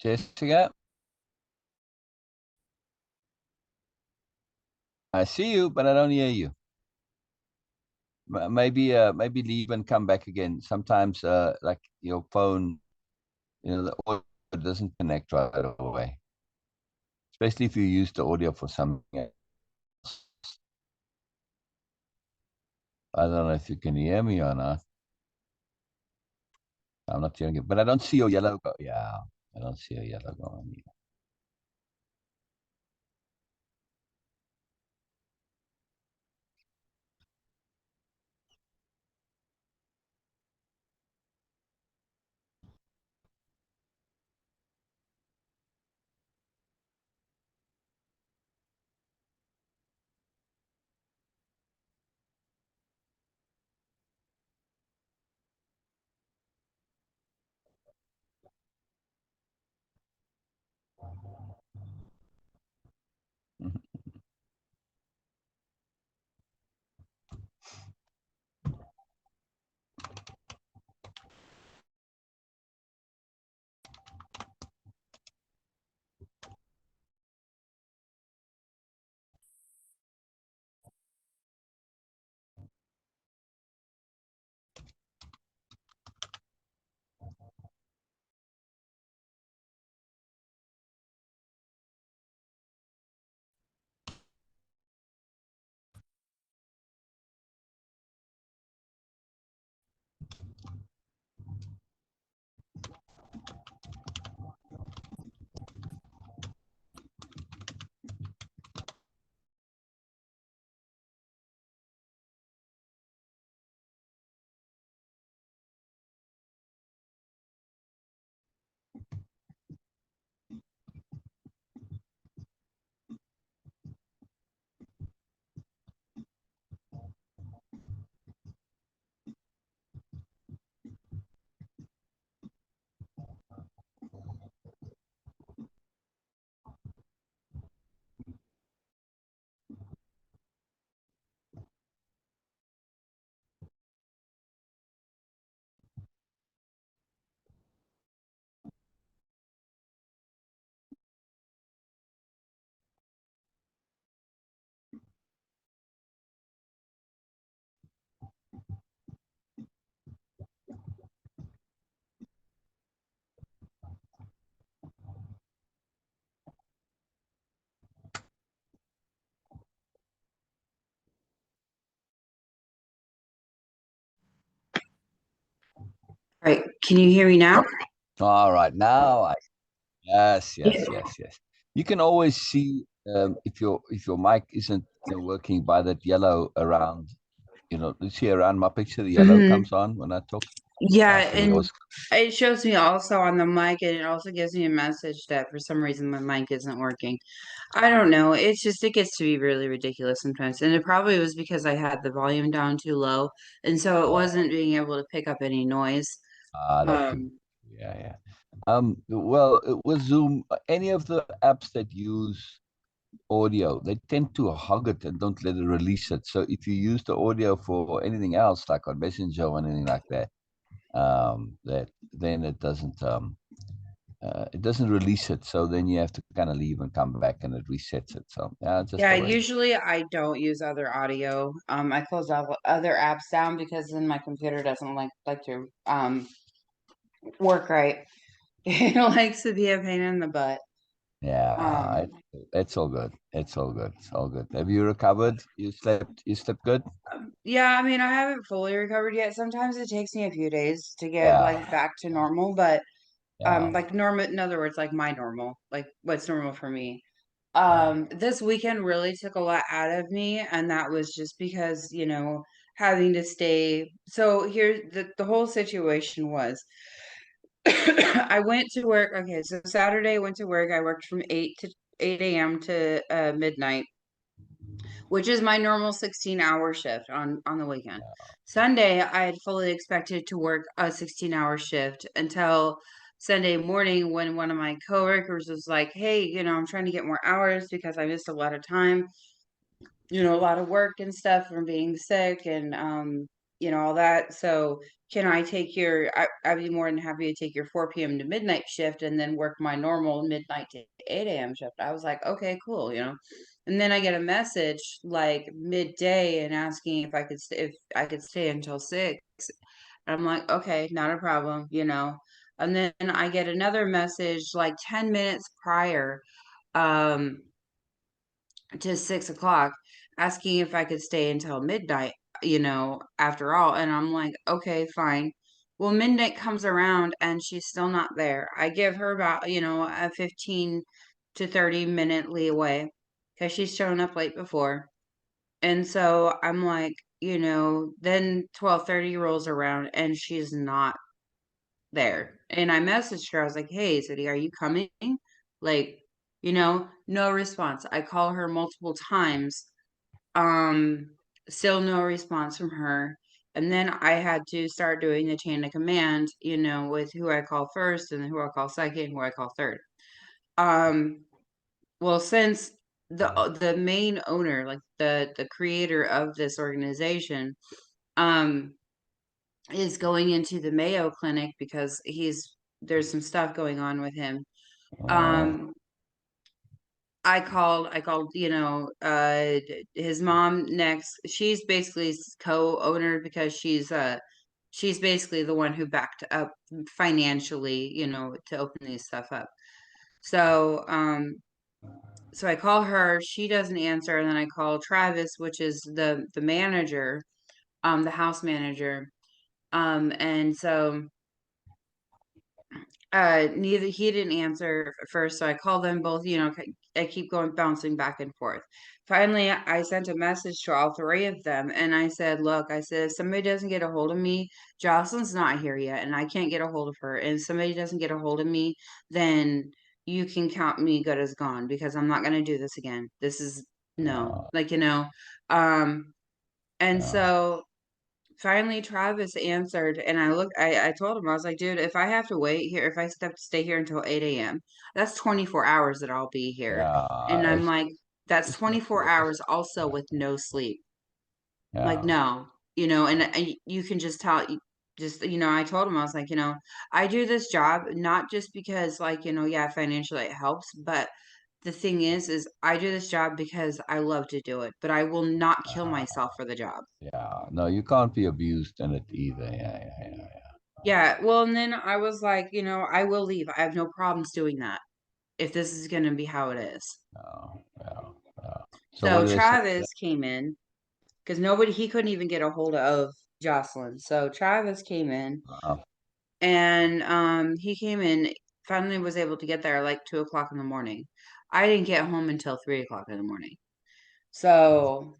Jessica, I see you, but I don't hear you. Maybe leave and come back again. Sometimes, like your phone, the audio doesn't connect right away, especially if you use the audio for something else. I don't know if you can hear me or not. I'm not hearing it, but I don't see your yellow go. Yeah, I don't see your yellow going either. All right, can you hear me now? All right, yes, Yeah. yes, yes, yes. You can always see if your mic isn't working by that yellow around. You see around my picture, the yellow hmm comes on when I talk. Yeah, So and yours. it shows me also on the mic, and it also gives me a message that for some reason my mic isn't working. I don't know. It gets to be really ridiculous sometimes. And it probably was because I had the volume down too low, and so it wasn't being able to pick up any noise. That could be. Um, Yeah, yeah. Well, with Zoom, any of the apps that use audio, they tend to hug it and don't let it release it. So if you use the audio for anything else, like on Messenger or anything like that, that then it doesn't release it. So then you have to kind of leave and come back, and it resets it. So yeah, just yeah, the way it is. usually I don't use other audio. I close all other apps down because then my computer doesn't like to work right. It likes to be a pain in the butt. Yeah, Um, it's all good. It's all good. It's all good. Have you recovered? You slept? You slept good? yeah, I mean, I haven't fully recovered yet. Sometimes it takes me a few days to get Yeah, like back to normal, but yeah, like normal, in other words, like my normal, like what's normal for me. yeah. This weekend really took a lot out of me, and that was just because, having to stay. So here, the whole situation was I went to work. Okay, so Saturday I went to work. I worked from 8 a.m. to midnight, which is my normal 16-hour shift on the weekend. Sunday, I had fully expected to work a 16-hour shift until Sunday morning when one of my coworkers was like, "Hey, I'm trying to get more hours because I missed a lot of time, a lot of work and stuff from being sick and all that." So can I take your, I'd be more than happy to take your 4 p.m. to midnight shift and then work my normal midnight to 8 a.m. shift. I was like, okay, cool, you know. And then I get a message like midday and asking if I could stay until 6. I'm like, okay, not a problem, you know. And then I get another message like 10 minutes prior, um, to 6 o'clock, asking if I could stay until midnight, you know, after all. And I'm like, okay, fine. Well, midnight comes around and she's still not there. I give her about, you know, a 15 to 30 minute leeway because she's shown up late before. And so I'm like, you know, then 12:30 rolls around and she's not there. And I messaged her. I was like, "Hey, City, are you coming?" Like, you know, no response. I call her multiple times. Um, Still no response from her. And then I had to start doing the chain of command, you know, with who I call first and who I call second, who I call third. Um, well, since the main owner, like the creator of this organization, um, is going into the Mayo Clinic because there's some stuff going on with him. Oh, Um, I called, you know, his mom next. She's basically co-owner because she's basically the one who backed up financially, you know, to open these stuff up. So, so I call her, she doesn't answer, and then I call Travis, which is the manager, the house manager. And so neither he didn't answer at first, so I called them both, you know, I keep going bouncing back and forth. Finally, I sent a message to all three of them and I said, look, I said, if somebody doesn't get a hold of me, Jocelyn's not here yet and I can't get a hold of her. And if somebody doesn't get a hold of me, then you can count me good as gone because I'm not gonna do this again. This is no, yeah, like, you know. Um, and yeah, so finally Travis answered and I told him, I was like, dude, if I have to wait here, if I have to stay here until 8 a.m., that's 24 hours that I'll be here. And yeah. I'm like, that's It's not 24 worth. hours also Yeah, with no sleep. Like, yeah, no, you know, and you can just tell, just, you know, I told him, I was like, you know, I do this job not just because, like, you know, yeah, financially it helps, but the thing is I do this job because I love to do it, but I will not kill myself for the job. yeah. No, you can't be abused in it either. Yeah, yeah, yeah, Yeah, well, and then I was like, you know, I will leave. I have no problems doing that if this is going to be how it is. yeah, yeah, yeah. So what So do they say? Travis came in because he couldn't even get a hold of Jocelyn. So Travis came in Uh, and he came in, finally was able to get there like 2 o'clock in the morning. I didn't get home until 3 o'clock in the morning. So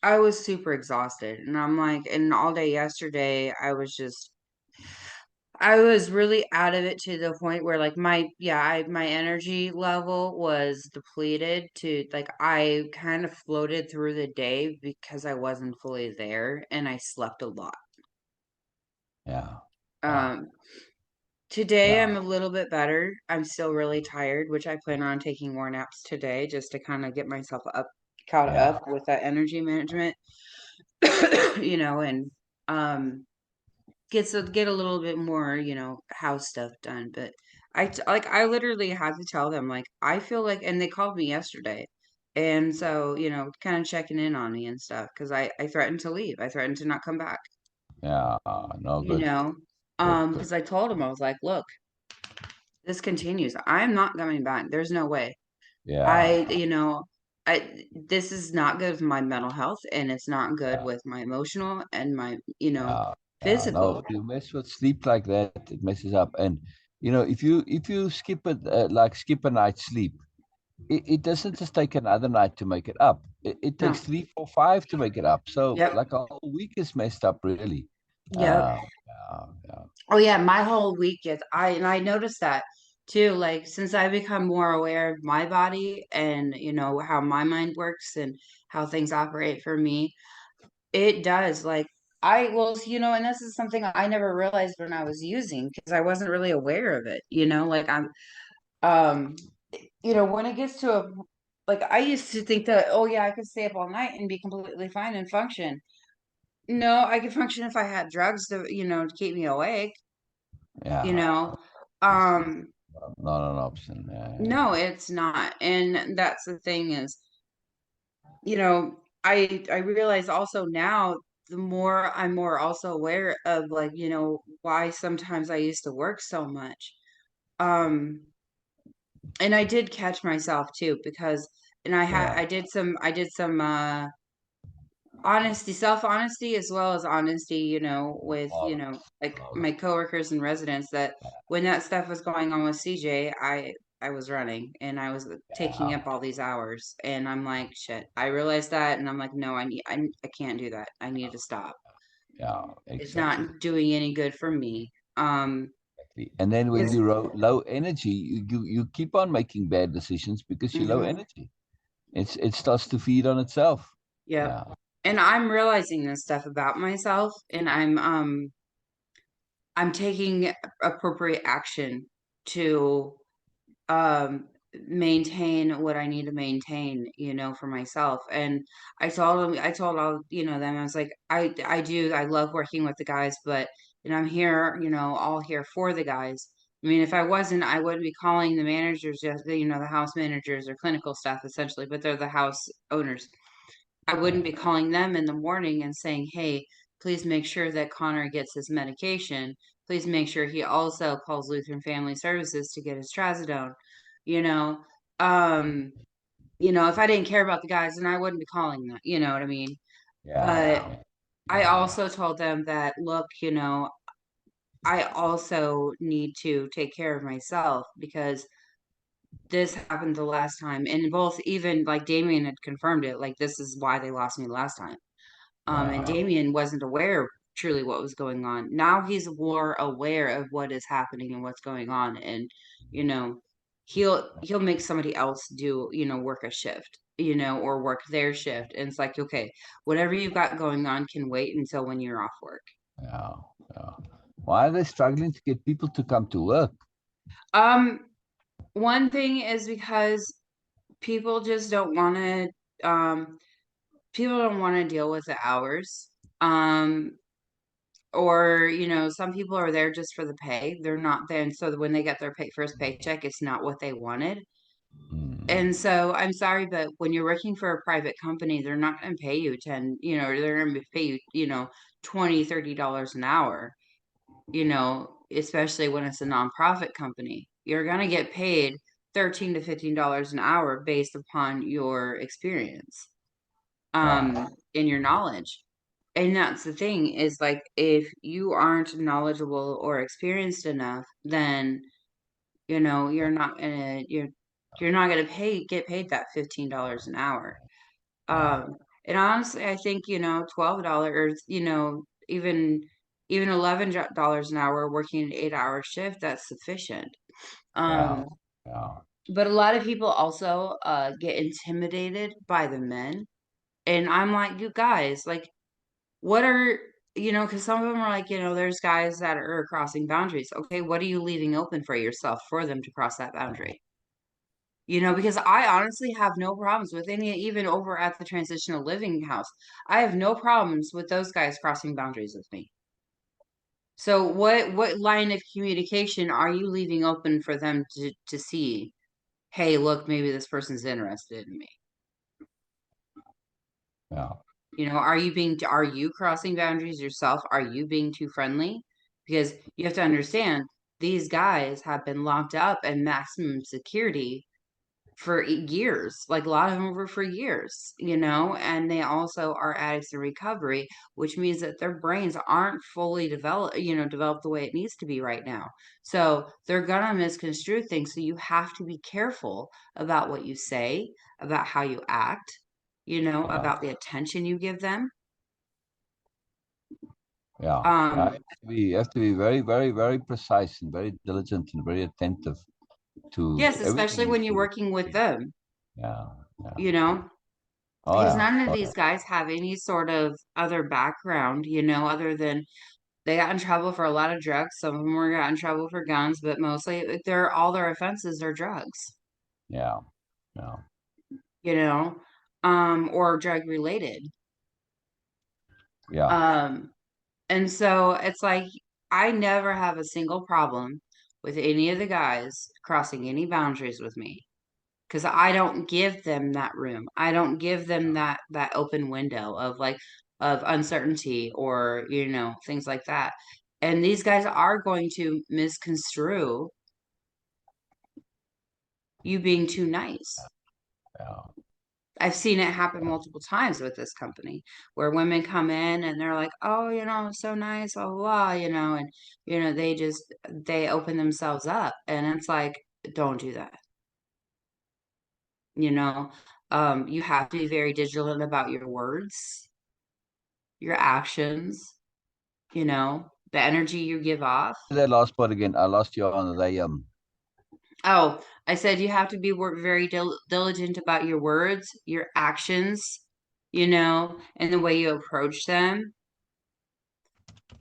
I was super exhausted. And I'm like, and all day yesterday, I was really out of it to the point where like my energy level was depleted to like I kind of floated through the day because I wasn't fully there and I slept a lot. yeah, yeah, Um Today yeah, I'm a little bit better. I'm still really tired, which I plan on taking more naps today just to kind of get myself caught yeah, up with that energy management, you know, and um get a little bit more, you know, house stuff done. But I literally had to tell them like I feel like, and they called me yesterday, and so you know, kind of checking in on me and stuff because I threatened to leave. I threatened to not come back. yeah. No You good, know, good, good. because I told them I was like, look, this continues. I'm not coming back. There's no way. Yeah, You know. This is not good for my mental health and it's not good yeah, with my emotional and my, you know, yeah, yeah. No, physical. you mess with sleep like that, it messes up. And if you skip it, like skip a night's sleep, it doesn't just take another night to make it up. It No. takes 3, 4, 5 to make it up. So Yep. like a whole week is messed up, really. Yep. Yeah, yeah, Oh yeah, my whole week is I noticed that too. Like since I become more aware of my body and you know how my mind works and how things operate for me, it does. Like I well, you know, and this is something I never realized when I was using because I wasn't really aware of it. You know, like um, you know, when it gets to a like I used to think that oh yeah, I could stay up all night and be completely fine and function. No, I could function if I had drugs to, to keep me awake, you Yeah, know. it's just Um, not an option. Yeah, no, it's not. And that's the thing is, I realize also now the more I'm more also aware of like, why sometimes I used to work so much. Um, and I did catch myself too because and yeah. I did some honesty, self-honesty as well as honesty, with, like Well, my coworkers and residents that when that stuff was going on with CJ, I was running and I was taking yeah, up all these hours and I'm like, shit. I realized that and I'm like, no, I can't do that. I need to stop. yeah, It's exactly. not doing any good for me. Exactly. And then when It's you're low energy, you keep on making bad decisions because you're low mhm, energy. It starts to feed on itself. yep. Yeah, And I'm realizing this stuff about myself and I'm taking appropriate action to um maintain what I need to maintain, for myself. And I told all, them, I was like, I love working with the guys, but I'm here, all here for the guys. I mean, if I wasn't, I wouldn't be calling the managers, just the house managers or clinical staff essentially, but they're the house owners. I wouldn't be calling them in the morning and saying, hey, please make sure that Connor gets his medication. Please make sure he also calls Lutheran Family Services to get his trazodone. You know, um, if I didn't care about the guys, then I wouldn't be calling them. You know what I mean? But yeah, I yeah, also told them that, look, I also need to take care of myself because this happened the last time. And both, even like Damien had confirmed it, like, this is why they lost me the last time. And yeah, Damien wasn't aware truly what was going on. Now he's more aware of what is happening and what's going on, and you know, he'll make somebody else do work a shift, or work their shift, and it's like, okay, whatever you've got going on can wait until when you're off work. yeah, yeah. Why are they struggling to get people to come to work? Um, One thing is because people just don't want to. People don't want to deal with the hours. Um, or some people are there just for the pay. They're not there, and so when they get their first paycheck, it's not what they wanted. And Mm, so I'm sorry, but when you're working for a private company, they're not going to pay you 10, they're going to pay you, 20, $30 an hour, especially when it's a nonprofit company. You're going to get paid 13 to $15 an hour based upon your experience, yeah, and your knowledge. And that's the thing is, like, if you aren't knowledgeable or experienced enough, then you're not gonna get paid that $15 an hour. yeah, And honestly, I think $12, even $11 an hour working an 8-hour shift, that's sufficient. yeah, Um, yeah, but a lot of people also get intimidated by the men, and I'm like, you guys, like, what are because some of them are like, there's guys that are crossing boundaries. Okay, what are you leaving open for yourself for them to cross that boundary? Because I honestly have no problems with any, even over at the transitional living house. I have no problems with those guys crossing boundaries with me. So what line of communication are you leaving open for them to see? Hey, look, maybe this person's interested in me. yeah, Are you crossing boundaries yourself? Are you being too friendly? Because you have to understand, these guys have been locked up in maximum security for years. Like, a lot of them were for years, and they also are addicts in recovery, which means that their brains aren't fully developed the way it needs to be right now. So they're gonna misconstrue things. So you have to be careful about what you say, about how you act, yeah, about the attention you give them. yeah. Yeah, Um, you have to be very, very, very precise and very diligent and very attentive to yes, everything especially you when you're do. working with them, Yeah, yeah. you know, Oh because yeah, none of oh these yeah, guys have any sort of other background, other than they got in trouble for a lot of drugs. Some of them were got in trouble for guns, but mostly all their offenses are drugs, yeah, yeah. or drug related. Yeah. Um, and so it's like I never have a single problem with any of the guys crossing any boundaries with me because I don't give them that room. I don't give them that open window of like of uncertainty or things like that. And these guys are going to misconstrue you being too nice. Yeah. I've seen it happen Yeah. multiple times with this company where women come in and they're like, "Oh, so nice, blah, blah, blah," and they open themselves up, and it's like, don't do that. You know, you have to be very vigilant about your words, your actions, the energy you give off. That last part again, I lost you on Oh, I said you have to be very diligent about your words, your actions, and the way you approach them,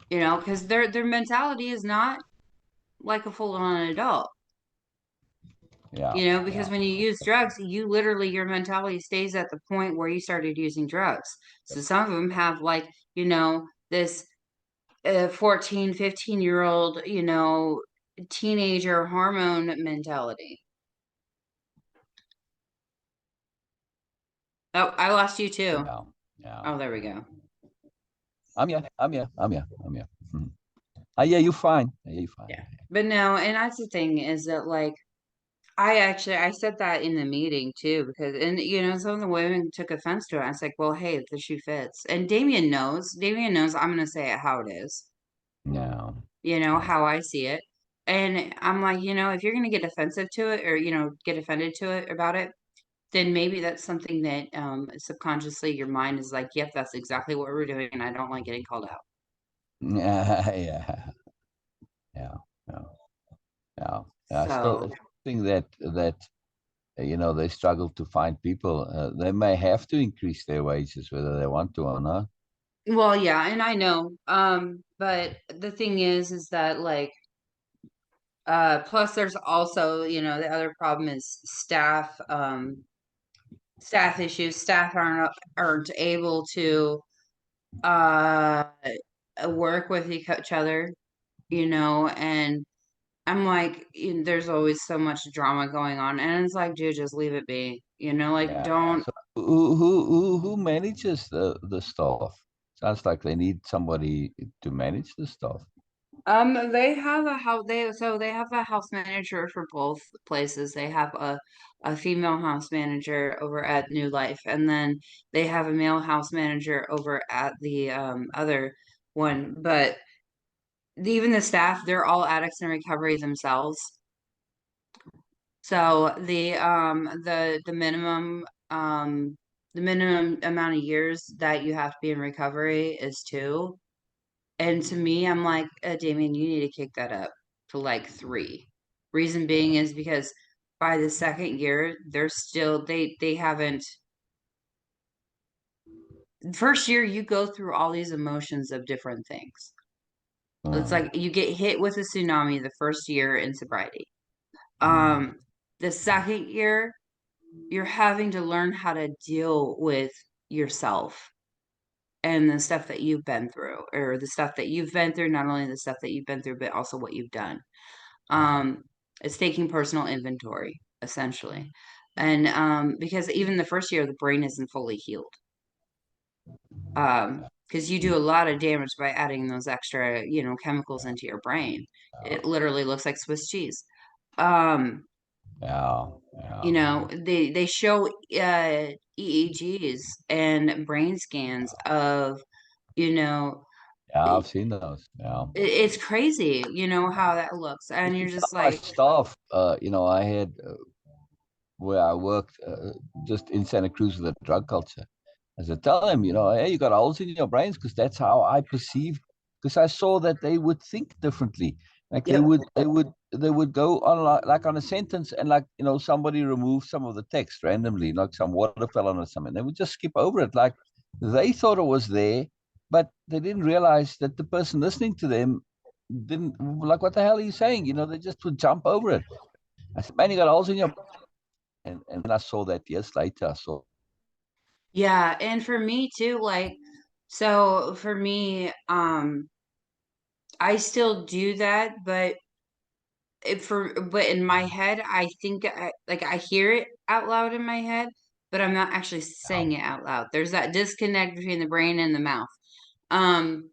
because their mentality is not like a full-on adult, yeah, because yeah, when you use drugs, you literally your mentality stays at the point where you started using drugs. So some of them have like, this 14, 15-year-old, teenager hormone mentality. Oh, I lost you too. yeah, yeah. Oh, there we go. I'm here. I'm here. I'm here. I'm here. Mhm. Yeah, you fine. Yeah, you fine. Yeah. But no, and that's the thing is that like I said that in the meeting too because and some of the women took offense to it. I was like, well, hey, the shoe fits. And Damien knows. Damien knows I'm gonna say it how it is, Yeah, yeah, how I see it. And I'm like, if you're gonna get offensive to it or, get offended to it about it, then maybe that's something that subconsciously your mind is like, yep, that's exactly what we're doing, and I don't like getting called out. yeah, yeah, yeah, yeah, yeah. I still So, think that they struggle to find people. They may have to increase their wages whether they want to or not. well, yeah, and I know. But the thing is that like plus there's also, the other problem is staff issues. Staff aren't able to uh work with each other, and I'm like, there's always so much drama going on, and it's like, dude, just leave it be, like Yeah, yeah. don't. So who manages the staff? Sounds like they need somebody to manage the staff. They have a house. They have a house manager for both places. They have a female house manager over at New Life, and then they have a male house manager over at the other one. But even the staff, they're all addicts in recovery themselves. So the minimum amount of years that you have to be in recovery is 2. And to me, I'm like, Damien, you need to kick that up to like 3. Reason being is because by the second year, they're still they haven't. First year, you go through all these emotions of different things. It's Mm, like you get hit with a tsunami the first year in sobriety. mm, Um, the second year, you're having to learn how to deal with yourself and the stuff that you've been through, or the stuff that you've been through, not only the stuff that you've been through, but also what you've done. yeah, Um, it's taking personal inventory, essentially. And because even the first year, the brain isn't fully healed. Because you do a lot of damage by adding those extra, chemicals into your brain. It literally looks like Swiss cheese. Um, yeah, yeah, they show EEGs and brain scans of, you know, yeah. I've seen those. Yeah. it's crazy, how that looks. And you're Even just tell my like, staff, I had where I worked just in Santa Cruz with a drug culture. As I tell them, hey, you got holes in your brains because that's how I perceived. Because I saw that they would think differently. Like they yep. would, they would go on like on a sentence and like somebody removed some of the text randomly, like some water fell on or something. They would just skip over it, like they thought it was there, but they didn't realize that the person listening to them didn't like. What the hell are you saying? They just would jump over it. I said, man, you got holes in your. And then I saw that years later. I saw. Yeah, and for me too, like So for me, I still do that, but but in my head, I think like I hear it out loud in my head, but I'm not actually saying Now, it out loud. There's that disconnect between the brain and the mouth. Um,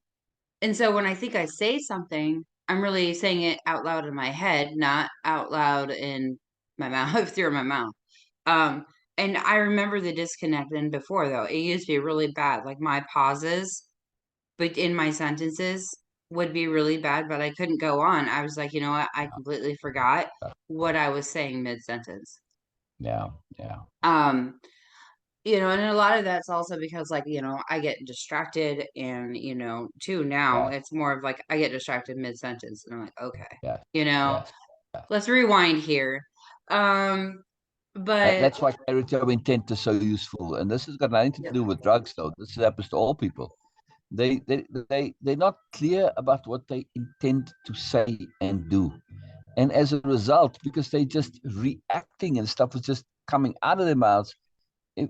and so when I think I say something, I'm really saying it out loud in my head, not out loud in my mouth through my mouth. Um, and I remember the disconnect in before though. It used to be really bad. Like my pauses but in my sentences would be really bad, but I couldn't go on. I was like, you know what? I completely forgot what I was saying mid sentence. yeah, yeah, Um, and a lot of that's also because like, I get distracted and, too now yes, it's more of like I get distracted mid sentence and I'm like, okay, yes, you know, yes, yes. let's rewind here. Um, but That's why clarity of intent is so useful. And this has got nothing to yeah. do with drugs, though. This happens to all people. They're not clear about what they intend to say and do. And as a result, because they just reacting and stuff is just coming out of their mouths,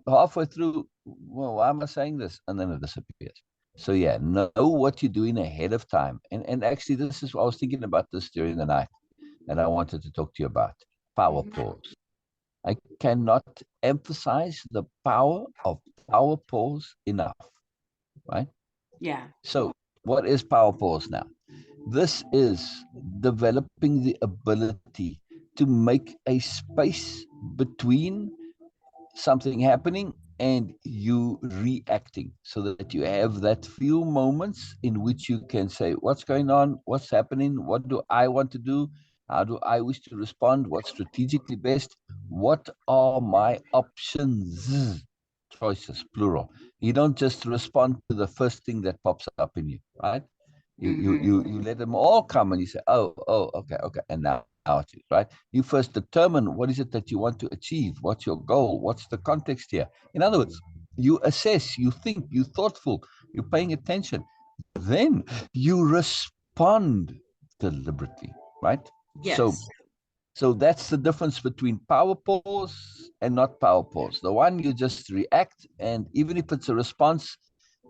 halfway through, well, why am I saying this? And then it disappears. So yeah, know what you're doing ahead of time. And actually, this is what I was thinking about this during the night, and I wanted to talk to you about power Mhm. pause. I cannot emphasize the power of power pause enough, right? Yeah. So, what is power pause now? This is developing the ability to make a space between something happening and you reacting so that you have that few moments in which you can say what's going on, what's happening, what do I want to do, how do I wish to respond, what's strategically best, what are my options, choices plural. You don't just respond to the first thing that pops up in you, right? You let them all come and you say, oh, okay, and now it's you, right? You first determine what is it that you want to achieve, what's your goal, what's the context here. In other words, you assess, you think, you're thoughtful, you're paying attention. Then you respond deliberately, right? So Yes. so that's the difference between power pause and not power pause. The one you just react, and even if it's a response,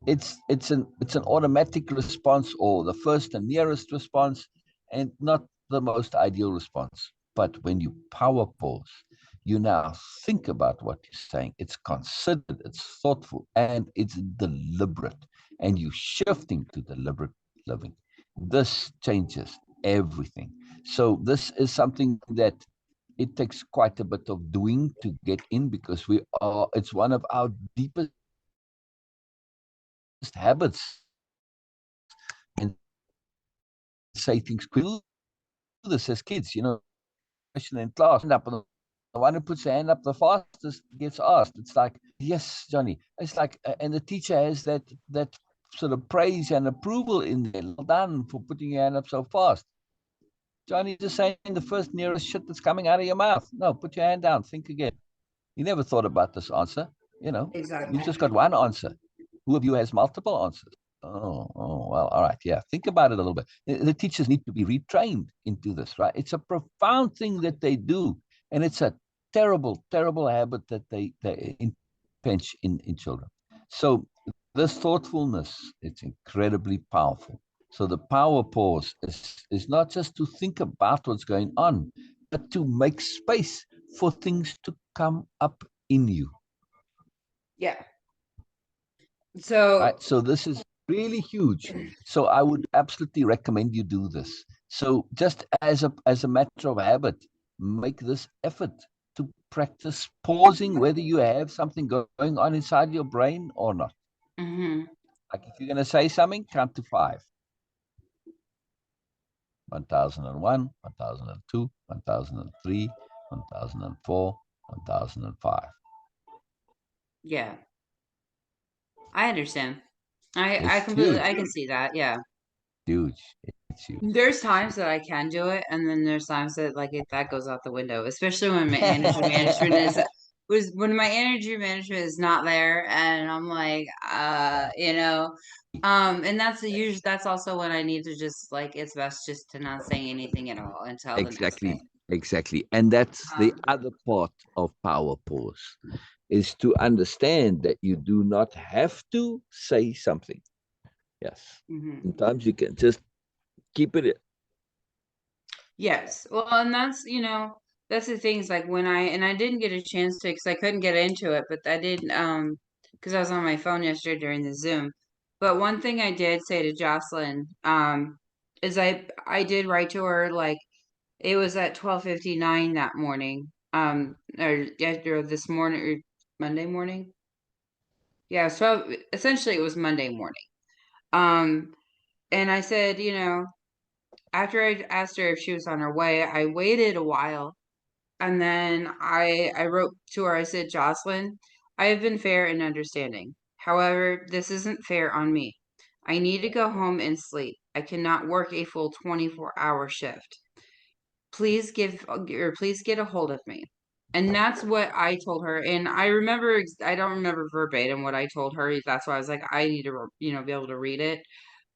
it's an automatic response or the first and nearest response, and not the most ideal response. But when you power pause, you now think about what you're saying. It's considered, it's thoughtful, and it's deliberate. And you're shifting to deliberate living. This changes everything. So this is something that it takes quite a bit of doing to get in because it's one of our deepest habits and say things quickly. Do this as kids, question in class, hand up, and the one who puts their hand up the fastest gets asked. It's like, yes, Johnny. It's like, and the teacher has that sort of praise and approval in there. Well done for putting your hand up so fast. Johnny, just saying the first nearest shit that's coming out of your mouth. No, put your hand down. Think again. You never thought about this answer. You've Exactly. just got one answer. Who of you has multiple answers? Well, all right. Yeah. Think about it a little bit. The teachers need to be retrained into this, right? It's a profound thing that they do. And it's a terrible, terrible habit that they pinch in children. So this thoughtfulness, it's incredibly powerful. So the power pause is not just to think about what's going on, but to make space for things to come up in you, Yeah. So, right? So this is really huge. So I would absolutely recommend you do this. So just as a matter of habit, make this effort to practice pausing, whether you have something going on inside your brain or not. mhm. Like if you're going to say something, count to five. 1001, 1002, 1003, 1004, 1005. Yeah. I understand. I It's completely huge, I can see that. Yeah. huge. It's huge. There's It's times that I can do it, and then there's times that like that goes out the window, especially when my energy management is huge. was when my energy management is not there, and I'm like, Yeah, and that's also when I need to just like it's best just to not say anything at all until the next day. exactly, exactly. And that's the Um, other part of power pause is to understand that you do not have to say something. Yes. Hmm. Sometimes you can just keep it. Yes. Well, and that's, that's the things like when I didn't get a chance to, because I couldn't get into it, but I did, because I was on my phone yesterday during the Zoom. But one thing I did say to Jocelyn, is I did write to her, like, it was at 12:59 that morning, or, yeah, or this morning, or Monday morning. Yeah, so essentially it was Monday morning. Um, and I said, after I asked her if she was on her way, I waited a while. And then I wrote to her, I said, Jocelyn, I have been fair and understanding. However, this isn't fair on me. I need to go home and sleep. I cannot work a full 24-hour shift. Please get a hold of me. And that's what I told her. And I remember, I don't remember verbatim what I told her. That's why I was like, I need to, be able to read it.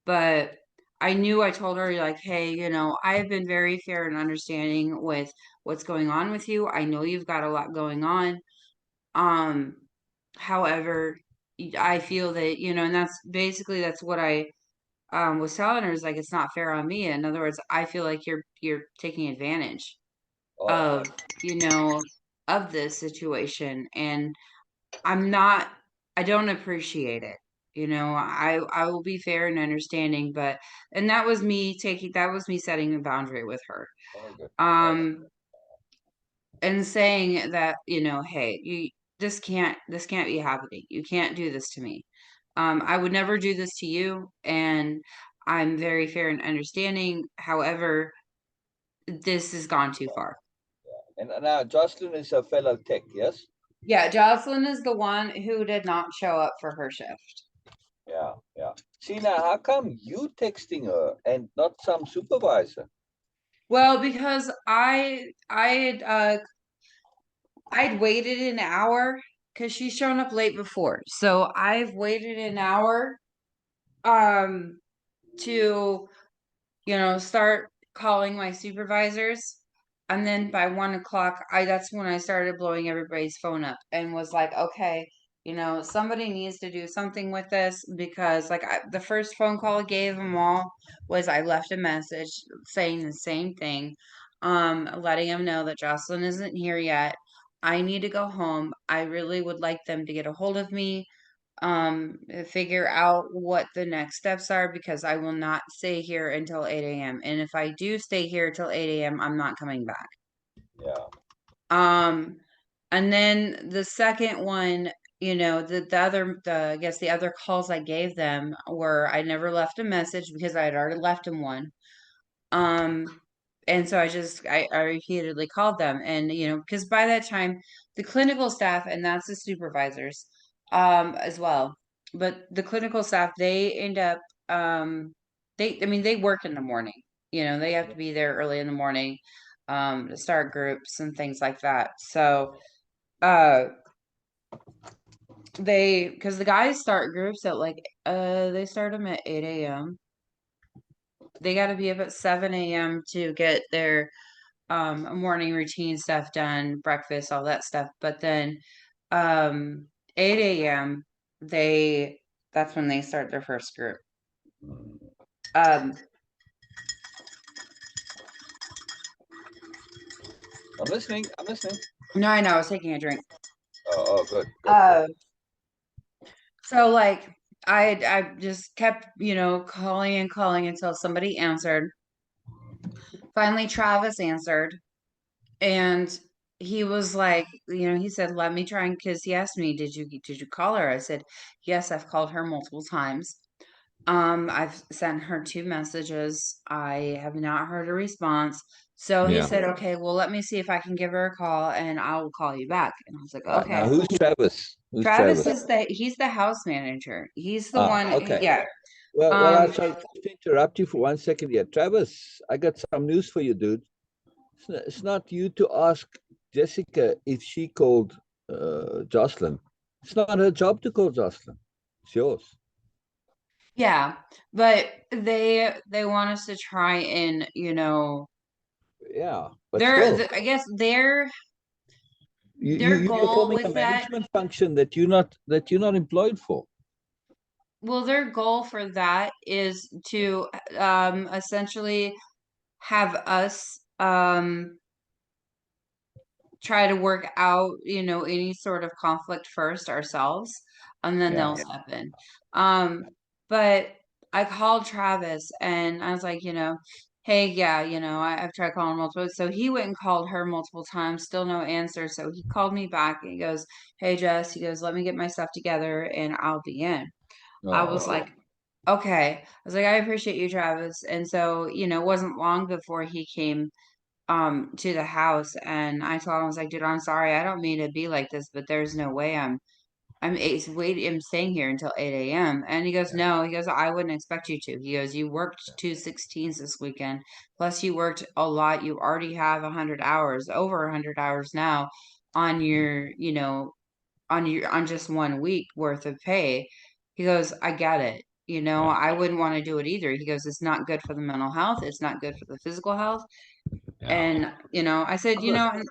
But I knew I told her, like, hey, I have been very fair and understanding with what's going on with you. I know you've got a lot going on. Um, However, I feel that, and that's what I was telling her, is like, it's not fair on me. In other words, I feel like you're taking advantage Oh, of, you know, of this situation. And I'm not, I don't appreciate it. I will be fair and understanding, but, and that was me setting a boundary with her. very good. Very good. Um, and saying that, hey, this can't be happening. You can't do this to me. I would never do this to you. And I'm very fair and understanding. However, this has gone too far. And now Jocelyn is a fellow tech, yes? Yeah, Jocelyn is the one who did not show up for her shift. Yeah, yeah. See now, how come you texting her and not some supervisor? Well, because I'd waited an hour because she's shown up late before. So I've waited an hour um to start calling my supervisors. And then by 1 o'clock, that's when I started blowing everybody's phone up and was like, okay, somebody needs to do something with this, because like the first phone call I gave them all was, I left a message saying the same thing, letting them know that Jocelyn isn't here yet. I need to go home. I really would like them to get a hold of me, figure out what the next steps are, because I will not stay here until 8 a.m. And if I do stay here till 8 a.m., I'm not coming back. Yeah, Um, and then the second one, I guess the other calls I gave them were, I never left a message because I had already left them one. Um, and so I repeatedly called them, and because by that time the clinical staff, and that's the supervisors, as well, but the clinical staff, they end up, I mean, they work in the morning. They have to be there early in the morning, to start groups and things like that. So, uh, because the guys start groups at like, they start them at 8 a.m. They got to be up at 7 a.m. to get their morning routine stuff done, breakfast, all that stuff. But then 8 a.m. they that's when they start their first group. Um I'm listening. I'm listening. no, I know, I was taking a drink. Oh, good, good, good. Uh so like I just kept, calling and calling until somebody answered. Finally Travis answered, and he was like, he said, let me try, and because he asked me, did you call her? I said, yes, I've called her multiple times. I've sent her two messages. I have not heard a response. So he Yeah. said, okay, well, let me see if I can give her a call and I'll call you back. And I was like, Now, okay. who's Travis? Who's Travis Travis? is he's the house manager. He's the Ah, one, okay. yeah. Well, I Um, shall just interrupt you for 1 second here. Travis, I got some news for you, dude. It's not you to ask Jessica if she called Jocelyn. It's not her job to call Jocelyn. It's yours. yeah, but they want us to try and, Yeah, but still, I guess their you, you their you're goal performing a with that. management function that you're not employed for. well, their goal for that is to essentially have us try to work out, any sort of conflict first ourselves, and then Yeah. they'll step in. Um, but I called Travis and I was like, hey, yeah, I've tried calling multiple. So he went and called her multiple times, still no answer. So he called me back and he goes, hey, Jess, he goes, let me get my stuff together and I'll be in. I was Oh, like, okay. I was like, I appreciate you, Travis. And so, it wasn't long before he came to the house, and I told him, I was like, dude, I'm sorry, I don't mean to be like this, but there's no way I'm staying here until 8 a.m. And he goes, yeah. no, he goes, I wouldn't expect you to. He goes, you worked 216s this weekend, plus you worked a lot. You already have 100 hours, over 100 hours now on your, on just 1 week worth of pay. He goes, I get it. Yeah. I wouldn't want to do it either. He goes, it's not good for the mental health. It's not good for the physical health. Yeah. And, I said, Look, and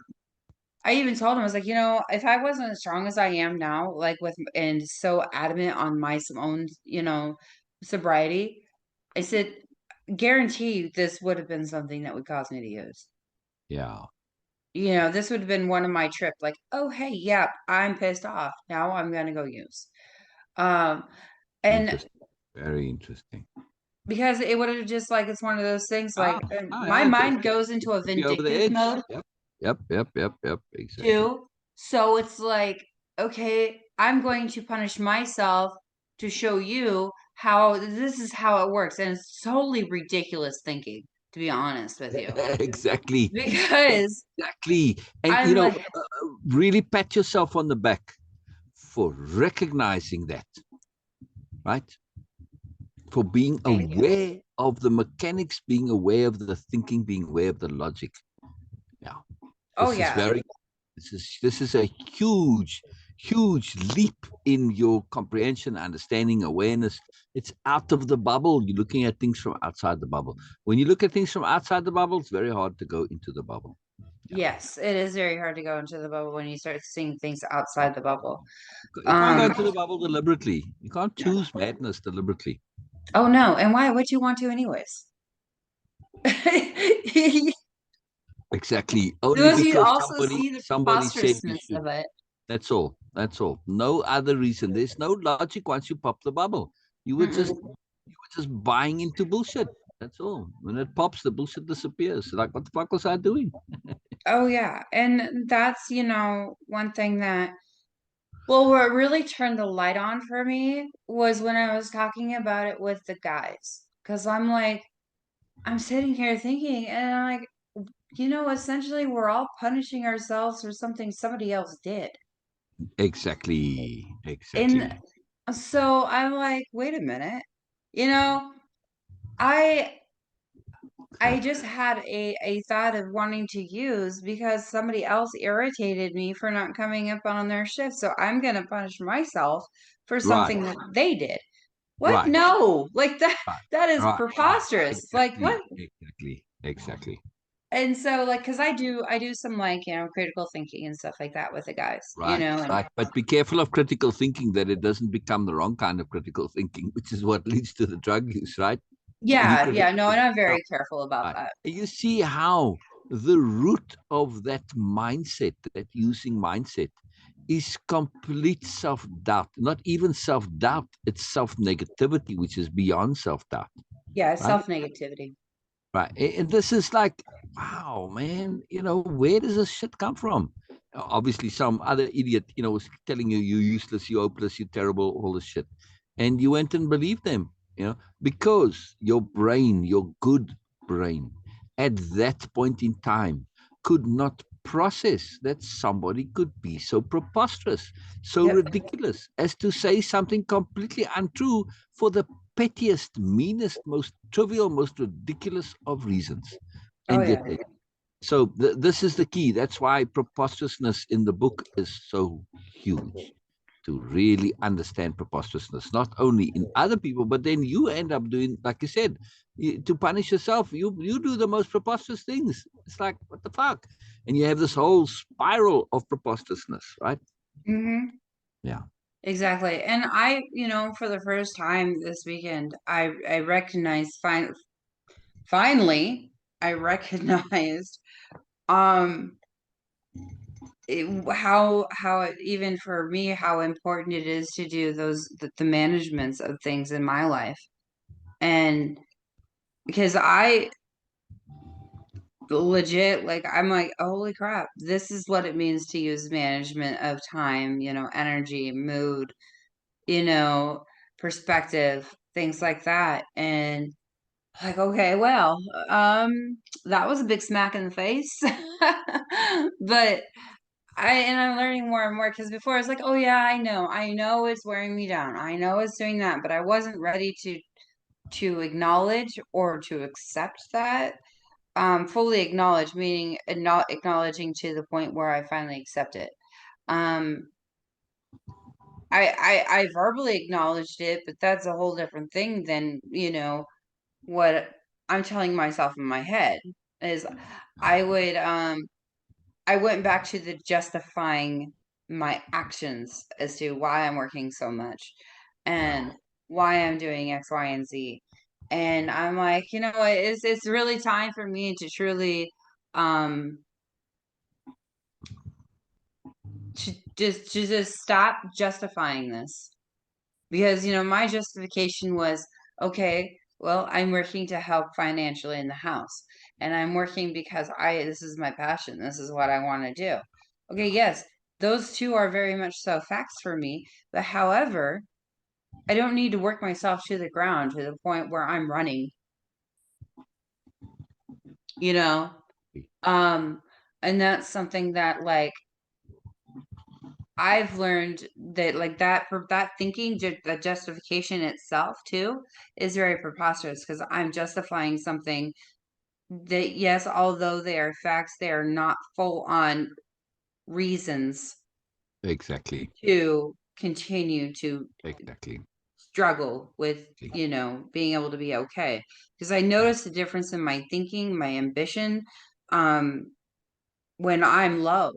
I even told him, I was like, if I wasn't as strong as I am now, like and so adamant on my own, sobriety, I said, guarantee you this would have been something that would cause me to use. yeah. This would have been one of my trip, like, oh, hey, yeah, I'm pissed off. Now I'm going to go use. Um, and Interesting. Very interesting. because it would have just like, it's one of those things Ah, like, and my yeah, mind goes into a put you over the vindictive edge. mode Yep. Yep. Yep. Yep. Yep. Exactly. too. So it's like, okay, I'm going to punish myself to show you how this is how it works. And it's totally ridiculous thinking, to be honest with you. Exactly. Because Exactly. And, I'm like, really pat yourself on the back for recognizing that, right? For being thank you. aware of the mechanics, being aware of the thinking, being aware of the logic. Yeah. Oh This is yeah. very, this is a huge, huge leap in your comprehension, understanding, awareness. It's out of the bubble. You're looking at things from outside the bubble. When you look at things from outside the bubble, it's very hard to go into the bubble. Yeah. Yes, it is very hard to go into the bubble when you start seeing things Yeah. outside the bubble. You can't go Um, into the bubble deliberately. You can't no. choose madness deliberately. Oh no, and why would you want to anyways? Exactly. Only Because you because also somebody see the somebody said you preposterousness should. of it. That's all. That's all. No other reason. There's no logic once you pop the bubble. You were just Mm-mm. buying into bullshit. That's all. When it pops, the bullshit disappears. Like, what the fuck was I doing? Oh yeah. And that's, one thing that, well, what really turned the light on for me was when I was talking about it with the guys. Because I'm like, I'm sitting here thinking, and I'm like, essentially we're all punishing ourselves for something somebody else did. Exactly. And Exactly. so I'm like, wait a minute. You know, I I just had a thought of wanting to use because somebody else irritated me for not coming up on their shift. So I'm going to punish myself for Right. something that they did. What? Right. No. Like that Right. that is Right. Right. preposterous. Like Exactly. what? Exactly. Exactly. And so like cuz I do some like, critical thinking and stuff like that with the guys, Right, and right. But be careful of critical thinking that it doesn't become the wrong kind of critical thinking, which is what leads to the drug use, right? You yeah, can, yeah, no, and I'm very careful about right. that. You see how the root of that mindset, that using mindset, is complete self doubt. Not even self doubt, it's self negativity, which is beyond self doubt, Yeah, right? self-negativity. Right. And this is like, wow, man, where does this shit come from? Obviously, some other idiot, was telling you you're useless, you're hopeless, you're terrible, all this shit. And you went and believed them, because your brain, your good brain, at that point in time could not process that somebody could be so preposterous, so Yep. ridiculous as to say something completely untrue for the pettiest, meanest, most trivial, most ridiculous of reasons. Oh And yeah. yet, so this is the key. That's why preposterousness in the book is so huge. To really understand preposterousness, not only in other people, but then you end up doing, like you said, to punish yourself. You do the most preposterous things. It's like, what the fuck? And you have this whole spiral of preposterousness, right? Hmm. Yeah. Exactly. And I, for the first time this weekend, I recognized finally I recognized um how it, even for me, how important it is to do the managements of things in my life. And because I legit, like, I'm like, holy crap, this is what it means to use management of time, energy, mood, you know perspective, things like that. And like, okay, well, that was a big smack in the face. But I'm learning more and more, because before I was like, oh yeah, I know it's wearing me down, I know it's doing that, but I wasn't ready to acknowledge or to accept that. Fully acknowledge, meaning not acknowledging to the point where I finally accept it. um I verbally acknowledged it, but that's a whole different thing than, what I'm telling myself in my head. Is I would I went back to the justifying my actions as to why I'm working so much and why I'm doing X, Y, and Z. And I'm like, it's really time for me to truly um to just stop justifying this. Because, my justification was, okay, well, I'm working to help financially in the house. And I'm working because this is my passion. This is what I want to do. Okay, yes, those two are very much so facts for me. But however, I don't need to work myself to the ground to the point where I'm running, you know? Um, and that's something that, like, I've learned that, like, that for that thinking, that justification itself too is very preposterous, because I'm justifying something that, yes, although they are facts, they are not full on reasons Exactly. to continue to Exactly. struggle with, being able to be okay. Because I noticed a difference in my thinking, my ambition, um, when I'm low.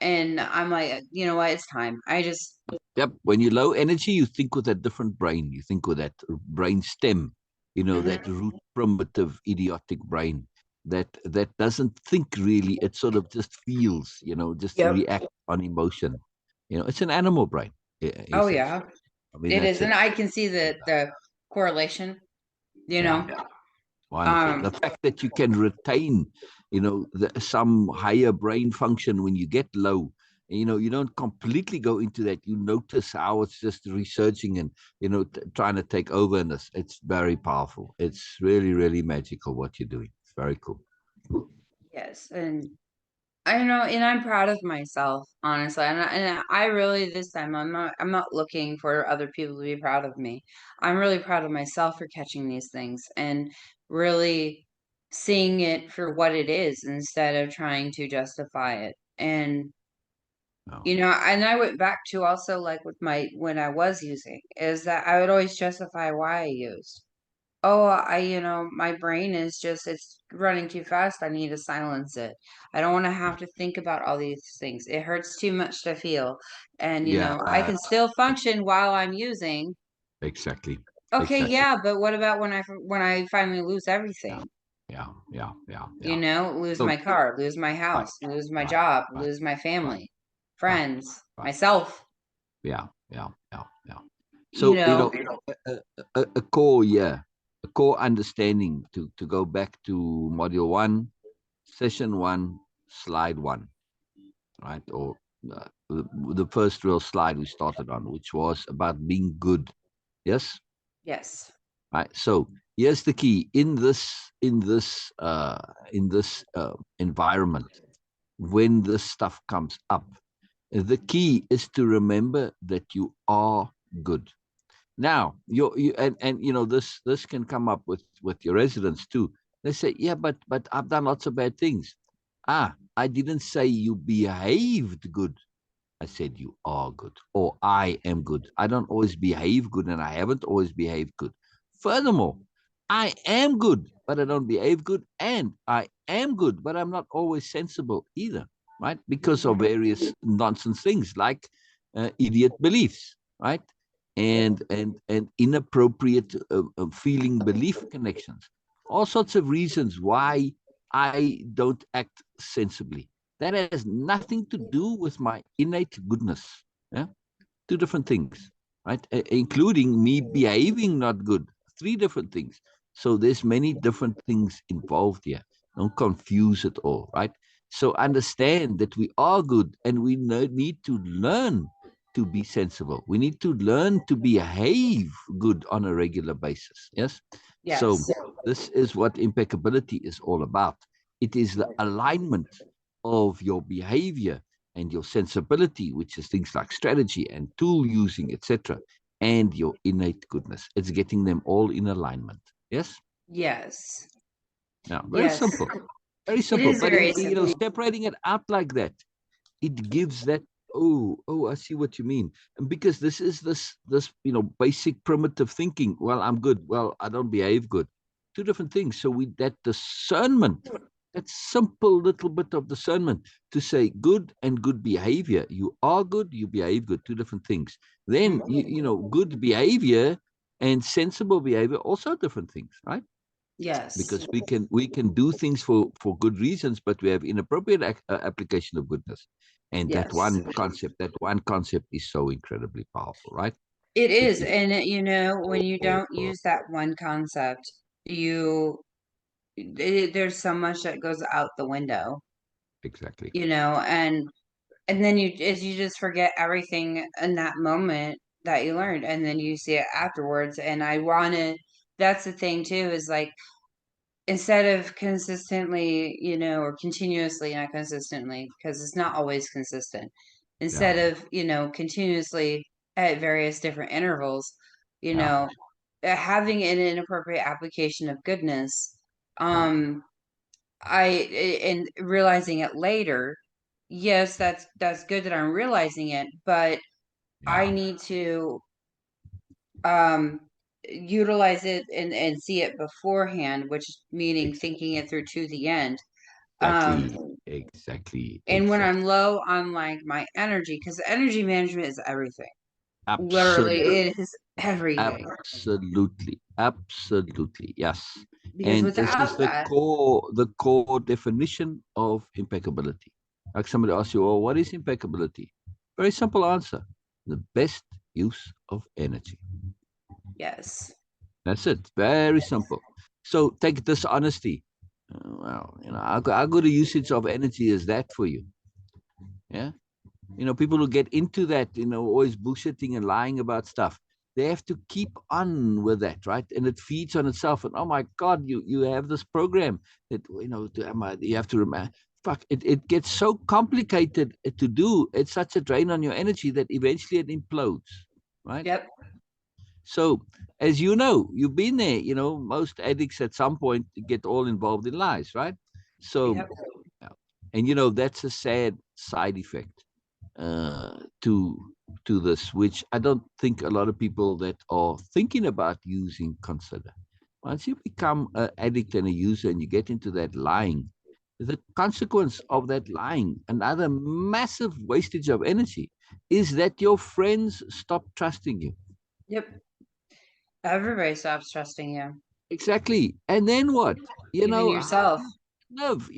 And I'm like, you know what, it's time. I just, Yep. When you're low energy, you think with a different brain. You think with that brain stem, that mhm. root primitive idiotic brain that doesn't think really. It sort of just feels, just Yep. react on emotion. It's an animal brain, Oh essentially. yeah. I mean, It is, that's and it. I can see the correlation, you Yeah. know. Wonderful. Um, The fact that you can retain, some higher brain function when you get low, you don't completely go into that. You notice how it's just researching and, trying to take over in this. It's very powerful. It's really, really magical what you're doing. It's very cool. yes, and I know, and I'm proud of myself, honestly. And I really, this time, I'm not looking for other people to be proud of me. I'm really proud of myself for catching these things and really seeing it for what it is instead of trying to justify it. And Oh, and I went back to also, like, with my when I was using, is that I would always justify why I used. Oh, my brain is just, it's running too fast. I need to silence it. I don't want to have to think about all these things. It hurts too much to feel. And, yeah, I can still function while I'm using. exactly. Okay, Exactly. yeah, but what about when I finally lose Yeah. everything? Yeah. Yeah. Yeah. Yeah. Lose So, my car, lose my right, house, lose my right, job, right, lose my right, family, right, friends, right. myself, Yeah, yeah, yeah, yeah. you So, know. a core, yeah, a core understanding to go back to module one, session one, slide one, right? Or the first real slide we started on, which was about being good. Yes, Yes. right. So here's the key in this environment when this stuff comes up. The key is to remember that you are good. Now, and this can come up with your residents too. They say, yeah, but I've done lots of bad things. I didn't say you behaved good. I said you are good, or I am good. I don't always behave good, and I haven't always behaved good. Furthermore, I am good, but I don't behave good, and I am good, but I'm not always sensible either, right? Because of various nonsense things like idiot beliefs. right? And inappropriate feeling belief connections. All sorts of reasons why I don't act sensibly. That has nothing to do with my innate goodness. Yeah, two different things, right? Including me behaving not good. Three different things. So there's many different things involved here. Don't confuse it all, right? So understand that we are good and we need to learn to be sensible. We need to learn to behave good on a regular basis. Yes. So Yes. this is what impeccability is all about. It is the alignment of your behavior and your sensibility, which is things like strategy and tool using, etc., and your innate goodness. It's getting them all in alignment. Yes. Yes. Now, very Yes. simple, very It simple. is But very simple. separating it out like that, it gives that. Oh, I see what you mean. And because this is this basic primitive thinking. Well, I'm good. Well, I don't behave good. Two different things. So we that discernment, that simple little bit of discernment to say good and good behavior. You are good. You behave good. Two different things. Then Mhm. good behavior and sensible behavior also different things, right? Yes. Because we can do things for good reasons, but we have inappropriate application of goodness, and that Yes. one concept is so incredibly powerful, right? It It is. is And when you so don't use that one concept, you there's so much that goes out the window, exactly. and then you just forget everything in that moment that you learned, and then you see it afterwards. And that's the thing too, is like, instead of consistently, or continuously, not consistently, because it's not always consistent. Yeah, Instead of, continuously at various different intervals, you yeah, know, having an inappropriate application of goodness, yeah, um, and realizing it later. Yes, that's good that I'm realizing it, but I yeah, need to um utilize it and see it beforehand, which meaning ex- thinking it through to the end. um exactly, and when I'm exactly. low on like my energy, because energy management is everything. Literally, Absolutely, it is everything. absolutely, yes. Because And this is without that, the core definition of impeccability. Like somebody asks you, well, what is impeccability? Very simple answer: the best use of energy. yes. That's it. Very simple. So take dishonesty. Well, how good a usage of energy is that for you? Yeah. People who get into that, always bullshitting and lying about stuff, they have to keep on with that, right? And it feeds on itself. And oh my God, you have this program that you have to remember. Fuck, it gets so complicated to do. It's such a drain on your energy that eventually it implodes, right? Yep. So, as you know, you've been there. Most addicts at some point get all involved in lies, right? So, Yep. yeah. And that's a sad side effect to this, which I don't think a lot of people that are thinking about using consider. Once you become an addict and a user, and you get into that lying, the consequence of that lying, another massive wastage of energy, is that your friends stop trusting you. Yep. Everybody stops trusting you, Exactly. And then what? even How yourself. do you live?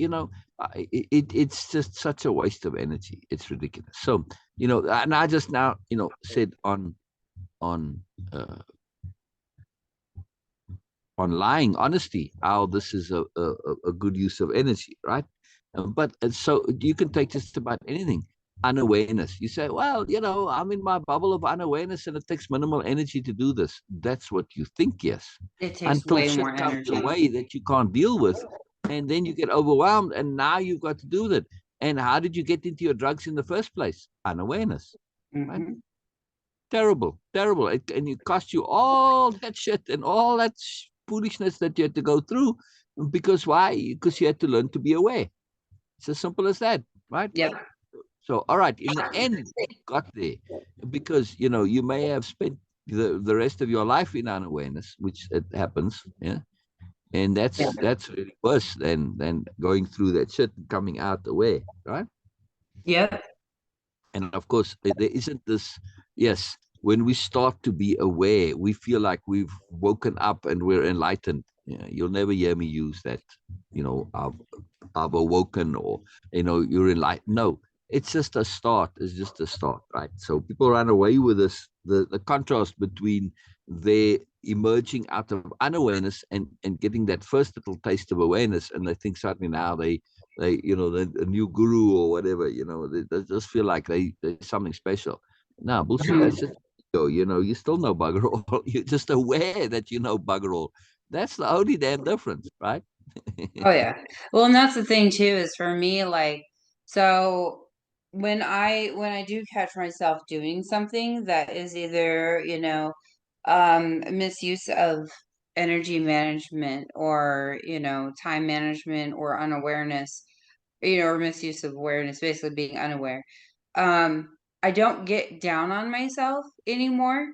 It's just such a waste of energy. It's ridiculous. So, and I just now, said on uh, on lying, honesty, how this is a good use of energy, right? But so you can take just about anything. Unawareness. You say, well, I'm in my bubble of unawareness and it takes minimal energy to do this. That's what you think, yes. It takes Until way shit more comes your energy. way that you can't deal with. And then you get overwhelmed and now you've got to do that. And how did you get into your drugs in the first place? Unawareness, right? Hmm. Terrible, terrible. And it cost you all that shit and all that foolishness that you had to go through. Because why? Because you had to learn to be aware. It's as simple as that, right? Yep. So, all right, in the end, you got there because, you may have spent the rest of your life in unawareness, which it happens. Yeah. And Yep. that's really worse than going through that shit and coming out aware, right? Yep. And of course, there isn't this, yes. when we start to be aware, we feel like we've woken up and we're enlightened. Yeah, you'll never hear me use that, I've awoken, or, you're enlightened. No, it's just a start. It's just a start, right? So people run away with this, the contrast between their emerging out of unawareness and getting that first little taste of awareness. And they think suddenly now they're a new guru or whatever, they just feel like they're something special. No, bullshit. That's just ego. You still know bugger all. You're just aware that you know bugger all. That's the only damn difference, right? Oh yeah. Well, and that's the thing too, is for me, like, so when I do catch myself doing something that is either, misuse of energy management, or, time management, or unawareness, or misuse of awareness, basically being unaware. I don't get down on myself anymore.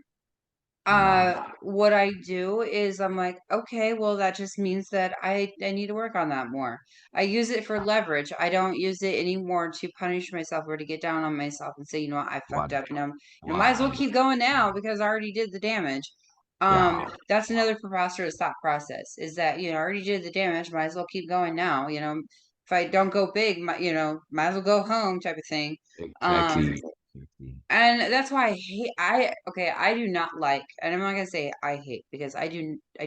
Nah, What I do is I'm like, okay, well, that just means that I need to work on that more. I use it for leverage. I don't use it anymore to punish myself or to get down on myself and say, what, I fucked one, up, might as well one. keep going now because I already did the damage. Yeah, That's another preposterous thought process, is that, I already did the damage, might as well keep going now. If I don't go big, might as well go home, type of thing. Um, exactly. Exactly. and that's why I do not like, and I'm not gonna say I hate, because I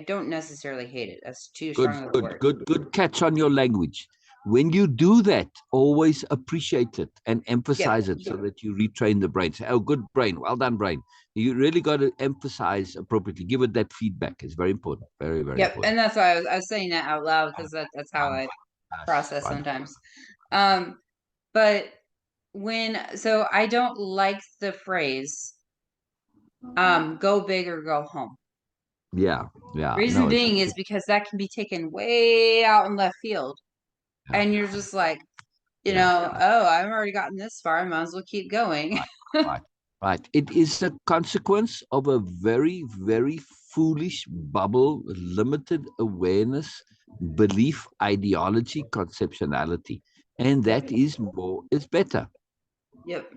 don't necessarily hate it. That's too Good, strong of a good, word. good, good catch on your language. When you do that, always appreciate it and Yep, emphasize it so that you retrain the brain. Say, oh, good brain. Well done, brain. You really got to emphasize appropriately. Give it that feedback. It's very important. Very, very yep, important. and that's why I was saying that out loud, because that's how I Fantastic. process sometimes. Um, but so I don't like the phrase "go big or go home." Yeah, yeah. Reason No, being is because that can be taken way out in left field, yeah, and you're just like, yeah. oh, I've already gotten this far, I might as well keep going. Right, right, right. It is a consequence of a very, very foolish bubble, limited awareness, belief, ideology, conceptuality. And Yep, that is more is better. yep,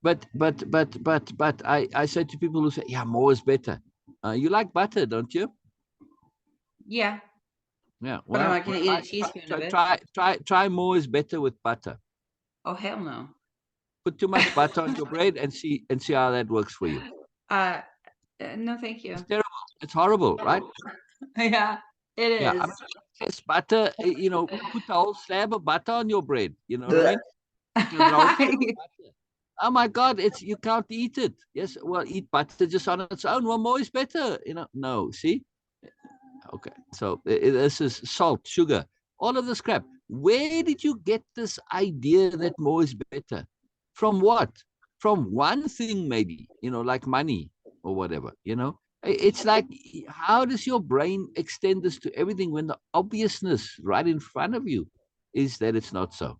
But I say to people who say, yeah, more is better. You like butter, don't you? yeah. Yeah. But I'm Well, not gonna eat a teaspoon of it. try more is better with butter. Oh hell no. Put too much butter on your bread and see how that works for you. Uh, no, thank It's you. terrible. It's horrible, right? Yeah, it Yeah, I is. mean, yes, butter. Put a whole slab of butter on your bread. You know what I Blech. mean? Like a whole slab of butter. Oh my God, it's you can't eat it. Yes, well, eat butter just on its own. Well, more is better. No. See, okay. So this is salt, sugar, all of this crap. Where did you get this idea that more is better? From what? From one thing, maybe, like money or whatever, It's like, how does your brain extend this to everything when the obviousness right in front of you is that it's not so?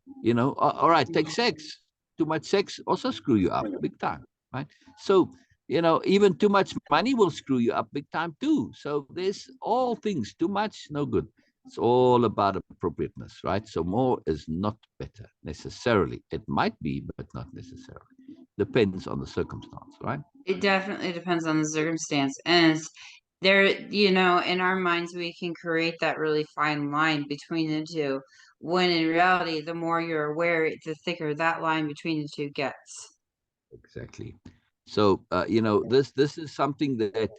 All right, take sex. Too much sex also screw you up big time, right? So, even too much money will screw you up big time too. So there's all things, too much, no good. It's all about appropriateness, right? So more is not better necessarily. It might be, but not necessarily. Depends on the circumstance, right? It definitely depends on the circumstance. And there, in our minds, we can create that really fine line between the two. When in reality, the more you're aware, the thicker that line between the two gets. Exactly. So this is something that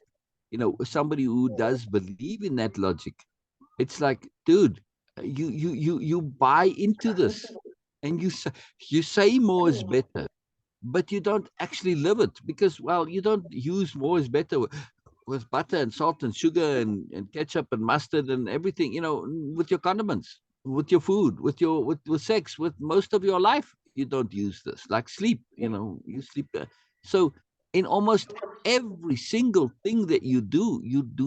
somebody who does believe in that logic. It's like, dude, you buy into this, and you say more is better, but you don't actually live it because, well, you don't use more is better with butter and salt and sugar and ketchup and mustard and everything, with your condiments, with your food, with sex, with most of your life. You don't use this, like sleep, you sleep. So in almost every single thing that you do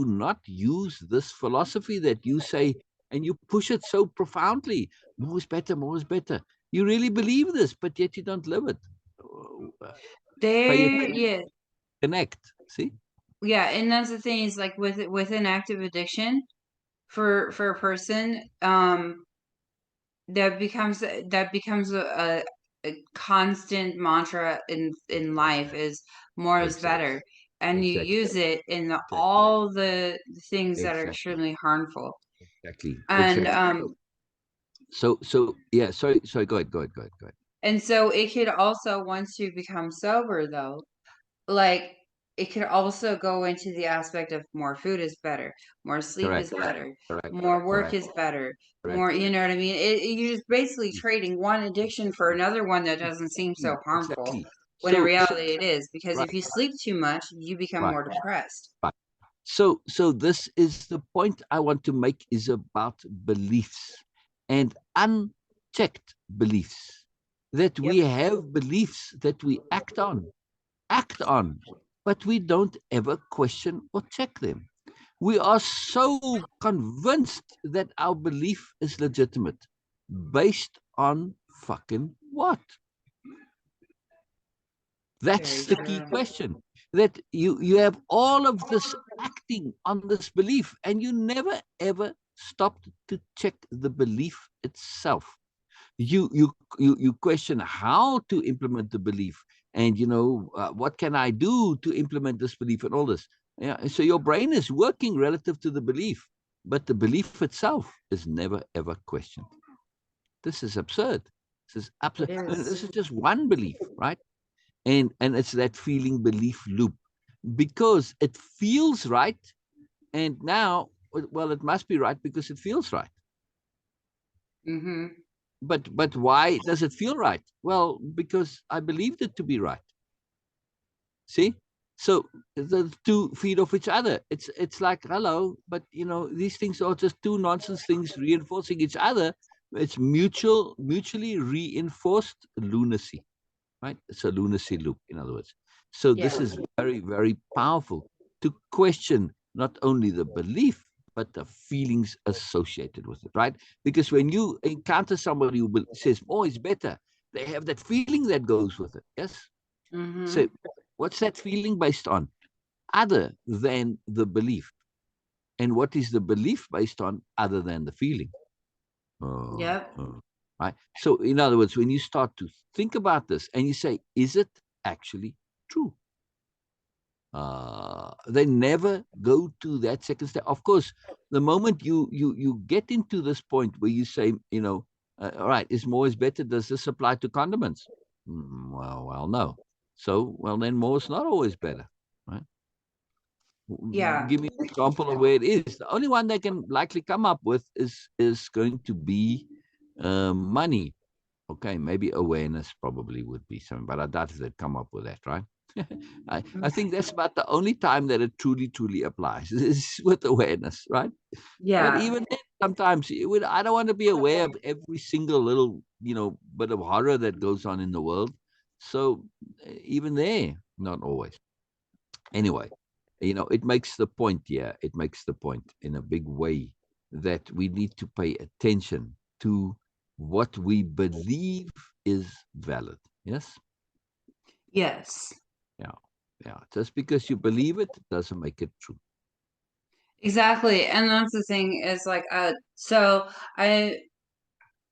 not use this philosophy that you say, and you push it so profoundly. More is better, more is better. You really believe this, but yet you don't live it. Uh, Pay There, attention, yeah, connect. See? yeah, and that's the thing, is like with an active addiction for a person, that becomes a constant mantra in life is more is Exactly. better, and you Exactly. use it in Exactly. all the things that are Exactly. extremely harmful. Exactly. And Exactly. So yeah. Sorry. Sorry. Go ahead. Go ahead. Go ahead. Go ahead. and so it could also, once you become sober though, like it could also go into the aspect of more food is better, more sleep is Correct. better, Correct. more work Correct. is better, Correct. more, you know what I mean? You're just basically trading one addiction for Exactly. another one that doesn't seem so Exactly. harmful, Exactly. when in So reality it is, because if right. you sleep too much, you become Right. more depressed. Right. So this is the point I want to make is about beliefs and unchecked beliefs. That Yep. we have beliefs that we act on, but we don't ever question or check them. We are so convinced that our belief is legitimate. Based on fucking what? Very That's the key true. question. That you have all of this acting on this belief, and you never ever stopped to check the belief itself. You question how to implement the belief, and what can I do to implement this belief and all this. Yeah, so your brain is working relative to the belief, but the belief itself is never ever questioned. This is absurd. This is It absurd. And is. this is just one belief, right? And it's that feeling belief loop, because it feels right, and now, well, it must be right because it feels right. Mm-hmm. But why does it feel right? Well, because I believed it to be right. See, so the two feed off each other. It's like, hello, but these things are just two nonsense things reinforcing each other. It's mutually reinforced lunacy, right? It's a lunacy loop, in other words. So this Yeah. is very, very powerful to question not only the belief, but the feelings associated with it, right? Because when you encounter somebody who says more is better, they have that feeling that goes with it. Yes. So Mm-hmm. what's that feeling based on? Other than the belief. And what is the belief based on other than the feeling? Uh, Yep. uh, right. So, in other words, when you start to think about this and you say, is it actually true? They never go to that second step. Of course, the moment you get into this point where you say, all right, is more is better? Does this apply to condiments? Well, no. So, well, then more is not always better, right? Yeah. Give me an example of where it is. The only one they can likely come up with is going to be money. Okay, maybe awareness probably would be something, but I doubt if they'd come up with that, right? I think that's about the only time that it truly applies is with awareness, right? But Yeah. even then, sometimes I don't want to be aware of every single little, bit of horror that goes on in the world. So even there, not always. Anyway, it makes the point, yeah, it makes the point in a big way that we need to pay attention to what we believe is valid. Yes? Yes. Yeah. Yeah. Just because you believe it doesn't make it true. Exactly. And that's the thing is like so I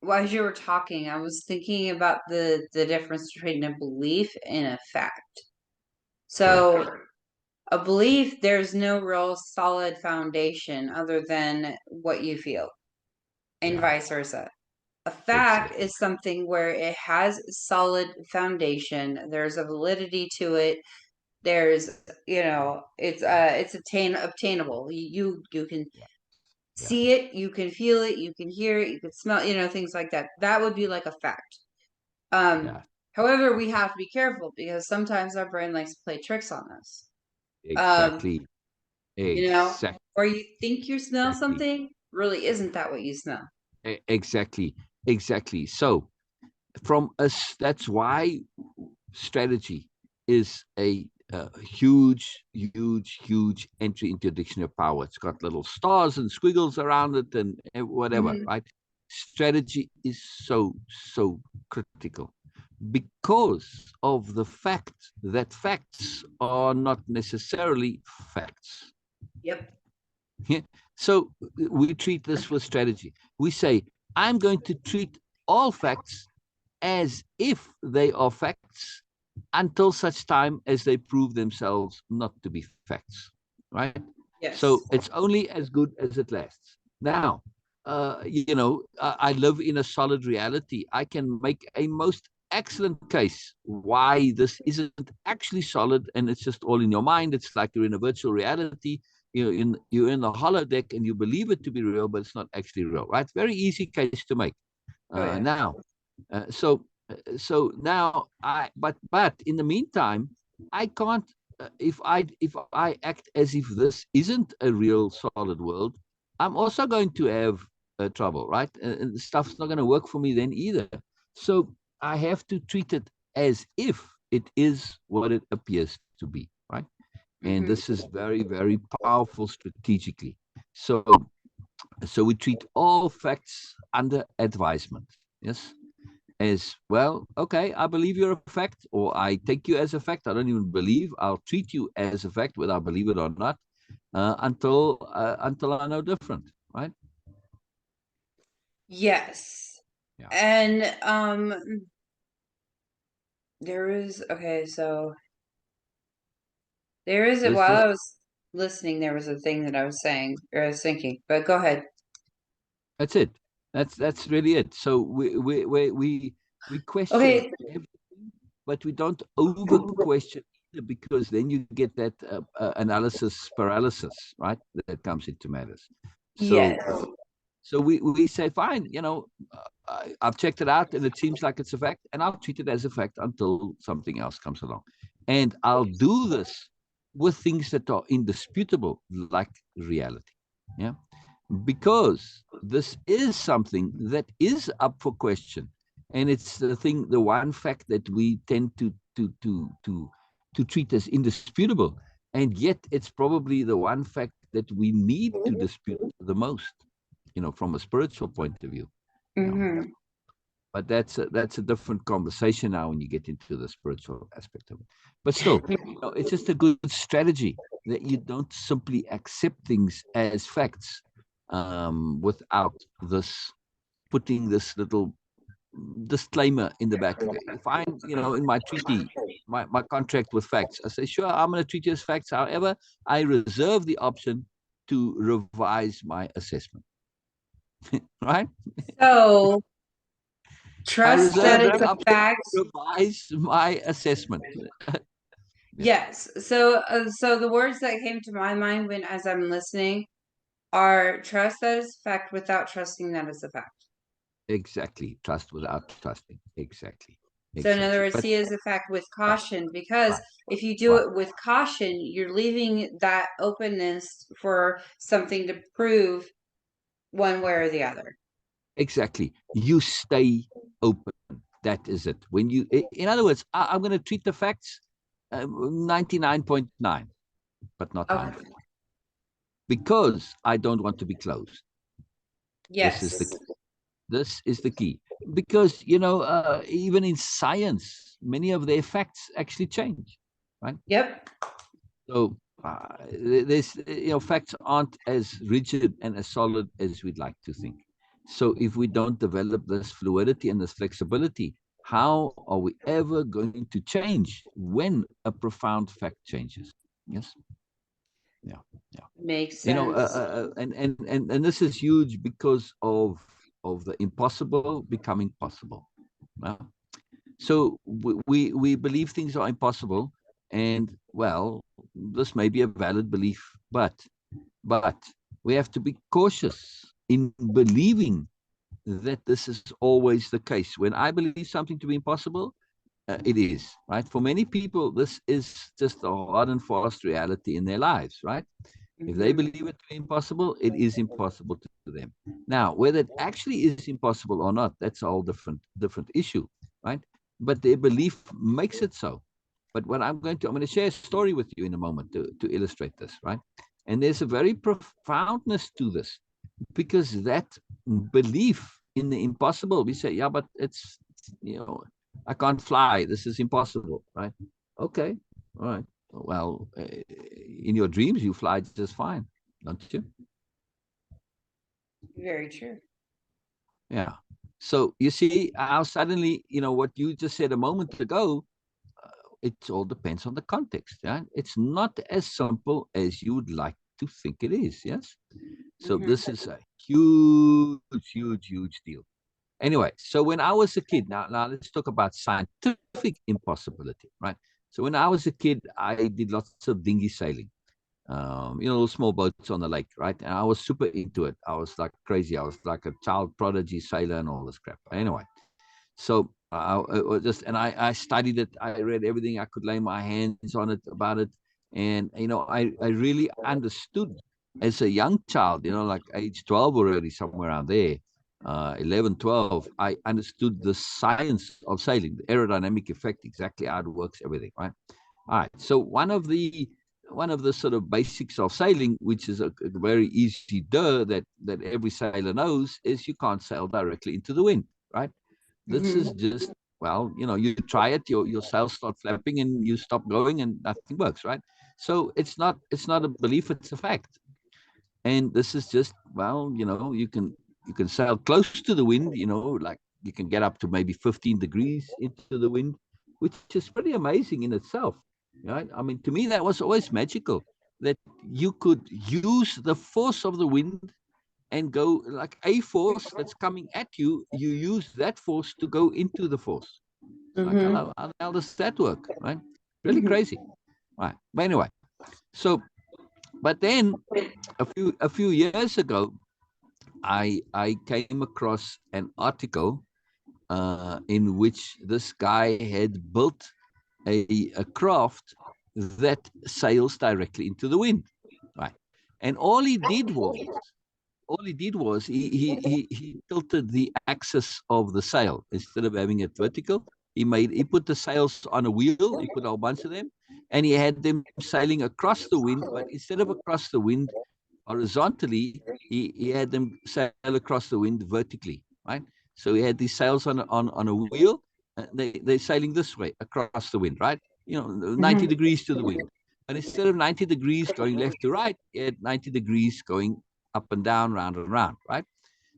as you were talking, I was thinking about the difference between a belief and a fact. Correct. So a belief, there's no real solid foundation other than what you feel, and Yeah. vice versa. A fact Exactly. is something where it has solid foundation. There's a validity to it. There's, it's obtainable. You can Yeah. Yeah. see it, you can feel it, you can hear it, you can smell, things like that. That would be like a fact. Um, Yeah. However, we have to be careful because sometimes our brain likes to play tricks on us. Um, Exactly. you know, Exactly. or you think you smell something, really isn't that what you smell? Exactly. Exactly. So from us, that's why strategy is a huge entry into a dictionary of power. It's got little stars and squiggles around it and whatever, Hmm. right? Strategy is so critical because of the fact that facts are not necessarily facts. Yep. Yeah. So we treat this with strategy. We say, I'm going to treat all facts as if they are facts until such time as they prove themselves not to be facts, right? Yes. So it's only as good as it lasts. Now, I live in a solid reality. I can make a most excellent case why this isn't actually solid and it's just all in your mind. It's like you're in a virtual reality. You're in the holodeck and you believe it to be real, but it's not actually real, right? Very easy case to make. Oh yeah. Now, so now but in the meantime, I can't if I act as if this isn't a real solid world, I'm also going to have trouble, right? And stuff's not going to work for me then either. So I have to treat it as if it is what it appears to be, right? And Mm-hmm. this is very, very powerful strategically. So we treat all facts under advisement. Yes, as well. Okay, I believe you're a fact, or I take you as a fact. I don't even believe. I'll treat you as a fact, whether I believe it or not, until I know different. Right? Yes. Yeah. And there is okay, so there is a This while this I was listening, there was a thing that I was saying or I was thinking, but go ahead. That's it. That's really it. So we question Okay. everything, but we don't over question either, because then you get that analysis paralysis, right? That comes into matters. So Yes. we say, fine, I've checked it out and it seems like it's a fact, and I'll treat it as a fact until something else comes along. And I'll do this with things that are indisputable, like reality. Yeah. Because this is something that is up for question. And it's the one fact that we tend to treat as indisputable. And yet it's probably the one fact that we need to dispute the most, from a spiritual point of view. You know. Mm-hmm. But that's a different conversation now when you get into the spiritual aspect of it. But still, it's just a good strategy that you don't simply accept things as facts, without this putting this little disclaimer in the back. If I, in my treaty, my contract with facts, I say, sure, I'm going to treat you as facts. However, I reserve the option to revise my assessment. Right? So I trust that reserve it's the a option fact. to revise my assessment. Yeah, Yes. So the words that came to my mind when as I'm listening are trust that it's a fact without trusting that it's a fact. exactly. Trust without trusting. Exactly. So in other Exactly. words, But see it as a fact with right, caution because right, if you do right. it with caution, you're leaving that openness for something to prove one way or the other. Exactly. You stay open. That is it. In other words, I'm going to treat the facts 99.9, but not Okay. 100, because I don't want to be closed. This is the Yes. key. This is the key. Because, even in science, many of their facts actually change, right? Yep. So this, facts aren't as rigid and as solid as we'd like to think. So if we don't develop this fluidity and this flexibility, how are we ever going to change when a profound fact changes? Yes. Yeah. Yeah. Makes sense. And this is huge because of the impossible becoming possible. Yeah. So we believe things are impossible, and well, this may be a valid belief, but we have to be cautious in believing that this is always the case. When I believe something to be impossible, it is, right. For many people, this is just a hard and fast reality in their lives, right? If they Hmm. believe it to be impossible, it is impossible to them. Now, whether it actually is impossible or not, that's a whole different issue, right? But their belief makes it so. But what I'm going to share a story with you in a moment to illustrate this, right? And there's a very profoundness to this, because that belief in the impossible, we say, yeah, but I can't fly. This is impossible, right? Okay, all right. Well, in your dreams, you fly just fine, don't you? Very true. Yeah. So you see how suddenly, what you just said a moment ago, it all depends on the context. Yeah, it's not as simple as you would like to think it is. Yes. So Mhm. this is a huge, huge, huge deal. Anyway, so when I was a kid, now let's talk about scientific impossibility, right? So when I was a kid, I did lots of dinghy sailing, little small boats on the lake, right? And I was super into it. I was like crazy. I was like a child prodigy sailor and all this crap. Anyway, so it was just, and I studied it. I read everything I could lay my hands on it about it, and I really understood as a young child, like age 12 already, somewhere around there, 11, 12. I understood the science of sailing, the aerodynamic effect, exactly how it works, everything, right? All right. So one of the sort of basics of sailing, which is a very easy that every sailor knows, is you can't sail directly into the wind, right? This is Mhm. just, well, you try it, your sails start flapping and you stop going and nothing works, right? So it's not a belief, it's a fact. And this is just, well, you can sail close to the wind, like you can get up to maybe 15 degrees into the wind, which is pretty amazing in itself, right? I mean, to me that was always magical, that you could use the force of the wind and go like a force that's coming at you. You use that force to go into the force. It's like, Mhm. hello, how the hell does that work, right? Really Mhm. crazy, right? But anyway, so but then a few years ago, I came across an article in which this guy had built a craft that sails directly into the wind, right? And all he did was he tilted the axis of the sail. Instead of having it vertical, he put the sails on a wheel. He put a whole bunch of them, and he had them sailing across the wind. But instead of across the wind horizontally, he had them sail across the wind vertically, right? So he had these sails on a wheel. They're sailing this way across the wind, right? 90 Mhm. degrees to the wind. But instead of 90 degrees going left to right, he had 90 degrees going up and down, round and round, right?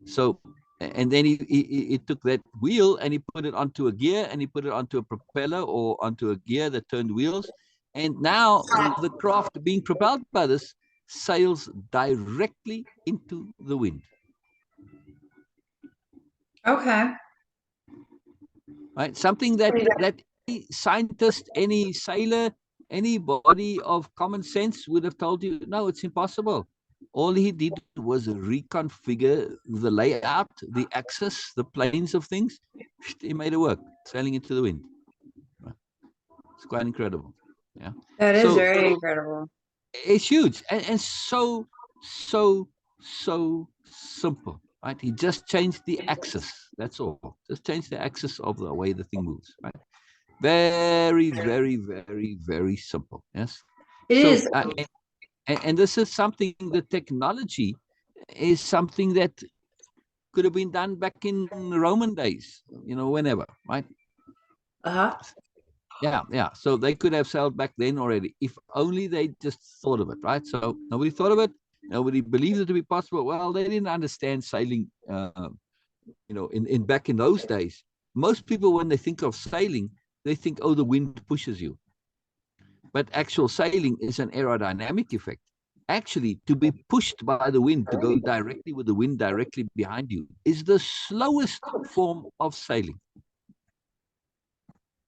So, and then he took that wheel and he put it onto a gear, and he put it onto a propeller or onto a gear that turned wheels. And now the craft being propelled by this sails directly into the wind, Okay. right? Something that any scientist, any sailor, anybody of common sense would have told you, no, it's impossible. All he did was reconfigure the layout, the axis, the planes of things. He made it work, sailing into the wind. It's quite incredible. Yeah. That is So very incredible. it's huge, and so simple, right? He just changed the axis. That's all. Just change the axis of the way the thing moves, right? Very, very, very, very simple. Yes. It So, is. and this is something, the technology is something that could have been done back in Roman days, whenever, right? Uh-huh. Yeah, yeah. So they could have sailed back then already, if only they just thought of it, right? So nobody thought of it. Nobody believed it to be possible. Well, they didn't understand sailing, in back in those days. Most people, when they think of sailing, they think, oh, the wind pushes you. But actual sailing is an aerodynamic effect. Actually, to be pushed by the wind, to go directly with the wind directly behind you, is the slowest form of sailing.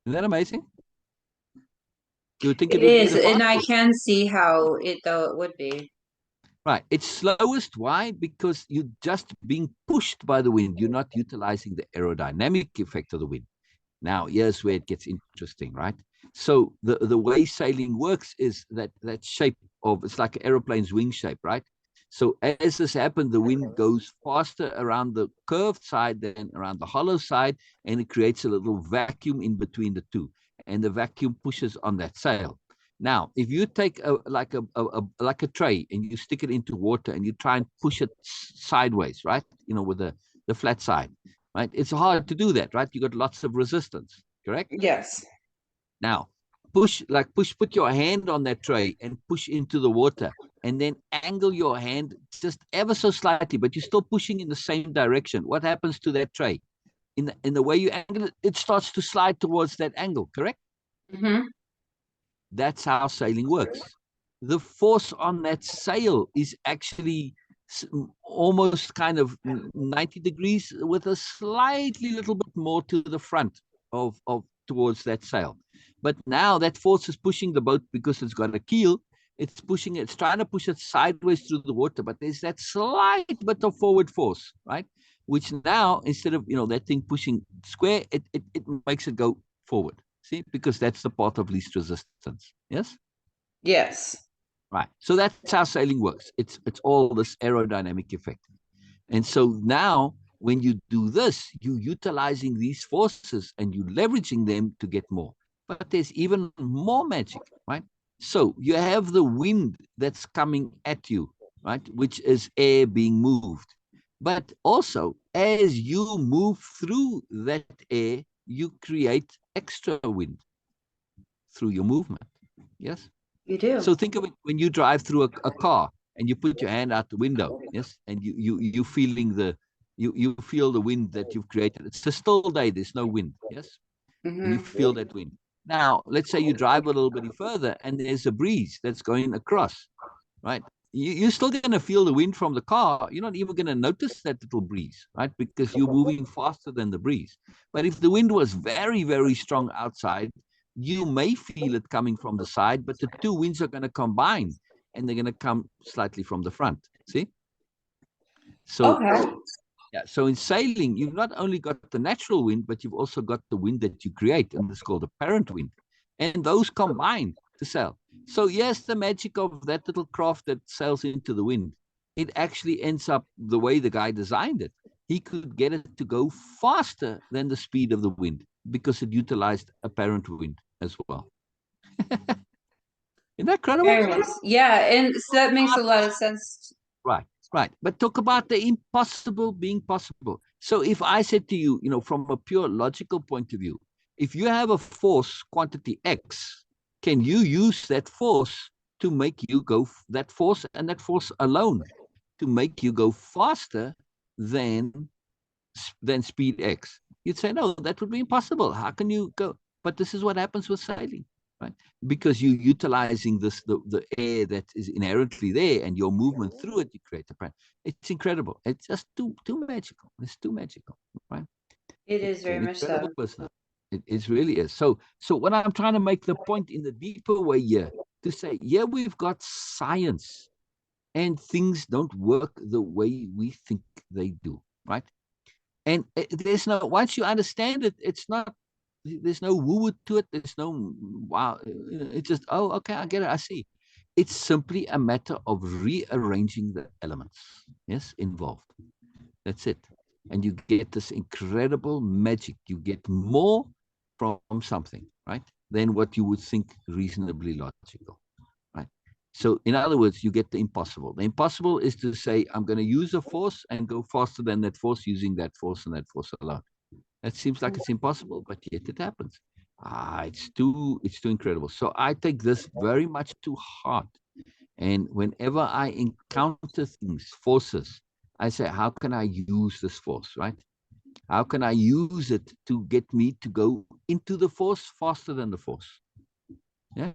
Isn't that amazing? You would think It it would be is, the and I fastest. can see how it would be. Right. It's slowest. Why? Because you're just being pushed by the wind. You're not utilizing the aerodynamic effect of the wind. Now, here's where it gets interesting, right? So the way sailing works is that shape of, it's like an aeroplane's wing shape, right? So as this happened, the wind goes faster around the curved side than around the hollow side, and it creates a little vacuum in between the two, and the vacuum pushes on that sail. Now, if you take like a tray and you stick it into water and you try and push it sideways, right? With the flat side, right? It's hard to do that, right? You got lots of resistance, correct? Yes. Now, put your hand on that tray and push into the water, and then angle your hand just ever so slightly, but you're still pushing in the same direction. What happens to that tray? in the way you angle it, it starts to slide towards that angle, correct? Mm-hmm. That's how sailing works. The force on that sail is actually almost kind of 90 degrees with a slightly little bit more to the front of towards that sail. But now that force is pushing the boat because it's got a keel. It's pushing it, it's trying to push it sideways through the water, but there's that slight bit of forward force, right? Which now, instead of that thing pushing square, it makes it go forward. See, because that's the path of least resistance. Yes? Yes. Right. So that's how sailing works. It's all this aerodynamic effect. And so now when you do this, you're utilizing these forces and you leveraging them to get more. But there's even more magic, right? So you have the wind that's coming at you, right? Which is air being moved. But also, as you move through that air, you create extra wind through your movement. Yes. You do. So think of it when you drive through a car and you put your hand out the window, yes, and you feeling you feel the wind that you've created. It's a still day, there's no wind, yes, and you Mm-hmm. feel that wind. Now, let's say you drive a little bit further and there's a breeze that's going across, right? You're still going to feel the wind from the car. You're not even going to notice that little breeze, right? Because you're moving faster than the breeze. But if the wind was very, very strong outside, you may feel it coming from the side, but the two winds are going to combine and they're going to come slightly from the front. See? So, Okay. yeah, so in sailing, you've not only got the natural wind, but you've also got the wind that you create, and it's called apparent wind. And those combine to sail. So, yes, the magic of that little craft that sails into the wind, it actually ends up the way the guy designed it. He could get it to go faster than the speed of the wind because it utilized apparent wind as well. Isn't that incredible? Very nice. Yeah, and so that makes a lot of sense. Right, right. But talk about the impossible being possible. So if I said to you, from a pure logical point of view, if you have a force quantity X, can you use that force to make you go, that force and that force alone, to make you go faster than speed X? You'd say, no, that would be impossible. How can you go? But this is what happens with sailing, right? Because you're utilizing the air that is inherently there and your movement through it, you create a plan. It's incredible. It's just too magical. It's too magical, right? It is It's very an much incredible so. business. It really is. So what I'm trying to make the point in the deeper way here to say, yeah, we've got science and things don't work the way we think they do, right? And there's no, once you understand it, it's not, there's no woo to it. There's no wow. It's just, oh, okay, I get it. I see. It's simply a matter of rearranging the elements, yes, involved. That's it. And you get this incredible magic. You get more from something, right, than what you would think reasonably logical, right? So, in other words, you get the impossible. The impossible is to say, I'm going to use a force and go faster than that force using that force and that force alone. That seems like it's impossible, but yet it happens. It's too incredible. So I take this very much to heart. And whenever I encounter things, forces, I say, how can I use this force, right? How can I use it to get me to go into the force faster than the force? Yeah.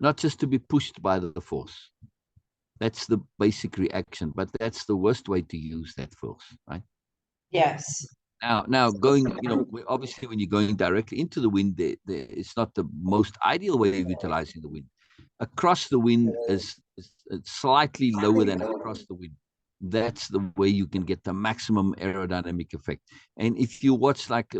Not just to be pushed by the force. That's the basic reaction, but that's the worst way to use that force, right? Yes. Now going, obviously when you're going directly into the wind, it's not the most ideal way of utilizing the wind. Across the wind is slightly lower than across the wind. That's the way you can get the maximum aerodynamic effect. And if you watch like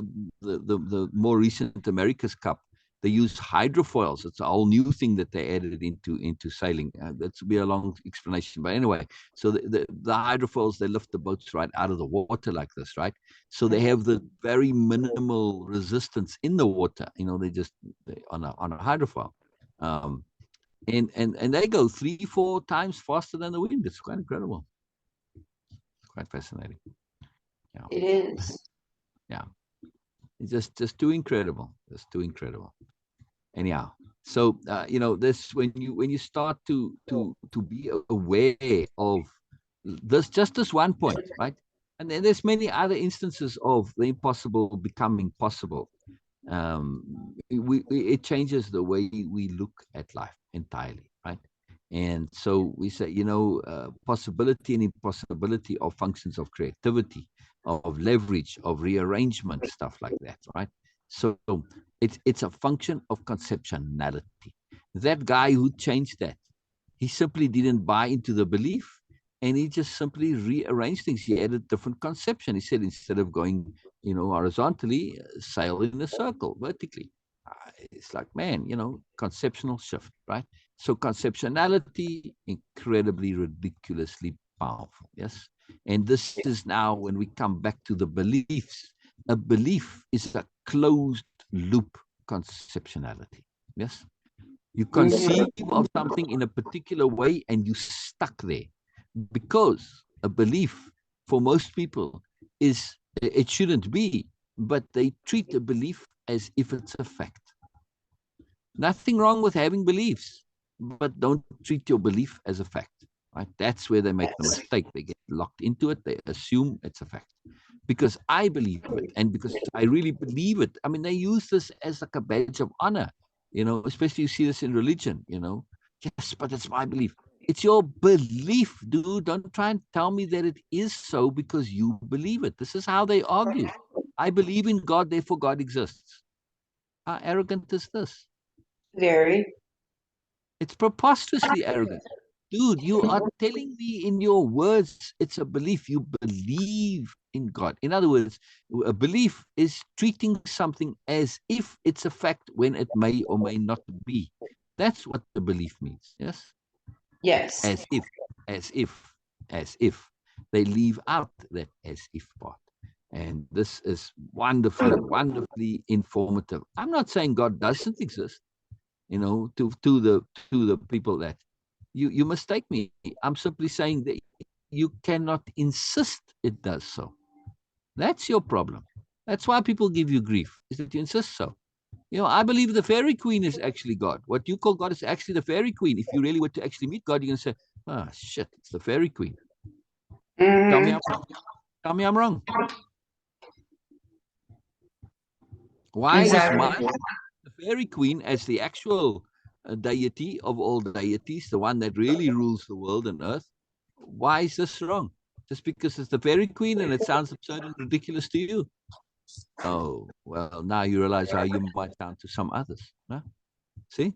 the more recent America's Cup, they use hydrofoils. It's a whole new thing that they added into sailing. That's be a long explanation, but anyway. So the hydrofoils, they lift the boats right out of the water like this, right? So they have the very minimal resistance in the water. They on a hydrofoil, um, and they go 3-4 times faster than the wind. It's quite incredible. It's quite fascinating. Yeah, It is. yeah. It's just too incredible. Just too incredible. Anyhow, so this when you start to be aware of this, just this one point, right? And then there's many other instances of the impossible becoming possible. It changes the way we look at life entirely, right? And so we say, possibility and impossibility are functions of creativity, of leverage, of rearrangement, stuff like that, right? So it's a function of conceptuality. That guy who changed that, he simply didn't buy into the belief, and he just simply rearranged things. He had a different conception. He said, instead of going, horizontally, sail in a circle vertically. It's like, man, conceptual shift, right? So conceptuality, incredibly, ridiculously powerful. Yes. And this is now when we come back to the beliefs. A belief is a closed loop conceptuality. Yes. You conceive of something in a particular way and you stuck there, because a belief for most people is, it shouldn't be, but they treat a belief as if it's a fact. Nothing wrong with having beliefs, but don't treat your belief as a fact. Right? That's where they make the mistake. They get locked into it. They assume it's a fact. Because I believe it, and because I really believe it. I mean, they use this as like a badge of honor, especially you see this in religion, Yes, but it's my belief. It's your belief, dude. Don't try and tell me that it is so because you believe it. This is how they argue. I believe in God, therefore God exists. How arrogant is this? Very. It's preposterously arrogant. Dude, you are telling me in your words it's a belief. You believe in God. In other words, a belief is treating something as if it's a fact when it may or may not be. That's what the belief means. Yes? Yes. As if, as if, as if. They leave out that as if part. And this is wonderfully, wonderfully informative. I'm not saying God doesn't exist, to the people that you mistake me. I'm simply saying that you cannot insist it does so. That's your problem. That's why people give you grief, is that you insist so. I believe the fairy queen is actually God. What you call God is actually the fairy queen. If you really were to actually meet God, you're going to say, ah, shit, it's the fairy queen. Tell me I'm wrong. Tell me I'm wrong. Why is Exactly. my the fairy queen as the actual deity of all deities, the one that really rules the world and earth? Why is this wrong? Just because it's the fairy queen and it sounds absurd and ridiculous to you? Oh, well, now you realize how you might sound to some others. Huh? See?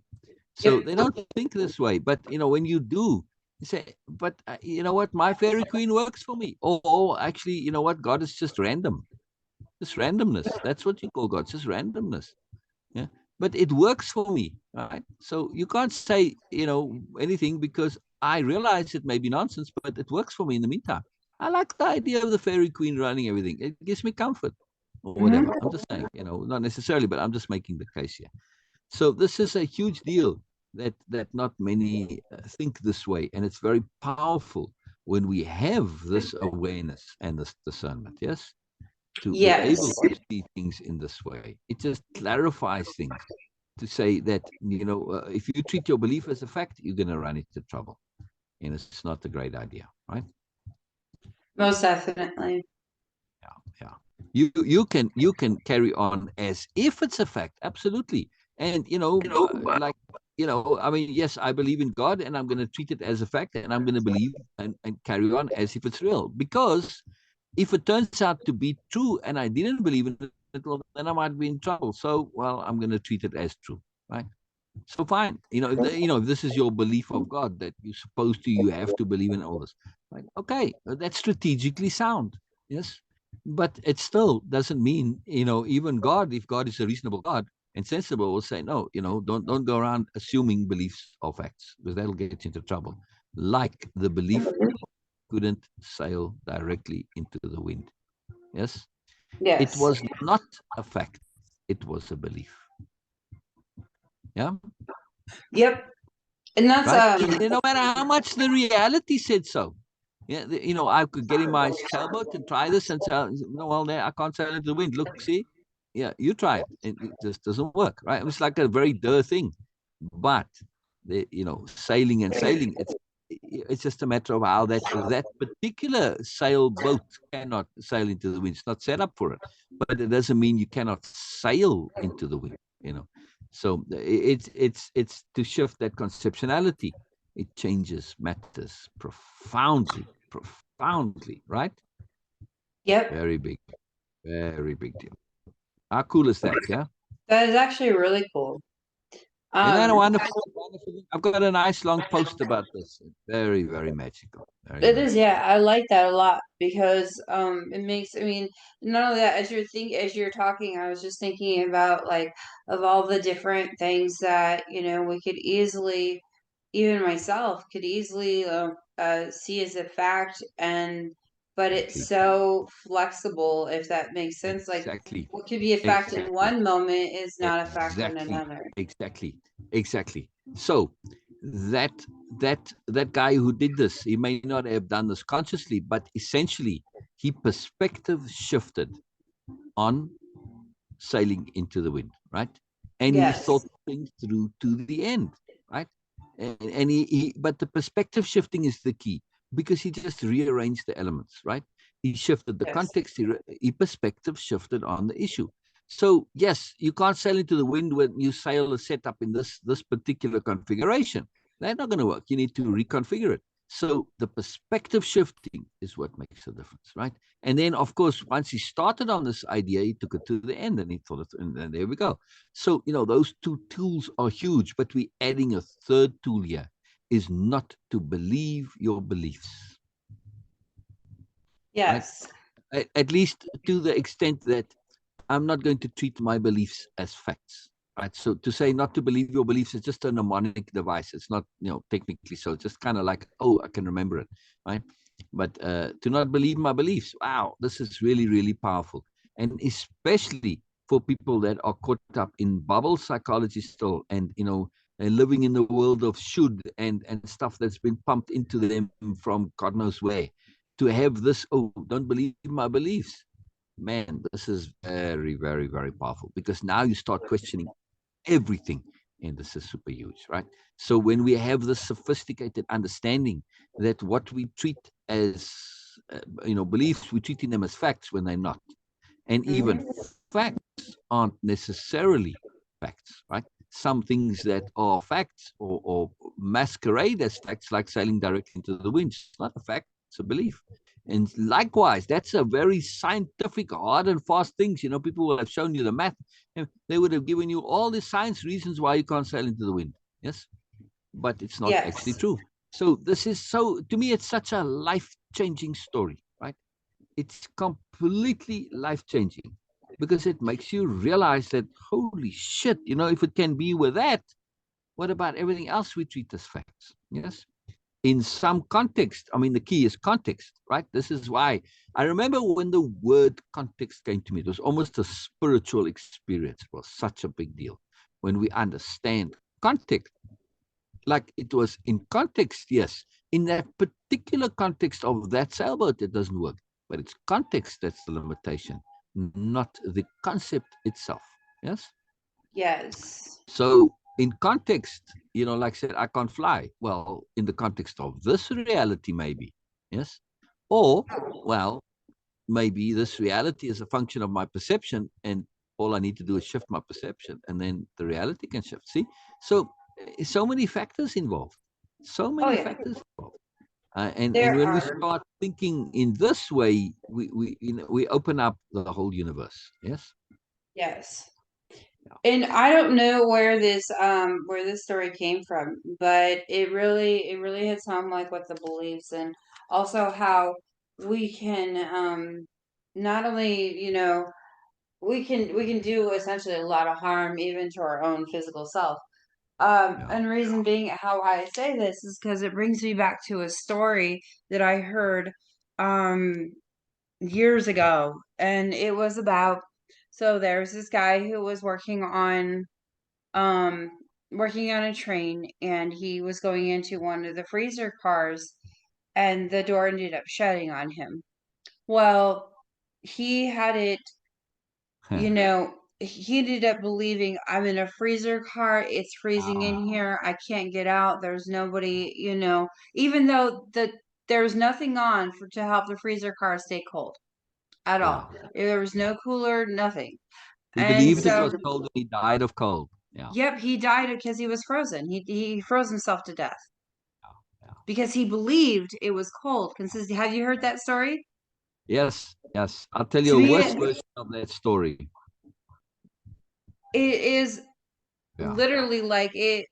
So Yep. they don't think this way. But, when you do, you say, but you know what? My fairy queen works for me. Or actually, you know what? God is just random. Just randomness. That's what you call God. Just randomness. Yeah. But it works for me. Right. So you can't say, anything, because I realize it may be nonsense, but it works for me in the meantime. I like the idea of the fairy queen running everything. It gives me comfort or whatever. I'm just saying, not necessarily, but I'm just making the case here. So this is a huge deal that not many think this way. And it's very powerful when we have this awareness and this discernment. Yes. To be able Yes. to see things in this way. It just clarifies things to say that, if you treat your belief as a fact, you're going to run into trouble. And it's not a great idea, right? Most definitely. Yeah. You can carry on as if it's a fact. Absolutely. And, I mean, yes, I believe in God and I'm going to treat it as a fact and I'm going to believe and carry on as if it's real. Because if it turns out to be true and I didn't believe in it, well, then I might be in trouble. So, well, I'm going to treat it as true, right? So fine, if this is your belief of God that you're supposed to, you have to believe in all this, right? Okay, that's strategically sound, yes, but it still doesn't mean, even God, if God is a reasonable God and sensible, will say no. Don't go around assuming beliefs or facts, because that'll get you into trouble. Like the belief couldn't sail directly into the wind. Yes, it Yes. was not a fact; it was a belief. Yeah. Yep. And that's Right? No matter how much the reality said so. Yeah, I could get in my sailboat and try this and say, no, well, there I can't sail into the wind. Look, see, yeah, you try it, and it just doesn't work, right? It's like a very thing, but sailing and sailing, it's just a matter of how that particular sailboat cannot sail into the wind. It's not set up for it, but it doesn't mean you cannot sail into the wind. So it's to shift that conceptuality. It changes matters profoundly, right? Yep. Very big deal. How cool is that? Yeah. That is actually really cool. Isn't that a Um, wonderful thing? I've got a nice long post about this. Very magical. Very it is, yeah, magical. I like that a lot because it makes, I mean, not only that, as you're talking, I was just thinking about like of all the different things that, we could easily, even myself could easily see as a fact, but it's Exactly. so flexible, if that makes sense. Like Exactly. what could be a fact in Exactly. one moment is not a fact in Exactly. another. Exactly. Exactly. So that that guy who did this, he may not have done this consciously, but essentially he perspective shifted on sailing into the wind, right? And he Yes. thought things through to the end, right? And but the perspective shifting is the key because he just rearranged the elements, right? He shifted the Yes. context, he perspective shifted on the issue. So yes, you can't sail into the wind when you sail a setup in this particular configuration. That's not going to work. You need to reconfigure it. So the perspective shifting is what makes a difference, right? And then, of course, once he started on this idea, he took it to the end and he thought it, and there we go. So, those two tools are huge, but we're adding a third tool here is not to believe your beliefs, right? Yes. At least to the extent that I'm not going to treat my beliefs as facts, right? So to say not to believe your beliefs is just a mnemonic device. It's not, technically so. It's just kind of like, oh, I can remember it, right? But to not believe my beliefs, wow, this is really powerful, and especially for people that are caught up in bubble psychology still, and and living in the world of should and stuff that's been pumped into them from God knows where. To have this, oh, don't believe my beliefs, man, this is very powerful because now you start questioning everything, and this is super huge, right? So when we have this sophisticated understanding that what we treat as beliefs, we're treating them as facts when they're not, and even Hmm. facts aren't necessarily facts, right? Some things that are facts or masquerade as facts, like sailing directly into the wind, it's not a fact, it's a belief. And likewise, that's a very scientific, hard and fast things. People will have shown you the math, and they would have given you all the science reasons why you can't sail into the wind. Yes, but it's not actually Yes. true. So this is to me, it's such a life-changing story, right? It's completely life-changing because it makes you realize that, holy shit, if it can be with that, what about everything else we treat as facts? Yes. In some context, I mean, the key is context, right? This is why I remember when the word context came to me, it was almost a spiritual experience. It was such a big deal when we understand context, like it was in context, yes. In that particular context of that sailboat, it doesn't work. But it's context that's the limitation, not the concept itself. Yes. Yes. So in context, like I said, I can't fly. Well, in the context of this reality, maybe. Yes. Or, well, maybe this reality is a function of my perception, and all I need to do is shift my perception, and then the reality can shift. See, so many factors involved, so Oh many yeah. factors involved. And There when we are. start thinking in this way, we open up the whole universe. Yes. Yes. And I don't know where this story came from, but it really hits home like with the beliefs, and also how we can not only, we can do essentially a lot of harm even to our own physical self. Yeah. And the reason being how I say this is because it brings me back to a story that I heard um years ago, and it was about, so there's this guy who was um working on a train, and he was going into one of the freezer cars, and the door ended up shutting on him. Well, he had it, Yeah. you know he ended up believing I'm in a freezer car. It's freezing in Ah, here. I can't get out. There's nobody, even though there's nothing on for to help the freezer car stay cold at yeah, all. There was yeah. no cooler, nothing. He And believed it so, was cold and he died of cold. Yeah, yep, he died because he was frozen. He froze himself to death yeah, yeah. because he believed it was cold. Have you heard that story? Yes, yes. I'll tell To you a me, worse version of that story. it is Yeah, literally like it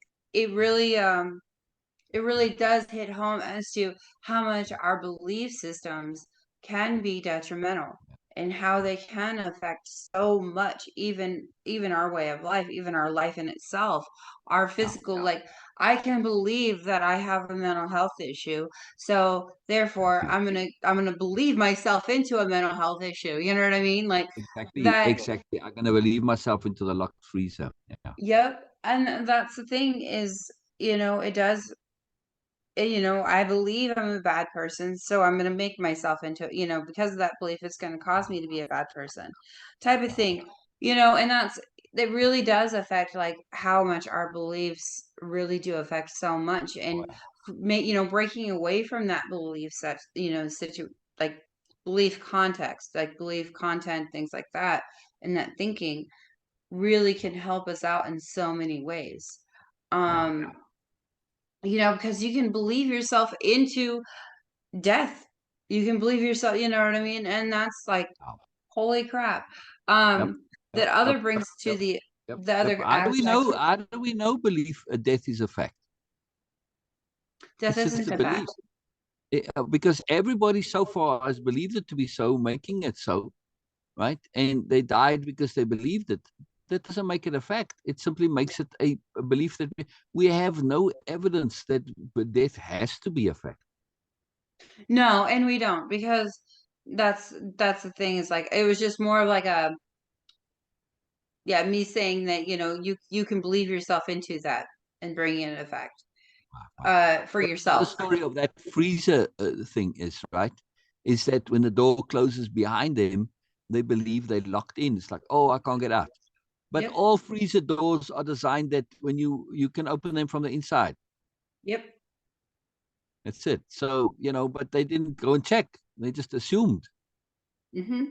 really it really does hit home as to how much our belief systems can be detrimental and how they can affect so much, even our way of life, even our life in itself, our yeah, physical. Like, I can believe that I have a mental health issue, so therefore exactly. I'm gonna believe myself into a mental health issue, you know what I mean? Like Exactly, that. exactly. I'm gonna believe myself into the locked freezer. Yeah, Yep. And that's the thing is, it does. I believe I'm a bad person, so I'm going to make myself into, because of that belief, it's going to cause me to be a bad person, type of thing, and that really does affect like how much our beliefs really do affect so much. And breaking away from that belief set, like belief context, like belief content, things like that, and that thinking really can help us out in so many ways. yeah, Um, because you can believe yourself into death. You can believe yourself, you know what I mean? And that's like, yeah. holy crap. Yep, That yep, other yep, brings yep, to yep, the yep, the yep. other How do we aspect. know? How do we know belief death is a fact? Death It's just isn't a a fact. belief. Because everybody so far has believed it to be so, making it so, right? And they died because they believed it. That doesn't make it a fact. It simply makes it a belief that we have no evidence that death has to be a fact. No, and we don't, because that's the thing, is like it was just more of like a, yeah, me saying that, you can believe yourself into that and bring in an effect Wow. for So the yourself. story of that freezer thing is right, is that when the door closes behind them, they believe they're locked in. It's like, oh, I can't get out. But Yep. all freezer doors are designed that when you can open them from the inside. Yep. That's it. So, but they didn't go and check. They Mm-hmm.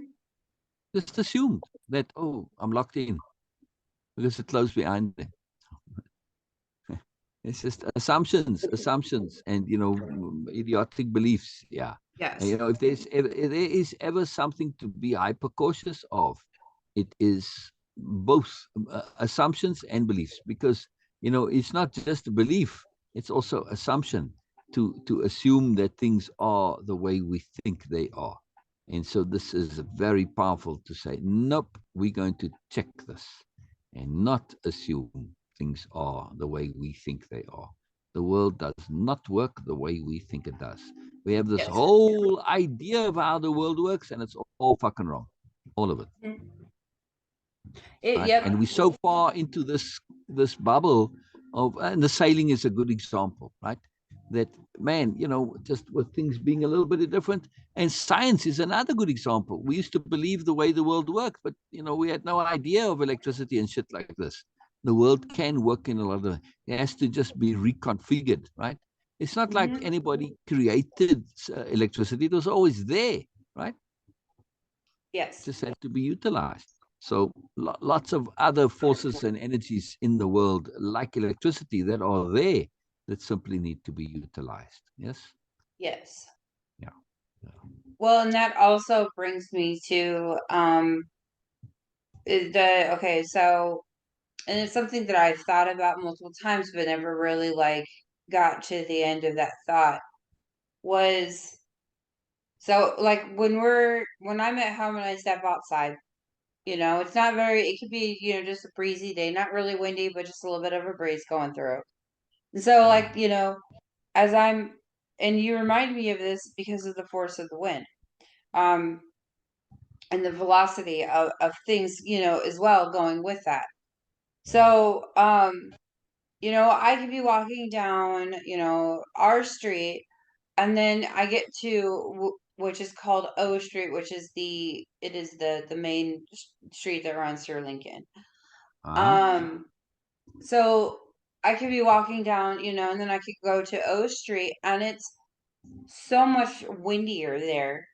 just assumed that, oh, I'm locked in because it closed behind them. It's just assumptions, and idiotic beliefs. Yeah, and, Yes. if there is ever something to be hyper cautious of, it is both assumptions and beliefs, because it's not just a belief; it's also assumption to assume that things are the way we think they are, and so this is very powerful to say, nope, we're going to check this and not assume things are the way we think they are. The world does not work the way we think it does. We have this Yes. whole idea of how the world works, and it's all fucking wrong. All of it. Mhm. Right? And Yep. we're so far into this bubble of, and the sailing is a good example, right? That, man, just with things being a little bit different, and science is another good example. We used to believe the way the world worked, but we had no idea of electricity and shit like this. The world can work in a lot of, it has to just be reconfigured, right? It's not like Hmm. anybody created electricity. It was always there, right? Yes. Just had to be utilized. So lots of other forces and energies in the world, like electricity, that are there, that simply need to be utilized. Yes. Yes. Yeah. Yeah. Well, and that also brings me to okay, so, and it's something that I've thought about multiple times but never really like got to the end of that thought, was, so like when I'm at home and I step outside, it's not very, it could be, just a breezy day, not really windy, but just a little bit of a breeze going through. And so, like, as I'm, and you remind me of this because of the force of the wind. Um, and the velocity of things, as well going with that. So, I could be walking down, our street, and then I get to which is called O Street, which is the main street that runs through Lincoln. Uh-huh. Um, so I could be walking down, and then I could go to O Street, and it's so much windier there.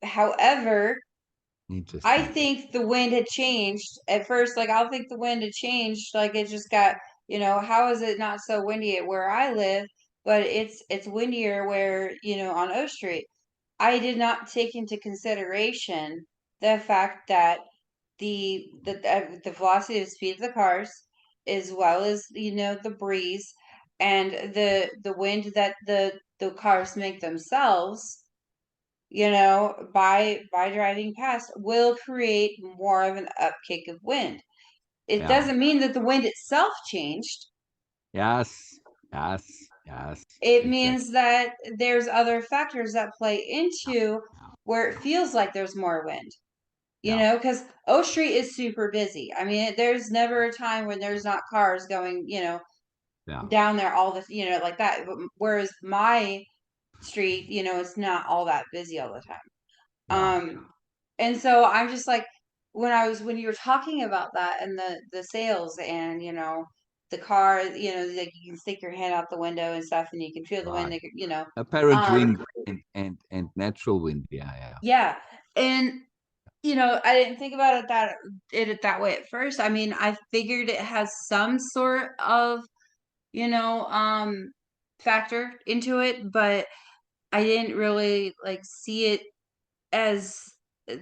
However, I Interesting. think the wind had changed at first. Like, I'll think the wind had changed. Like, it just got, how is it not so windy at where I live? But it's windier where, on O Street. I did not take into consideration the fact that the velocity of speed of the cars, as well as the breeze and the wind that the cars make themselves, by driving past, will create more of an upkick of wind. It Yeah. doesn't mean that the wind itself changed. Yes. Yes. Yes. It Exactly. means that there's other factors that play into Yeah. where it feels like there's more wind. Yeah. Because O Street is super busy. I mean, there's never a time when there's not cars going, Yeah. down there all the, like that. Whereas my street, it's not all that busy all the time. Yeah. And so I'm just like, when you were talking about that and the sales and, the car, like you can stick your hand out the window and stuff and you can feel the wind, Right. like, Apparent um, wind and natural wind. Yeah. Yeah. yeah. And I didn't think about it that way at first. I mean, I figured it has some sort of, you know, um, factor into it, but I didn't really like see it as uh,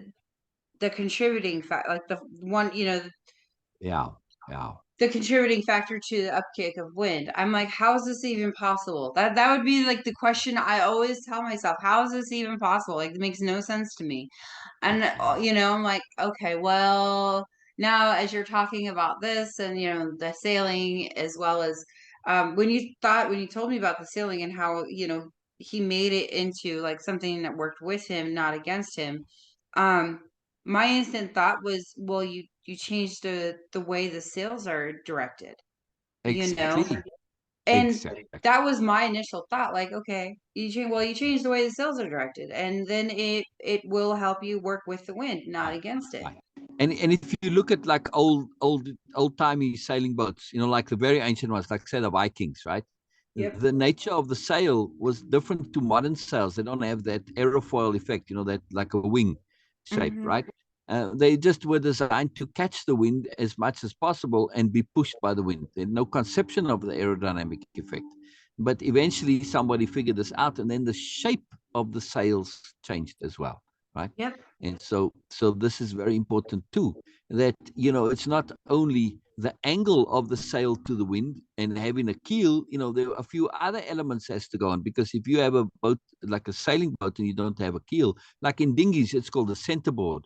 the contributing fact, like the one, Yeah. Yeah. the contributing factor to the upkick of wind. I'm like, how is this even possible? That would be like the question I always tell myself. How is this even possible? Like, it makes no sense to me. And Okay. I'm like, okay, well, now as you're talking about this and the sailing, as well as when you told me about the sailing and how he made it into like something that worked with him, not against him. um my instant thought was, well, you changed the way the sales are directed, you know Exactly. and Exactly. that was my initial thought, like, okay, you change the way the sales are directed, and then it will help you work with the wind, not Right. against it. Right. And if you look at like old timey sailing boats, like the very ancient ones, like say the Vikings, right? Yep. The nature of the sail was different to modern sails. They don't have that aerofoil effect, that like a wing shape, Mm-hmm. right? They just were designed to catch the wind as much as possible and be pushed by the wind. There's no conception of the aerodynamic effect. But eventually somebody figured this out, and then the shape of the sails changed as well, right? Yep. And so this is very important too, that it's not only the angle of the sail to the wind and having a keel. There are a few other elements has to go on, because if you have a boat like a sailing boat and you don't have a keel, like in dinghies, it's called a centerboard,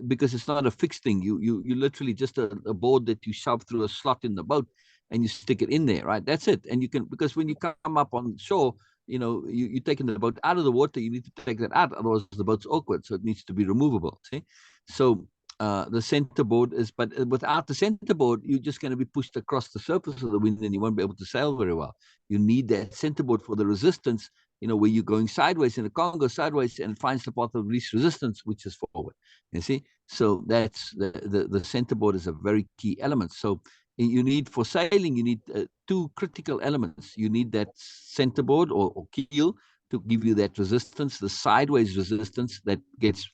because it's not a fixed thing. You literally just a board that you shove through a slot in the boat and you stick it in there, right? That's it. And you can, because when you come up on shore, you're taking the boat out of the water, you need to take that out, otherwise the boat's awkward, so it needs to be removable. See, so the centerboard is, but without the centerboard, you're just going to be pushed across the surface of the wind, and you won't be able to sail very well. You need that centerboard for the resistance. Where you're going sideways, and the car goes sideways and finds the path of least resistance, which is forward. You see, so that's the centerboard is a very key element. So you need, for sailing, you need two critical elements. You need that centerboard or keel to give you that resistance, the sideways resistance that gets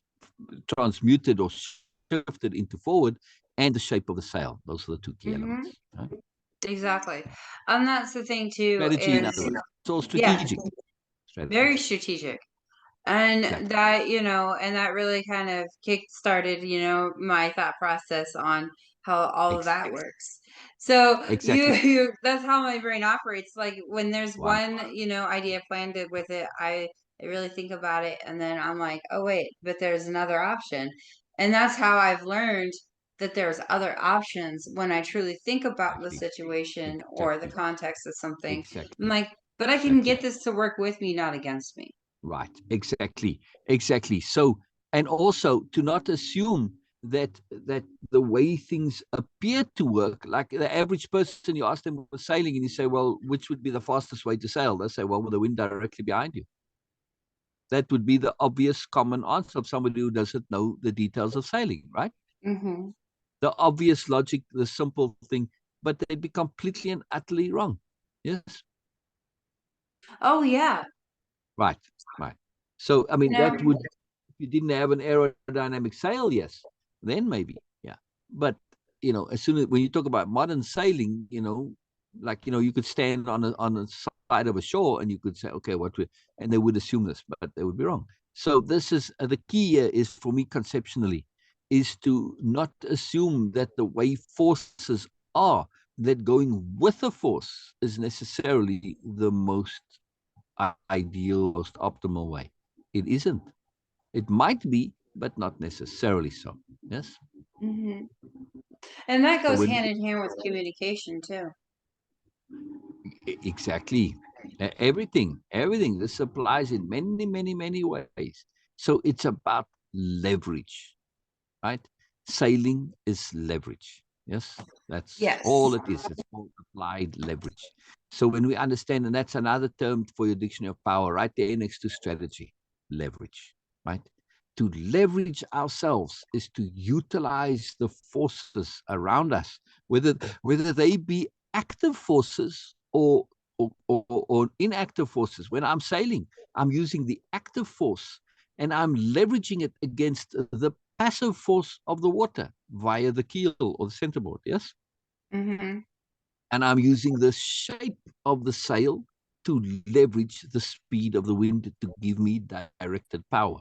transmuted or shifted into forward, and the shape of the sail. Those are the two key Mm-hmm. elements. Right? Exactly. And that's the thing too, Strategy, in is other words. It's all yeah, strategic very strategy. strategic. And Exactly. that really kind of kick started, my thought process on how all of that Exactly. works. So Exactly. that's how my brain operates. Like, when there's Wonderful. one, idea planned with it, I really think about it, and then I'm like, oh wait, but there's another option. And that's how I've learned that there's other options when I truly think about the Exactly. situation or the Exactly. context of something. I'm Exactly. like, but I can Exactly. get this to work with me, not against me. Right. Exactly. Exactly. So, and also to not assume that the way things appear to work, like the average person, you ask them was sailing, and you say, well, which would be the fastest way to sail? They say, well, with the wind directly behind you. That would be the obvious common answer of somebody who doesn't know the details of sailing, right? Mm-hmm. The obvious logic, the simple thing, but they'd be completely and utterly wrong. Yes. Oh yeah. Right. Right. So, I mean, No. that would, if you didn't have an aerodynamic sail, yes, then maybe, yeah. But, as soon as, when you talk about modern sailing, like, you could stand on a side of a shore and you could say, okay, and they would assume this, but they would be wrong. So this is the key here is for me conceptually, is to not assume that the way forces are, that going with a force is necessarily the most ideal, most optimal way. It isn't. It might be, but not necessarily so. Yes. Mm-hmm. And that So goes when hand in hand with communication too. exactly everything, this applies in many, many, many ways. So it's about leverage, right? Sailing is leverage. Yes, that's all Yes. it is. It's all applied leverage. So when we understand, and that's another term for your dictionary of power, right there next to strategy, leverage, right? To leverage ourselves is to utilize the forces around us, whether they be active forces or inactive forces. When I'm sailing, I'm using the active force and I'm leveraging it against the passive force of the water via the keel or the centerboard. Yes. Mm-hmm. And I'm using the shape of the sail to leverage the speed of the wind to give me directed power.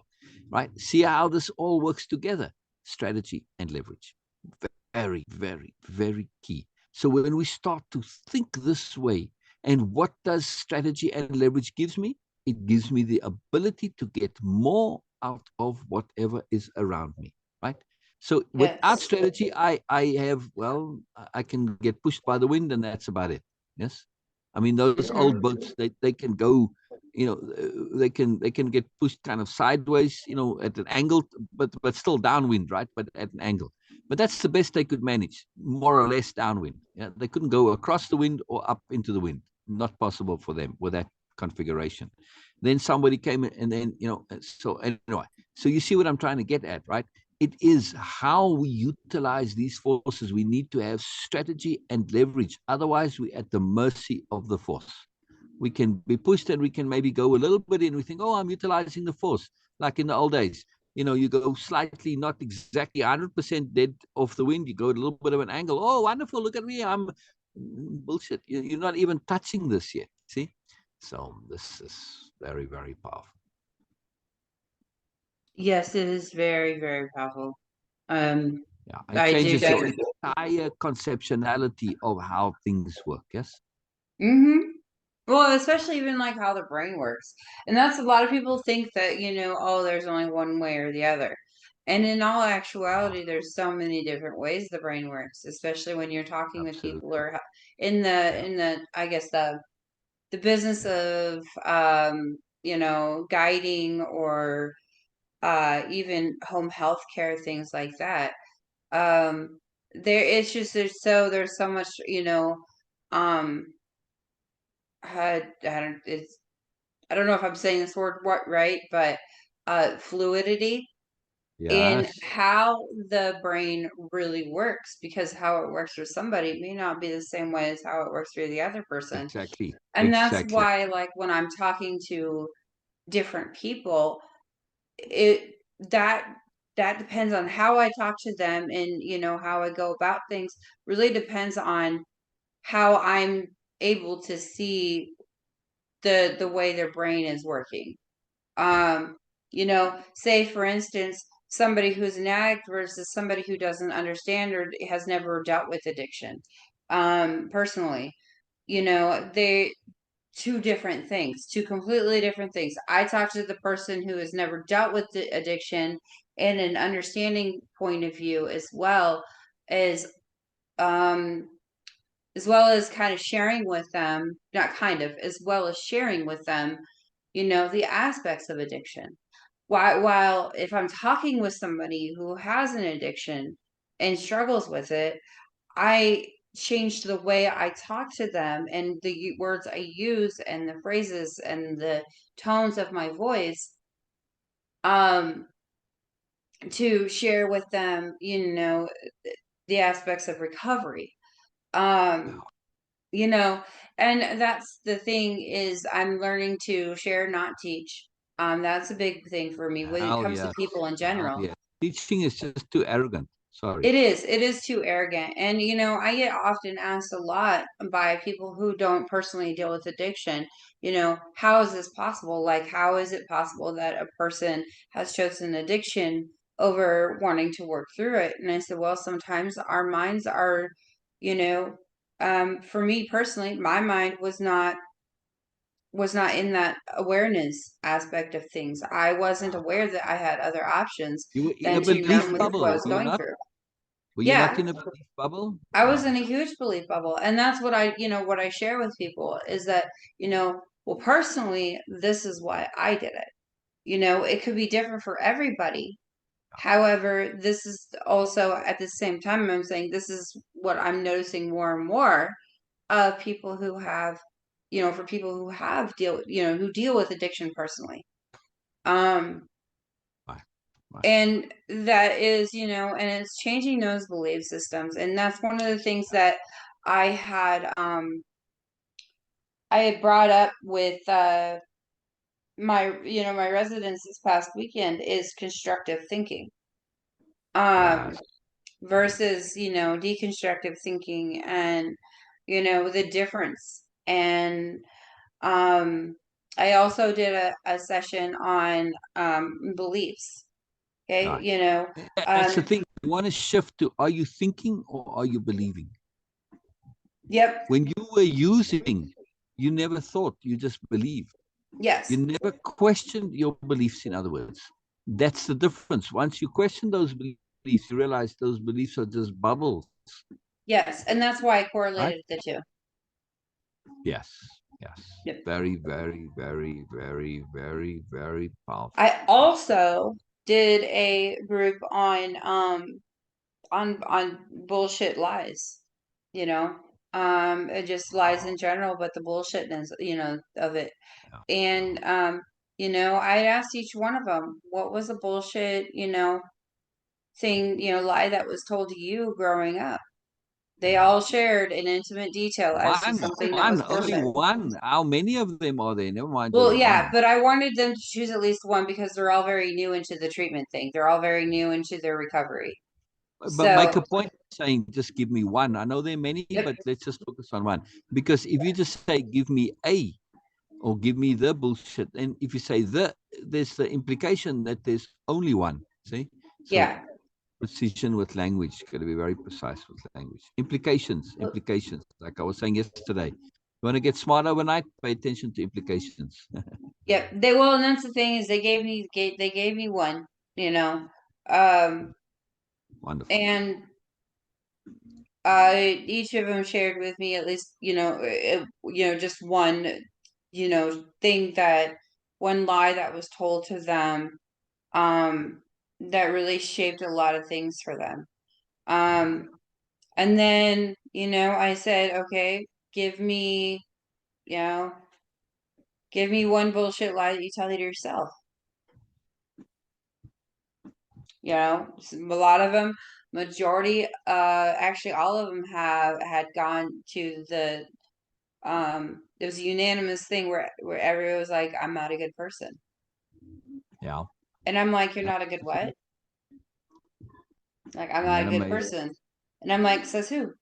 Right? See how this all works together: strategy and leverage. Very, very, very key. So when we start to think this way, and what does strategy and leverage gives me? It gives me the ability to get more out of whatever is around me. Right? So without Yes. strategy, I have, well, I can get pushed by the wind, and that's about it. Yes. I mean, those old Mm-hmm. boats, they can go, they can get pushed kind of sideways, at an angle, but still downwind, right? But at an angle. But that's the best they could manage, more or less downwind. Yeah, they couldn't go across the wind or up into the wind. Not possible for them with that configuration. Then somebody came in, and then so anyway, so you see what I'm trying to get at, right? It is how we utilize these forces. We need to have strategy and leverage. Otherwise, we're at the mercy of the force. We can be pushed and we can maybe go a little bit in. We think, oh, I'm utilizing the force. Like in the old days, you go slightly, not exactly 100% dead off the wind. You go at a little bit of an angle. Oh, wonderful. Look at me. I'm bullshit. You're not even touching this yet. See? So this is very, very powerful. Yes, it is very, very powerful. Um, Yeah, it I do changes get. your entire conceptuality of how things work. Yes. Mm-hmm. Well, especially even like how the brain works. And that's a lot of people think that, oh, there's only one way or the other. And in all actuality, there's so many different ways the brain works, especially when you're talking with people Absolutely. or in the Yeah. I guess the business of guiding or even home health care, things like that. Um it's just there's so much, um I don't know if I'm saying this word right, but fluidity in Yes. how the brain really works, because how it works for somebody may not be the same way as how it works for the other person. Exactly. And that's Exactly. why, like, when I'm talking to different people, it that that depends on how I talk to them, and how I go about things really depends on how I'm able to see the way their brain is working. Um, say for instance, somebody who's an addict versus somebody who doesn't understand or has never dealt with addiction. Personally, they two different things, two completely different things. I talk to the person who has never dealt with the addiction and an understanding point of view, as um as well as kind of sharing with them, not kind of, as well as sharing with them, the aspects of addiction. While if I'm talking with somebody who has an addiction and struggles with it, I changed the way I talk to them and the words I use and the phrases and the tones of my voice um, to share with them, the aspects of recovery. Um, you know, and that's the thing is I'm learning to share, not teach. That's a big thing for me when it Hell comes to yeah. people in Hell general. yeah. Teaching is just too arrogant. Sorry. It is too arrogant. And, I get often asked a lot by people who don't personally deal with addiction, how is this possible? Like, how is it possible that a person has chosen addiction over wanting to work through it? And I said, well, sometimes our minds are, you know, for me personally, my mind was not in that awareness aspect of things. I wasn't aware that I had other options You were in than a to numb belief with what I bubble. was Were you going not? through. Were you not Yeah, in a belief bubble? I was Yeah. in a huge belief bubble. And that's what I share with people is that, well, personally, this is why I did it. It could be different for everybody. However, this is also at the same time, I'm saying this is what I'm noticing more and more of people who have, for people who have who deal with addiction personally. Um, Right. Right. and that is, and it's changing those belief systems. And that's one of the things that I had brought up with my residents this past weekend is constructive thinking. Um, Yes. versus, deconstructive thinking and, the difference. And I also did a session on beliefs. Okay, Right. That's the um, thing. You want to shift to, are you thinking or are you believing? yep, When you were using, you never thought, you just believed. You yes, never questioned your beliefs, in other words. That's the difference. Once you question those beliefs, you realize those beliefs are just bubbles, yes, and that's why I right? correlated the two. Yes. Yes. Yep. Very, very, very, very, very, very powerful. I also did a group on bullshit lies, you know, just lies in general, but the bullshitness, of it. Yeah. And I asked each one of them, what was a bullshit, thing, lie that was told to you growing up? They Yeah. all shared in intimate detail as to something that was Only bullshit. one. How many of them are there? Never mind Well, just yeah, one. but I wanted them to choose at least one because they're all very new into the treatment thing. They're all very new into their recovery. But make So, a point saying, just give me one. I know there are many, yep, but let's just focus on one. Because if you just say, give me a, or give me the bullshit, and if you say there's the implication that there's only one. See? So yeah. precision with language, got to be very precise with language. Implications. Like I was saying yesterday, you want to get smart overnight, pay attention to implications. Yep. And that's the thing is they gave me one, you know. Um Wonderful. and each of them shared with me at least, just one, thing that one lie that was told to them that really shaped a lot of things for them. Um and then, I said, okay, give me, you know, give me one bullshit lie that you tell to yourself. A lot of them, majority, actually all of them have had gone to the it was a unanimous thing where everyone was like, I'm not a good person. Yeah. And I'm like, you're Yeah. not a good what? Like, I'm Isn't not that a good amazing? person. And I'm like, says who?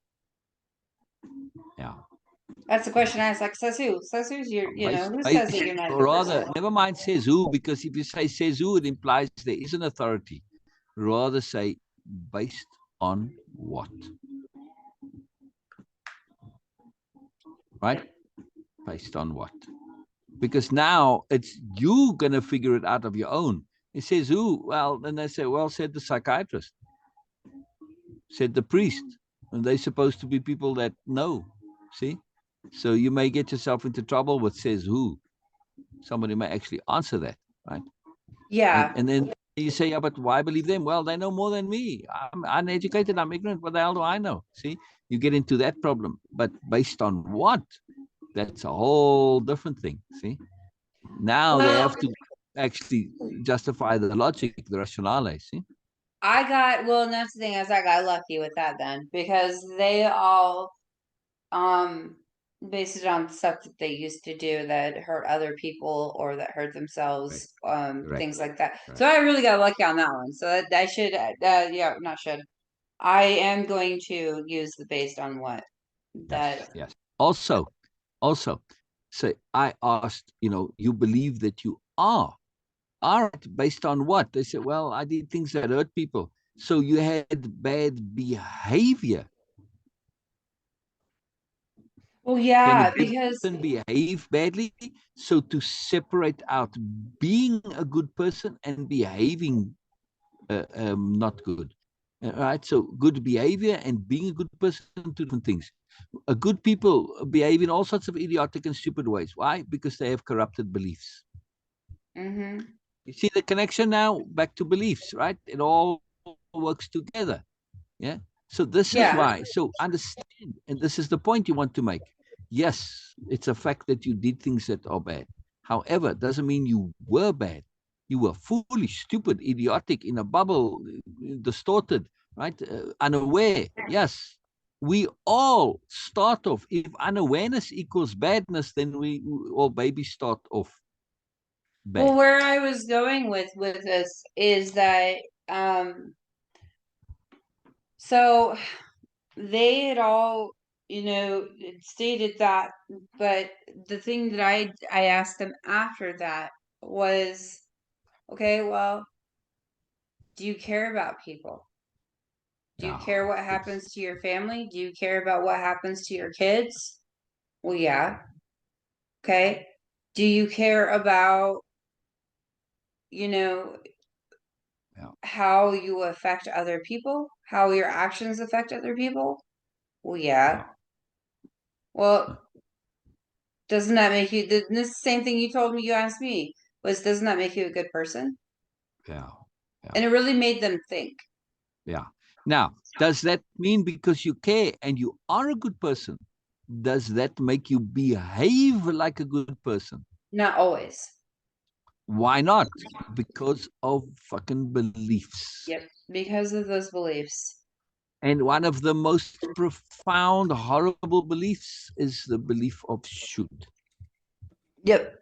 Yeah. That's the question I asked, like, says who? Says who says that you're not a Or good rather, person? never mind says who, because if you say says who, it implies there is an authority. Rather say based on what, right? Yep. Based on what? Because now it's you going to figure it out of your own. It says who? Well, then they say, well, said the psychiatrist, said the priest. And they're supposed to be people that know. See? So you may get yourself into trouble with says who. Somebody may actually answer that, right? And Yeah. and then you say, yeah, but why believe them? Well, they know more than me. I'm uneducated. I'm ignorant. What the hell do I know? See, you get into that problem. But based on what? That's a whole different thing. See, now Well, actually justify the logic, the rationale. See? Well, and that's the thing is I got lucky with that then because they all um based it on stuff that they used to do that hurt other people or that hurt Correct. themselves, Correct. things like that. Correct. So I really got lucky on that one. So that I should, yeah, not should. I am going to use the based on what Yes. that. Yes. Also, say I asked, you believe that you are. All right, based on what? They said, well, I did things that hurt people. So you had bad behavior. Well, Can a yeah, good because person behave badly? So to separate out being a good person and behaving not good. Right? So good behavior and being a good person, two different things. Good people behave in all sorts of idiotic and stupid ways. Why? Because they have corrupted beliefs. mm-hmm. You see the connection now back to beliefs, right? It all works together. Yeah. So this is Yeah. why. So understand, and this is the point you want to make. Yes, it's a fact that you did things that are bad. However, it doesn't mean you were bad. You were foolish, stupid, idiotic, in a bubble, distorted, right? Unaware. Yes. We all start off. If unawareness equals badness, then we all babies start off Well, bad. where I was going with this is that um so they had all, stated that, but the thing that I asked them after that was, okay, well, do you care about people? Do you Yeah. care what Yes. happens to your family? Do you care about what happens to your kids? Well, yeah. Okay. Do you care about, you know, Yeah. how you affect other people? How your actions affect other people? Well, Yeah. yeah. Well, doesn't that make you, this same thing you told me, you asked me, was doesn't that make you a good person? Yeah. Yeah. And it really made them think. Yeah. Now, does that mean because you care and you are a good person, does that make you behave like a good person? Not always. Why not? Because of fucking beliefs. Yep. Because of those beliefs. And one of the most profound, horrible beliefs is the belief of should. Yep.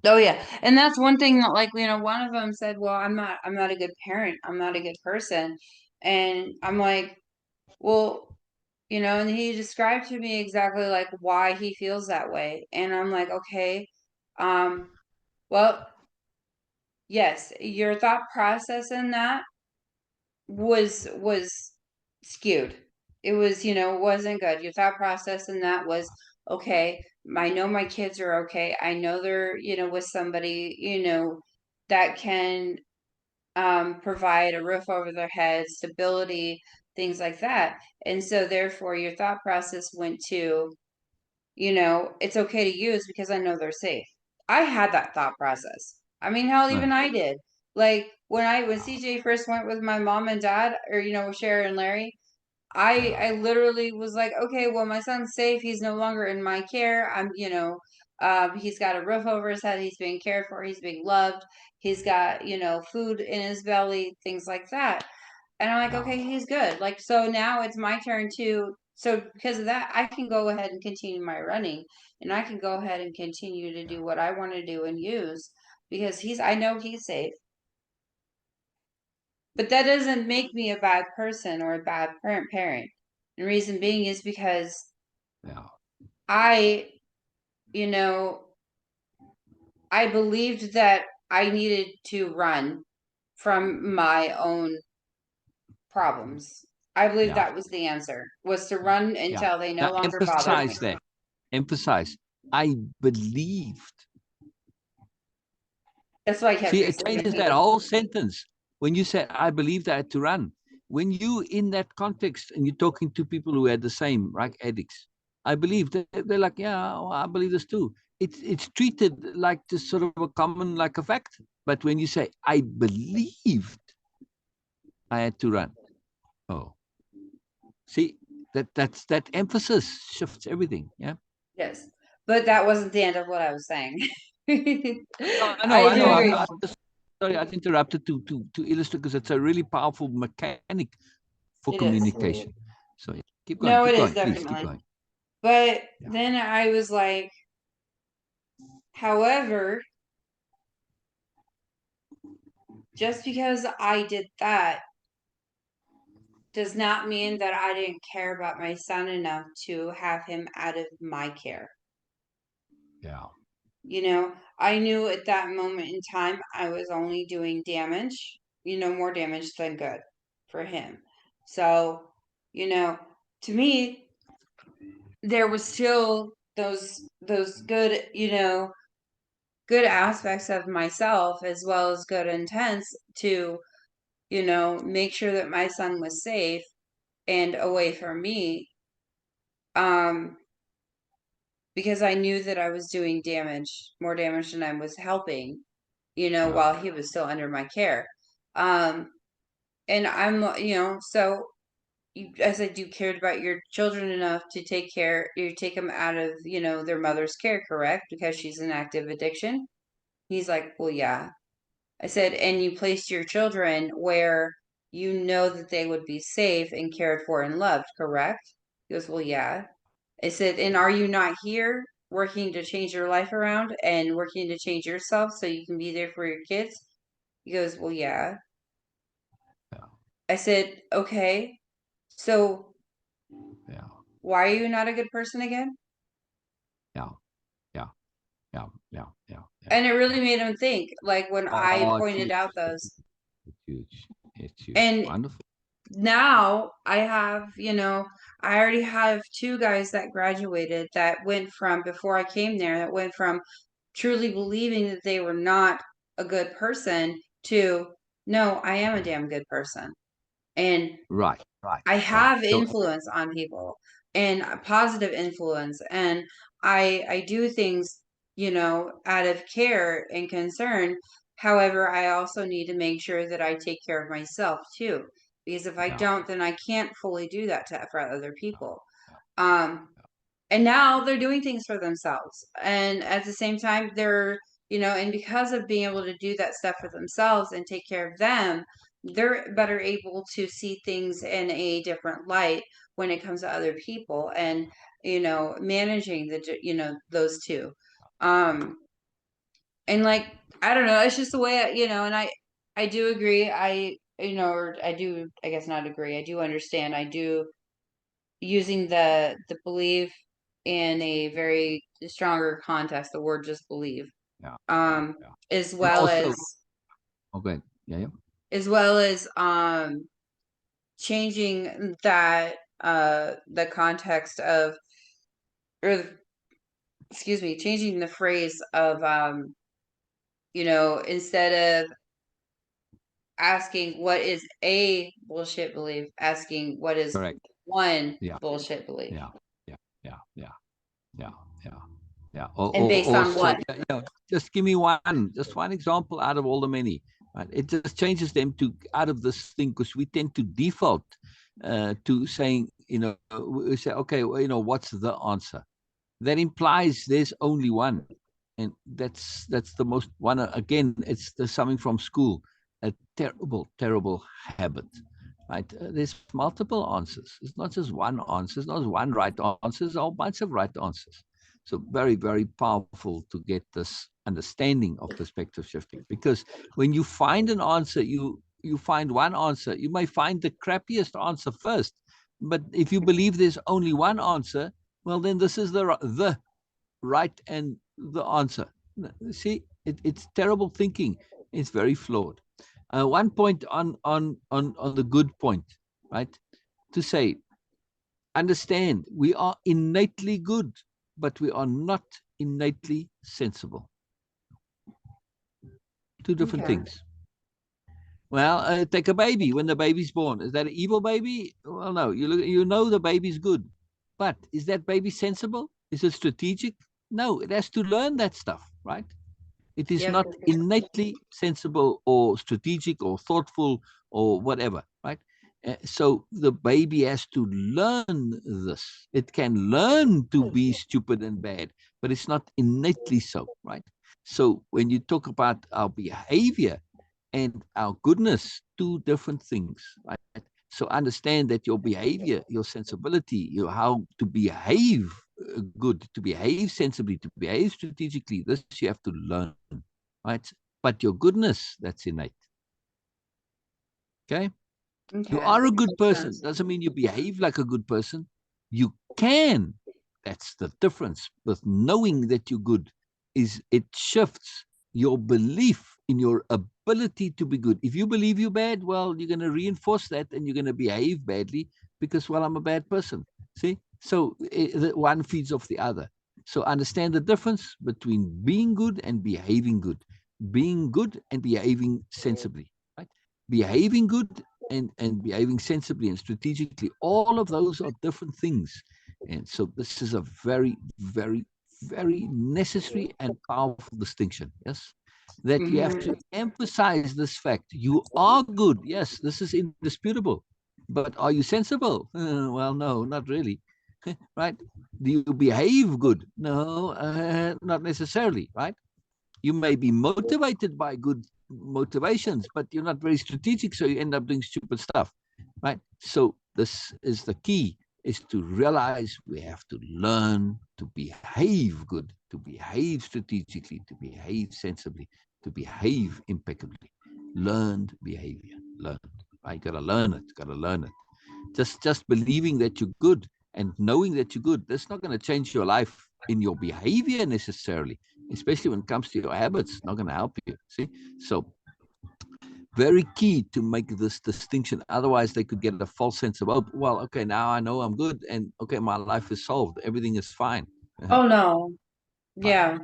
Oh yeah. And that's one thing that like, one of them said, well, I'm not a good parent. I'm not a good person. And I'm like, well, and he described to me exactly like why he feels that way. And I'm like, okay, um, well, yes, your thought process in that was skewed. It was, wasn't good. Your thought process in that was, okay, I know my kids are okay. I know they're, with somebody, that can provide a roof over their heads, stability, things like that. And so therefore your thought process went to, it's okay to use because I know they're safe. I had that thought process. I mean, hell, Uh, even I did. Like when CJ first went with my mom and dad, or with Sherry and Larry, yeah, I literally was like, okay, well, my son's safe. He's no longer in my care. He's got a roof over his head. He's being cared for. He's being loved. He's got food in his belly, things like that. And I'm like, yeah, okay, he's good. Like, so now it's my turn to, so because of that, I can go ahead and continue my running and I can go ahead and continue to yeah, do what I want to do and use because I know he's safe. But that doesn't make me a bad person or a bad parent. And reason being is because yeah, I, you know, I believed that I needed to run from my own problems. I believe yeah, that was the answer, was to run yeah. until they no Now longer bothered me. emphasize that. Emphasize. I believed. That's why I kept See, it resetting. changes that whole sentence. When you said, I believed I had to run. When you in that context and you're talking to people who had the same, right, addicts, I believe they're like, yeah, well, I believe this too. It's treated like just sort of a common, like a fact. But when you say, I believed I had to run, oh, see, that emphasis shifts everything. Yeah. Yes. But that wasn't the end of what I was saying. I I do know. agree. Sorry, I interrupted to illustrate because it's a really powerful mechanic for It is. communication. So yeah, No, it keep is going, please, keep definitely. going. But Yeah, then I was like, however, just because I did that does not mean that I didn't care about my son enough to have him out of my care. yeah, I knew at that moment in time I was only doing damage, more damage than good for him. So, you know, to me, there was still those good, good aspects of myself as well as good intents to, make sure that my son was safe and away from me. Um, because I knew that I was doing damage, more damage than I was helping, yeah, while he was still under my care. Um, and so I said, you cared about your children enough to you take them out of, their mother's care, correct? Because she's in active addiction. He's like, well, yeah. I said, and you placed your children where you know that they would be safe and cared for and loved, correct? He goes, well, yeah. I said, and are you not here working to change your life around and working to change yourself so you can be there for your kids? He goes, well, yeah. yeah, I said, okay, so yeah, why are you not a good person again? yeah, yeah, yeah, yeah, yeah, yeah, And it really yeah. made him think, like when I Oh, it's pointed huge. out those. It's huge. It's huge. And Wonderful. now I already have two guys that graduated that went from before I came there, that went from truly believing that they were not a good person to no, I am a damn good person. And Right, right, I right. have So influence on people and a positive influence, and I do things, out of care and concern. However, I also need to make sure that I take care of myself too, because if I yeah, don't, then I can't fully do that for other yeah, people. yeah, Um, and now they're doing things for themselves, and at the same time they're, and because of being able to do that stuff for themselves and take care of them, they're better able to see things in a different light when it comes to other people, and managing those two. Um and like, I don't know, it's just the way and I do agree. Or I do, I guess, not agree, I do understand, I do, using the belief in a very stronger context, the word just believe, yeah, yeah, um yeah. as And well as also, okay, yeah, yeah, as well as changing that the context of, or excuse me, changing the phrase of, instead of asking what is a bullshit belief, asking what is correct. one Yeah, bullshit belief, yeah, yeah, yeah, yeah, yeah, yeah, yeah. and based on Also, what. yeah, just give me just one example out of all the many. Right? It just changes them to out of this thing because we tend to default to saying, we say, okay, well, what's the answer? That implies there's only one, and that's the most one. Again, it's the something from school, a terrible, terrible habit. Right? There's multiple answers. It's not just one answer. It's not just one right answer. There's a whole bunch of right answers. So very, very powerful to get this understanding of perspective shifting. Because when you find an answer, you find one answer. You may find the crappiest answer first, but if you believe there's only one answer, well, then this is the right and the answer. See, it's terrible thinking. It's very flawed. One point on the good point, right? To say, understand, we are innately good, but we are not innately sensible. Two different Okay. things. Well, take a baby. When the baby's born, is that an evil baby? Well, no. You know the baby's good, but is that baby sensible? Is it strategic? No, it has to learn that stuff, right? It is Yep. not innately sensible or strategic or thoughtful or whatever, right? So the baby has to learn this. It can learn to be stupid and bad, but it's not innately so, right? So when you talk about our behavior and our goodness, two different things, right? So understand that your behavior, your sensibility, your how to behave good, to behave sensibly, to behave strategically, this you have to learn, right? But your goodness, that's innate. Okay? You Okay. are a good Makes person. sense. Doesn't mean you behave like a good person. You can. That's the difference with knowing that you're good. Is it shifts your belief in your ability to be good. If you believe you're bad, well, you're going to reinforce that and you're going to behave badly because, well, I'm a bad person. See? So one feeds off the other. So understand the difference between being good and behaving good. Being good and behaving sensibly. Right? Behaving good and behaving sensibly and strategically, all of those are different things. And so this is a very, very, very necessary and powerful distinction. Yes. That you have Hmm. to emphasize this fact. You are good. Yes, this is indisputable. But are you sensible? Well, no, not really. Right? Do you behave good? No, not necessarily. Right? You may be motivated by good motivations, but you're not very strategic, so you end up doing stupid stuff, right? So this is the key: is to realize we have to learn to behave good, to behave strategically, to behave sensibly, to behave impeccably. Learned behavior, learned. Right? Gotta learn it. Gotta learn it. Just believing that you're good and knowing that you're good, that's not going to change your life in your behavior necessarily, especially when it comes to your habits. Not going to help you. See, so very key to make this distinction. Otherwise, they could get a false sense of, oh, well, okay, now I know I'm good, and okay, my life is solved. Everything is fine. Oh no. Right. Yeah.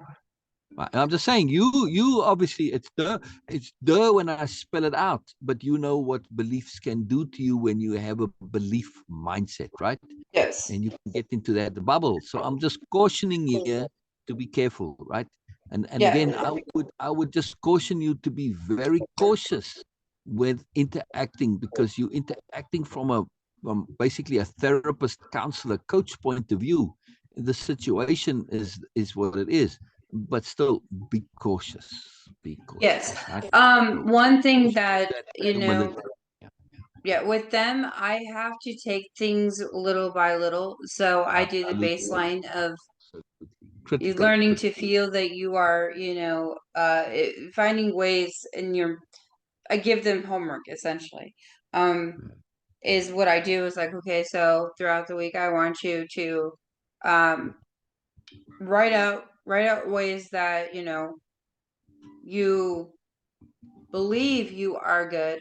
Right. I'm just saying, you obviously it's when I spell it out, but you know what beliefs can do to you when you have a belief mindset, right? Yes. And you can get into that bubble. So I'm just cautioning here to be careful, right? And Yeah. again, I would just caution you to be very cautious with interacting, because you're interacting from basically a therapist, counselor, coach point of view. The situation is what it is, but still be cautious. Be Yes. cautious, right? So One thing show that, that you know, humility. Yeah, yeah, with them, I have to take things little by little. So I do the absolutely, baseline of absolutely you critical, learning to critical. feel that you are, finding ways in your, I give them homework essentially. Um, is what I do is like, okay, so throughout the week, I want you to, um, write out ways that, you believe you are good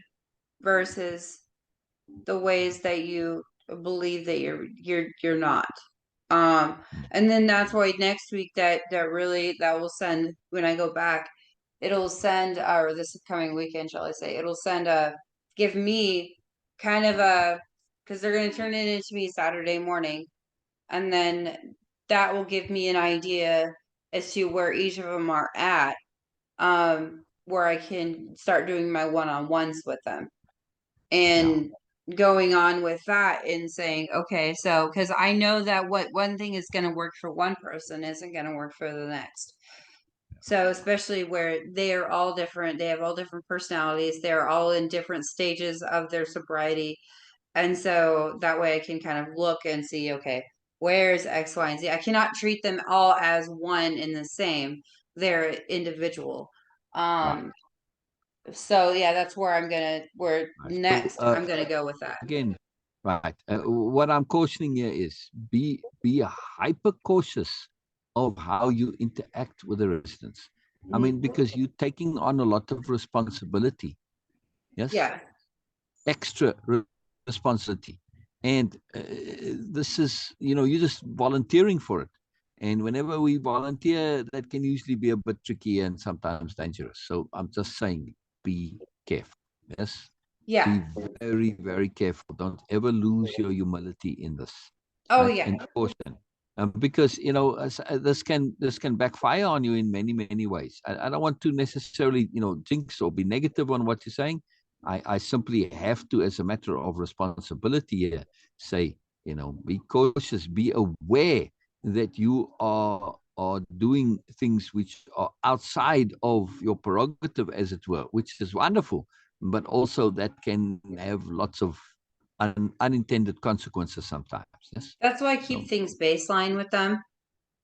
versus the ways that you believe that you're not. Um, and then that's why next week that will send when I go back, it'll send or this coming weekend, shall I say, it'll send a give me kind of a because they're gonna turn it into me Saturday morning, and then that will give me an idea as to where each of them are at, where I can start doing my one-on-ones with them Yeah, and going on with that and saying, okay, so because I know that what one thing is going to work for one person isn't going to work for the next. So, especially where they are all different, they have all different personalities, they're all in different stages of their sobriety. And so that way I can kind of look and see, okay, where's X, Y, and Z? I cannot treat them all as one and the same. They're individual. right, Um, so yeah, that's where where right. So next I'm gonna go with that. again, right. What I'm cautioning here is be hyper cautious of how you interact with the residents. I mean, Mhm. because you're taking on a lot of responsibility. Yes, Yeah. extra responsibility, and this is, you're just volunteering for it. And whenever we volunteer, that can usually be a bit tricky and sometimes dangerous. So I'm just saying, be careful. Yes, Yeah. be very, very careful. Don't ever lose your humility in this, Oh right? yeah. And caution, because this can backfire on you in many, many ways. I don't want to necessarily jinx or be negative on what you're saying, I simply have to, as a matter of responsibility here, say, be cautious, be aware that you are doing things which are outside of your prerogative, as it were, which is wonderful, but also that can have lots of unintended consequences sometimes. Yes. That's why I So keep things baseline with them,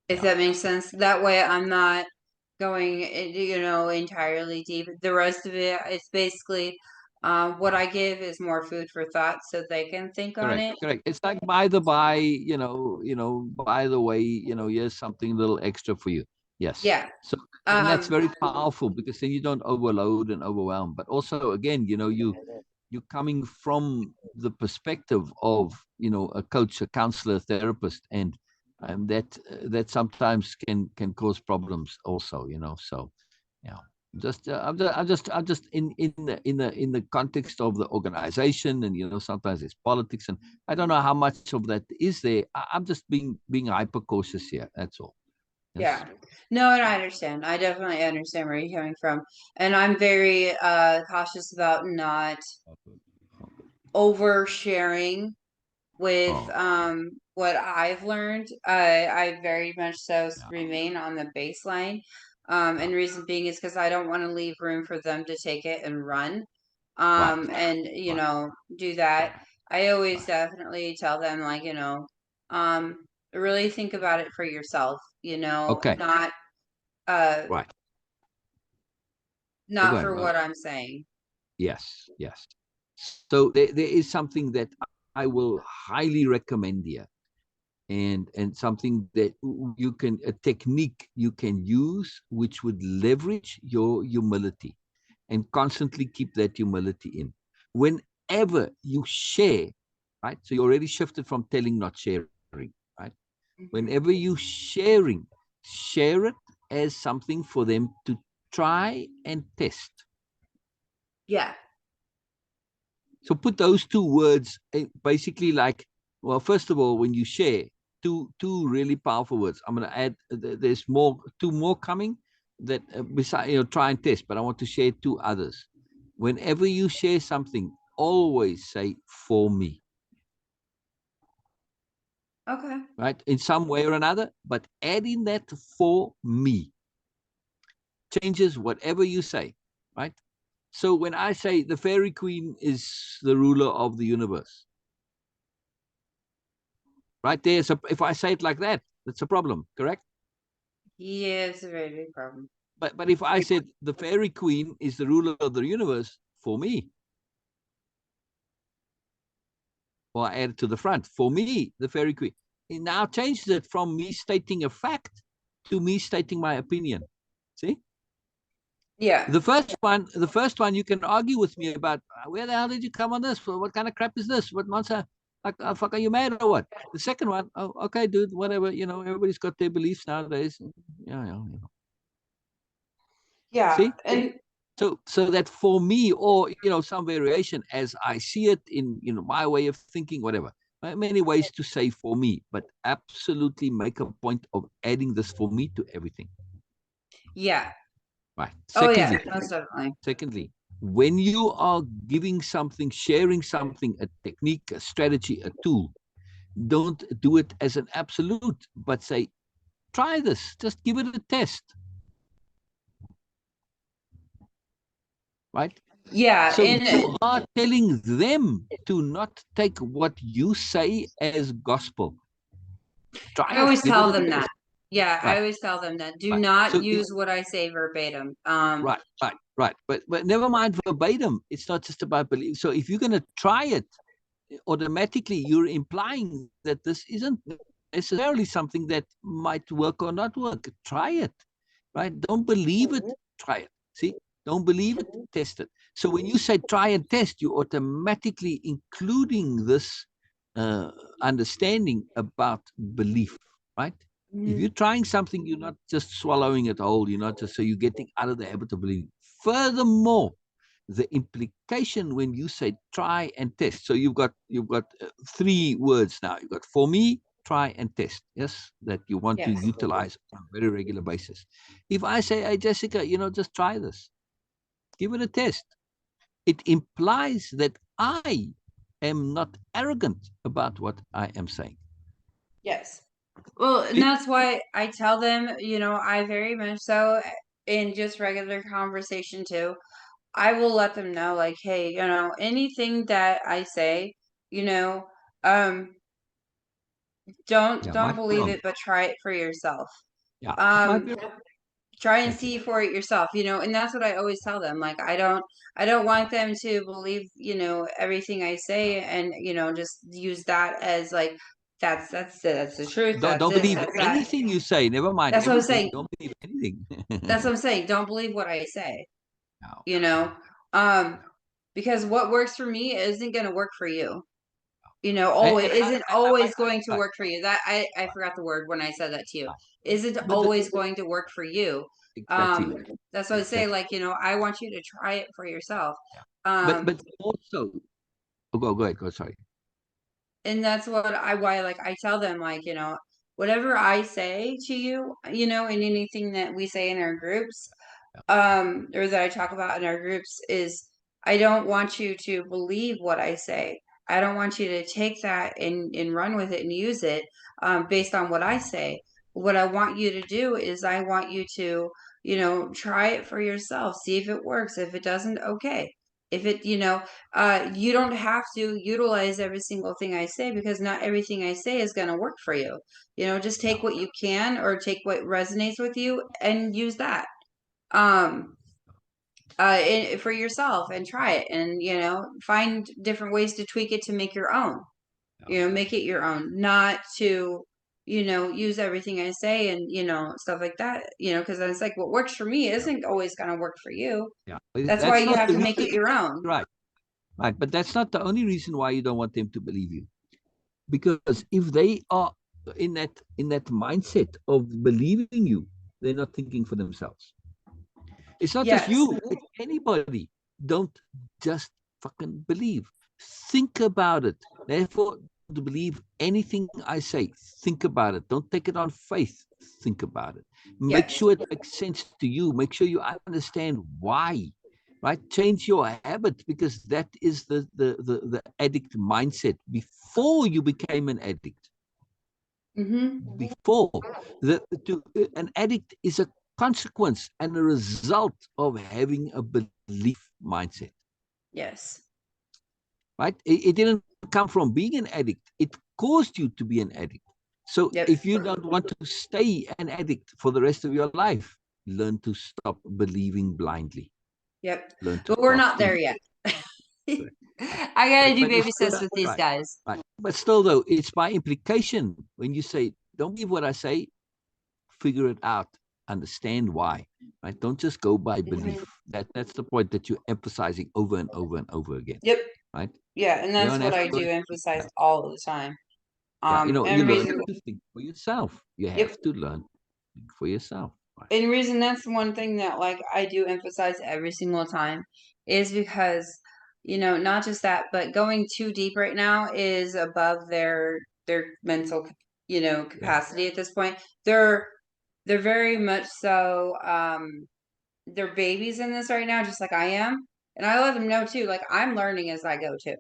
if yeah, that makes sense. That way I'm not going, entirely deep. The rest of it, it's basically what I give is more food for thought so they can think on correct, it. correct. It's like by the way, here's something a little extra for you. Yes. Yeah. So, and that's Um, very powerful because then you don't overload and overwhelm. But also, again, you're coming from the perspective of a coach, a counselor, a therapist, and that sometimes can cause problems also. So yeah. I'm just in the context of the organization, and sometimes it's politics, and I don't know how much of that is there. I'm just being hyper cautious here. That's all. Yes. yeah. No, and I understand. I definitely understand where you're coming from. And I'm very cautious about not oversharing with Oh, what I've learned. I very much so yeah. remain on the baseline. And Yeah. reason being is because I don't want to leave room for them to take it and run. Right. And Right. do that. Right. I always Right. definitely tell them, like, um really think about it for yourself, Okay. uh Right. Go not ahead. for Go ahead. what I'm saying. Yes. Yes. So there is something that I will highly recommend here, and something that a technique you can use, which would leverage your humility and constantly keep that humility in. Whenever you share, right? So you already shifted from telling, not sharing, right? Hmm. Whenever you sharing, share it as something for them to try and test. Yeah. So put those two words basically like, well, first of all, when you share, two really powerful words. I'm going to add. There's two more coming that beside try and test, but I want to share two others. Whenever you share something, always say for me, Okay. right? In some way or another, but add in that for me changes whatever you say, right? So when I say the fairy queen is the ruler of the universe, right there. So if I say it like that, that's a problem, correct? Yeah, it's a very big problem. But if I said the fairy queen is the ruler of the universe for me, or I add it to the front for me, the fairy queen, it now changes it from me stating a fact to me stating my opinion. See, Yeah. the first one, you can argue with me about where the hell did you come on this? What kind of crap is this? What nonsense? Like, oh, fuck, are you mad or what? The second one, oh, okay, dude, whatever. Everybody's got their beliefs nowadays. Yeah. Yeah. See? And So that for me, or some variation as I see it in my way of thinking, whatever. Many ways to say for me, but absolutely make a point of adding this for me to everything. yeah. Right. Oh yeah, Secondly, most definitely. secondly, when you are giving something, sharing something, a technique, a strategy, a tool, don't do it as an absolute, but say, try this, just give it a test. Right. Yeah, So and you are telling them to not take what you say as gospel. Try I it, always give it tell a them that. test. Yeah, I Right, always tell them that. Do right. not So if use what I say verbatim. right. But never mind verbatim. It's not just about belief. So if you're going to try it, automatically you're implying that this isn't necessarily something that might work or not work. Try it, right? Don't believe it, try it. See, don't believe it, test it. So when you say try and test, you're automatically including this uh, understanding about belief, right? If you're Mhm. trying something, you're not just swallowing it whole. You're not just, so you're getting out of the habit of believing. Furthermore, the implication when you say try and test. So you've got three words now. You've got for me, try and test. Yes, that you want to Yes. utilize on a very regular basis. If I say, hey Jessica, just try this, give it a test. it implies that I am not arrogant about what I am saying. Yes. Well, and It, that's why I tell them, I very much so in just regular conversation too. I will let them know, like, hey, anything that I say, you know, um, don't yeah, don't might be believe wrong. it, but try it for yourself. Yeah, it might Um, be wrong. try and Exactly. see for it yourself, and that's what I always tell them. Like, I don't want them to believe, everything I say and, just use that as like that's the truth. Don't, That's don't this, believe that's that. anything you say. Never mind That's what I'm everything. saying. Don't believe anything. That's what I'm saying. Don't believe what I say, No. you know? Um, because what works for me isn't gonna work for you. Always isn't I always going to right, work for you. That I forgot the word when I said that to you. right. Isn't But always going to work for you. exactly, That's what I say, exactly. like, I want you to try it for yourself. Yeah. Um, But also, oh, go ahead. Go. Sorry. and that's why like I tell them, like, whatever I say to you, in anything that we say in our groups, or that I talk about in our groups, is I don't want you to believe what I say. I don't want you to take that and run with it and use it, based on what I say. What I want you to do is I want you to, try it for yourself, see if it works. If it doesn't, okay. If it, you don't have to utilize every single thing I say, because not everything I say is going to work for you. Just Yeah. take what you can, or take what resonates with you and use that. Um, for yourself, and try it, and find different ways to tweak it to make your own. Yeah. Make it your own, not to use everything I say, and stuff like that, because it's like what works for me Yeah. isn't always going to work for you. Yeah. That's why That's you not have the to make it reason. your own. Right. Right. But that's not the only reason why you don't want them to believe you. Because if they are in that mindset of believing you, they're not thinking for themselves. It's not just Yes. you, it's anybody. Don't just fucking believe. Think about it. Therefore, to believe anything I say, think about it. Don't take it on faith. Think about it. Make Yes. sure it makes sense to you. Make sure you understand why. Right? Change your habit, because that is the addict mindset before you became an addict. Mm-hmm. Before an addict is a consequence and a result of having a belief mindset, Yes. right? It didn't come from being an addict, it caused you to be an addict. So Yep. if you don't want to stay an addict for the rest of your life, learn to stop believing blindly. Yep. Learn to But we're start not there thinking. yet. Right. I gotta do But it's baby still steps with these right. guys. Right. But still, though, it's by implication when you say, "Don't believe what I say." Figure it out, understand why, right? Don't just go by Mhm. belief. That's the point that you're emphasizing over and over and over again, Yep. right? Yeah, and You that's don't what have I to go. do emphasize Yeah, all the time. yeah. You And learn reason, to think for yourself. You yep. have to learn to think for yourself, right? And reason that's one thing that, like, I do emphasize every single time, is because, not just that, but going too deep right now is above their mental, Yeah, capacity at this point. They're very much so, they're babies in this right now, just like I am. And I let them know too, like, I'm learning as I go too.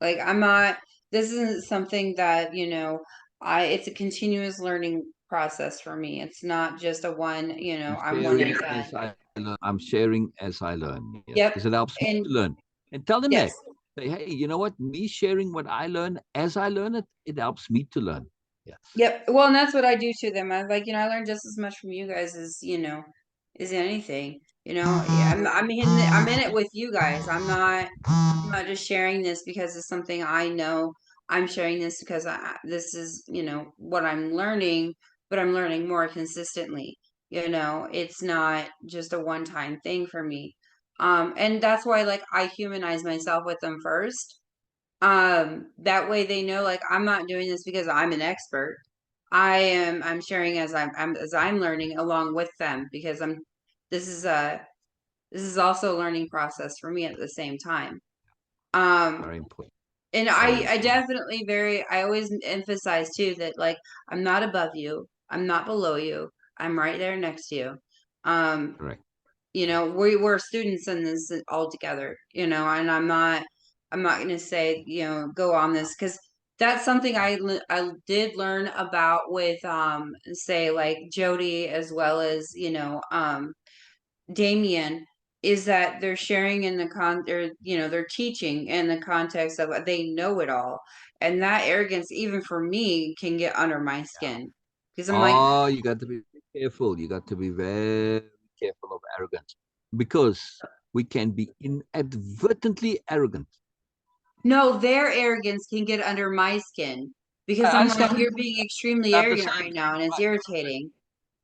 Like, I'm not, this isn't something that, it's a continuous learning process for me. It's not just a one, I'm I'm one and sharing done. as I learn. I'm sharing as I learn. Yes, Yep. because it helps me And to learn. And tell them yes. that. Say, hey, you know what? Me sharing what I learn as I learn it, it helps me to learn. Yes. Yep. Well, and that's what I do to them. I like, I learned just as much from you guys as, as anything. Yeah, I'm in it with you guys. I'm not just sharing this because it's something I know. I'm sharing this because this is, what I'm learning, but I'm learning more consistently. It's not just a one-time thing for me. And that's why, like, I humanize myself with them first. That way they know, like, I'm not doing this because I'm an expert. I'm sharing as I'm learning along with them, because this is a this is also a learning process for me at the same time. Um, Very important. and Very I important. definitely I always emphasize too that, like, I'm not above you, I'm not below you, I'm right there next to you. Um, Correct. we're students in this all together, and I'm not going to say, go on this, because that's something I did learn about with, say, like Jody, as well as, Damien, is that they're sharing in the or they're teaching in the context of they know it all, and that arrogance, even for me, can get under my skin, because I'm like, Oh, you got to be careful. You got to be very careful of arrogance because we can be inadvertently arrogant. no, their arrogance can get under my skin, because I I'm like, understand. you're being extremely I'm just arrogant saying. right now, and it's Right, irritating.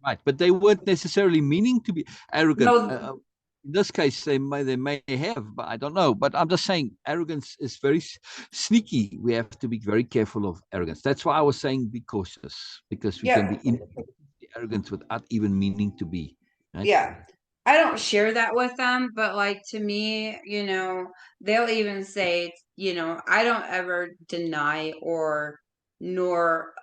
right. But they weren't necessarily meaning to be arrogant. No, In this case, they may have, but I don't know. But I'm just saying, arrogance is very sneaky. We have to be very careful of arrogance. That's why I was saying be cautious because we can yeah, be arrogant without even meaning to be. Right? yeah. I don't share that with them, but like, to me, they'll even say, I don't ever deny or nor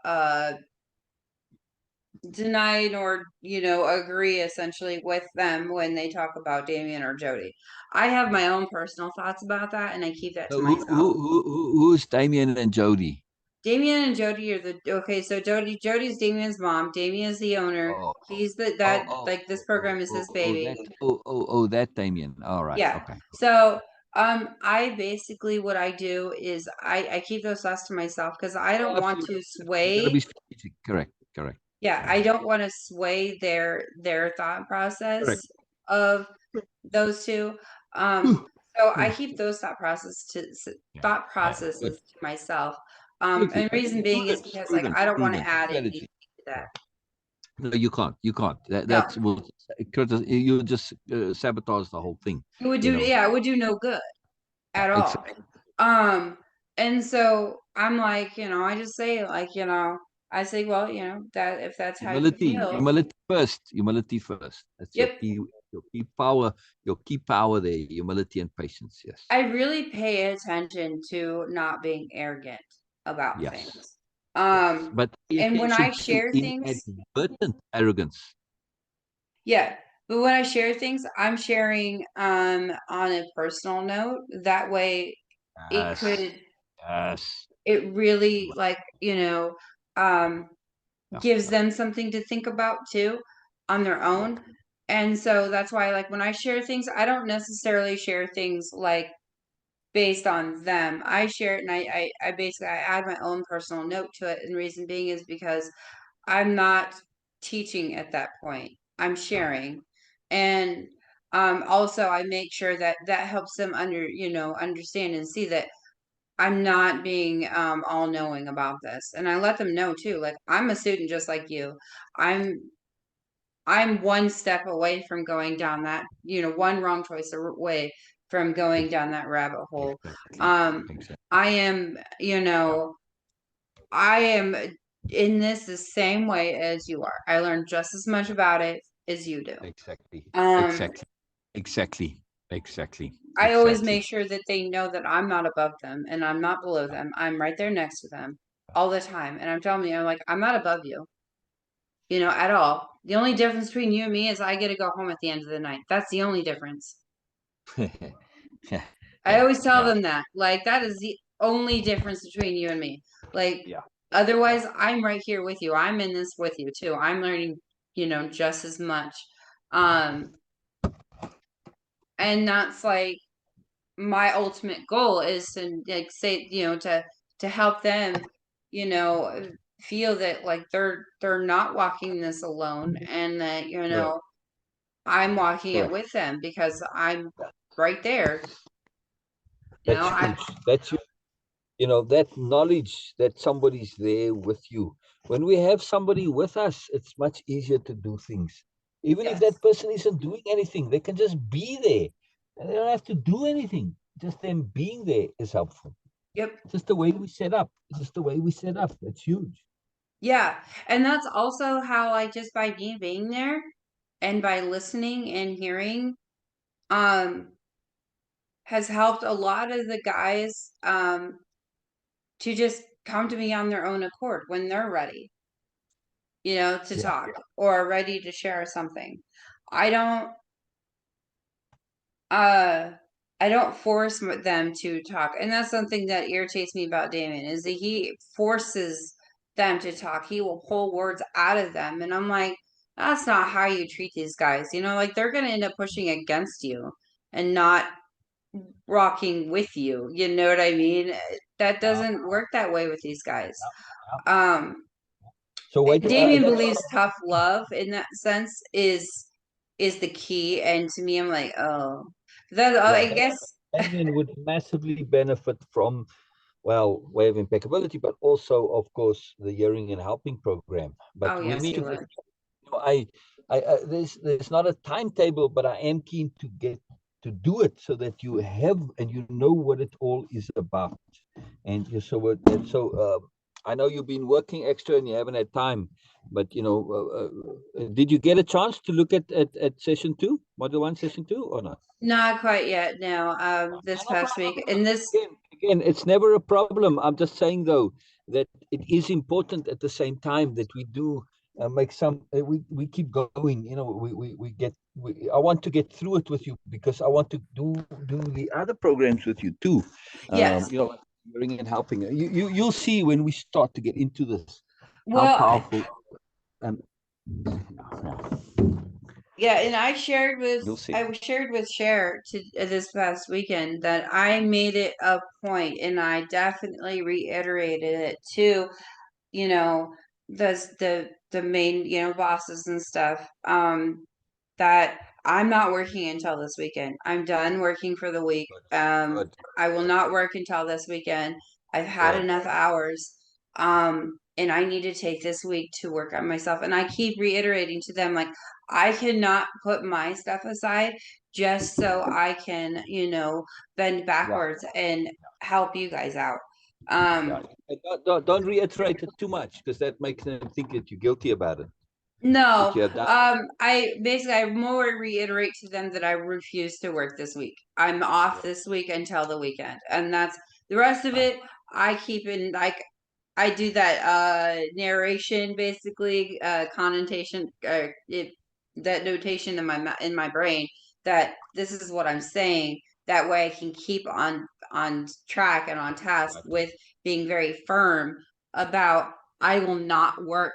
agree essentially with them when they talk about Damien or Jody. I have my own personal thoughts about that, and I keep that So to myself. who's Damien and Jody? Damien and Jody are okay. So Jody's Damien's mom. Damien is the owner. Oh, He's the oh, that oh, like this oh, oh, program is oh, his oh, baby. that Damien. All right, Yeah. okay. So I basically, what I do is I keep those thoughts to myself, because I Oh, don't want absolutely. to You got to be sway. strategic. Correct, correct. Yeah, Yeah, I don't want to sway their thought process correct. of those two. Um, so I Yeah, keep those yeah. thought Good. processes to myself. Absolutely. And reason being is Prudence, because, like, prudence, I don't want to prudence. add anything Strategy. to that. Yeah. No, you can't. You can't. No, That's will you just sabotage the whole thing. it would You do. know. Yeah, it would do no good Yeah, at all. exactly. Um, and so I'm like, I just say, like, I say, well, that if that's how you Humility, feel, humility first. Humility first. That's yep. your key power. Your key power there. Humility and patience. Yes. I really pay attention to not being arrogant about Yes. things. Yes. But pay And when I attention to share things, inadvertent arrogance. yeah, but when I share things, I'm sharing on a personal note. That way it Yes. could Yes. it really, like, um Yeah. gives Yeah. them something to think about too, on their Yeah. own. And so that's why, like, when I share things, I don't necessarily share things like based on them. I share it, and I basically I add my own personal note to it. And reason being is because I'm not teaching at that point. I'm Yeah. sharing. And also I make sure that that helps them understand and see that I'm not being all knowing about this. And I let them know too, like, I'm a student just like you. I'm I'm one step away from going down that, one wrong choice away from going down that rabbit hole. Exactly. Um, Exactly. I am, Yeah. I am in this the same way as you are. I learned just as much about it as you do. Exactly. Um, Exactly. Exactly. Exactly. I always Exactly. make sure that they know that I'm not above them and I'm not below them. I'm right there next to them all the time. And I'm telling you, I'm like, I'm not above you, at all. The only difference between you and me is I get to go home at the end of the night. That's the only difference. Yeah. I Yeah. always tell Yeah. them that. Like, that is the only difference between you and me. Like, Yeah. Yeah. otherwise, I'm right here with you. I'm in this with you too. I'm learning, just as much. Um, and that's like my ultimate goal is to, like, say, to help them, feel that, like, they're not walking this alone, and that, Correct. I'm walking it Correct. with them because I'm right there. That's I huge. That's huge. That knowledge that somebody's there with you. When we have somebody with us, it's much easier to do things. Even if Yes. that person isn't doing anything, they can just be there. And they don't have to do anything. Just them being there is helpful. Yep. Just the way we set up. It's just the way we set up. That's huge. Yeah. And that's also how, like, just by me being there and by listening and hearing, um, has helped a lot of the guys to just come to me on their own accord when they're ready, to Yeah. talk or ready to share something. I don't Uh, I don't force them to talk, and that's something that irritates me about Damon is that he forces them to talk. He will pull words out of them, and I'm like, that's not how you treat these guys. You know, like they're gonna end up pushing against you and not rocking with you. You know what I mean? That Yeah, doesn't work that way with these guys. yeah, yeah. Um, So wait, Damien that's believes tough love in that sense is the key, and to me, I'm like, oh, that yeah. I guess. Damien would massively benefit from, well, way of impeccability, but also, of course, the hearing and helping program. But Oh we yes, need he to, would. there's not a timetable, but I am keen to get to do it so that you have and you know what it all is about. And you so what so I know you've been working extra and you haven't had time, but did you get a chance to look at session two, module one, session two, or not? Not quite yet. No. This No past problem. week, and this. Again, it's never a problem. I'm just saying though that it is important at the same time that we do make some. We keep going. We get. I want to get through it with you because I want to do the other programs with you too. Yes. Hearing and helping. You'll see when we start to get into this how Well, powerful. And yeah, yeah, and you'll see. I shared with Cher to this past weekend that I made it a point, and I definitely reiterated it too. You know, the main bosses and stuff. That I'm not working until this weekend. I'm done working for the week. Good, good, I will good, not work until this weekend. I've had good. enough hours. And I need to take this week to work on myself. And I keep reiterating to them, like, I cannot put my stuff aside just so I can, bend Yeah. backwards and help you guys out. Yeah, Um, don't reiterate it too much because that makes them think that you're guilty about it. That No, you have done. I more reiterate to them that I refuse to work this week. I'm off Yeah, this week until the weekend, and that's the rest of fine. it. I keep in like I do that narration basically connotation that notation in in my brain that this is what I'm saying. That way I can keep on track and on task Right. with being very firm about I will not work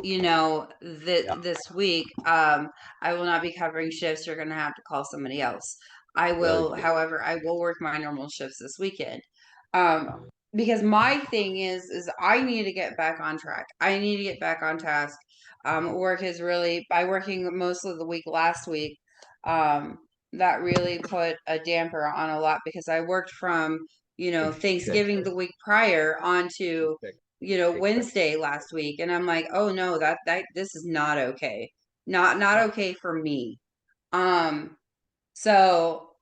Yeah, this week. I will not be covering shifts. You're going to have to call somebody else. I very will, good. however, I will work my normal shifts this weekend. Um, because my thing is I need to get back on track. I need to get back on task. Work is really by working most of the week last week. Um, that really put a damper on a lot because I worked from Thanksgiving Exactly. the week prior onto Exactly. Exactly. Wednesday last week, and I'm like, oh no, that this is not okay. Not Yeah. okay for me. Um, so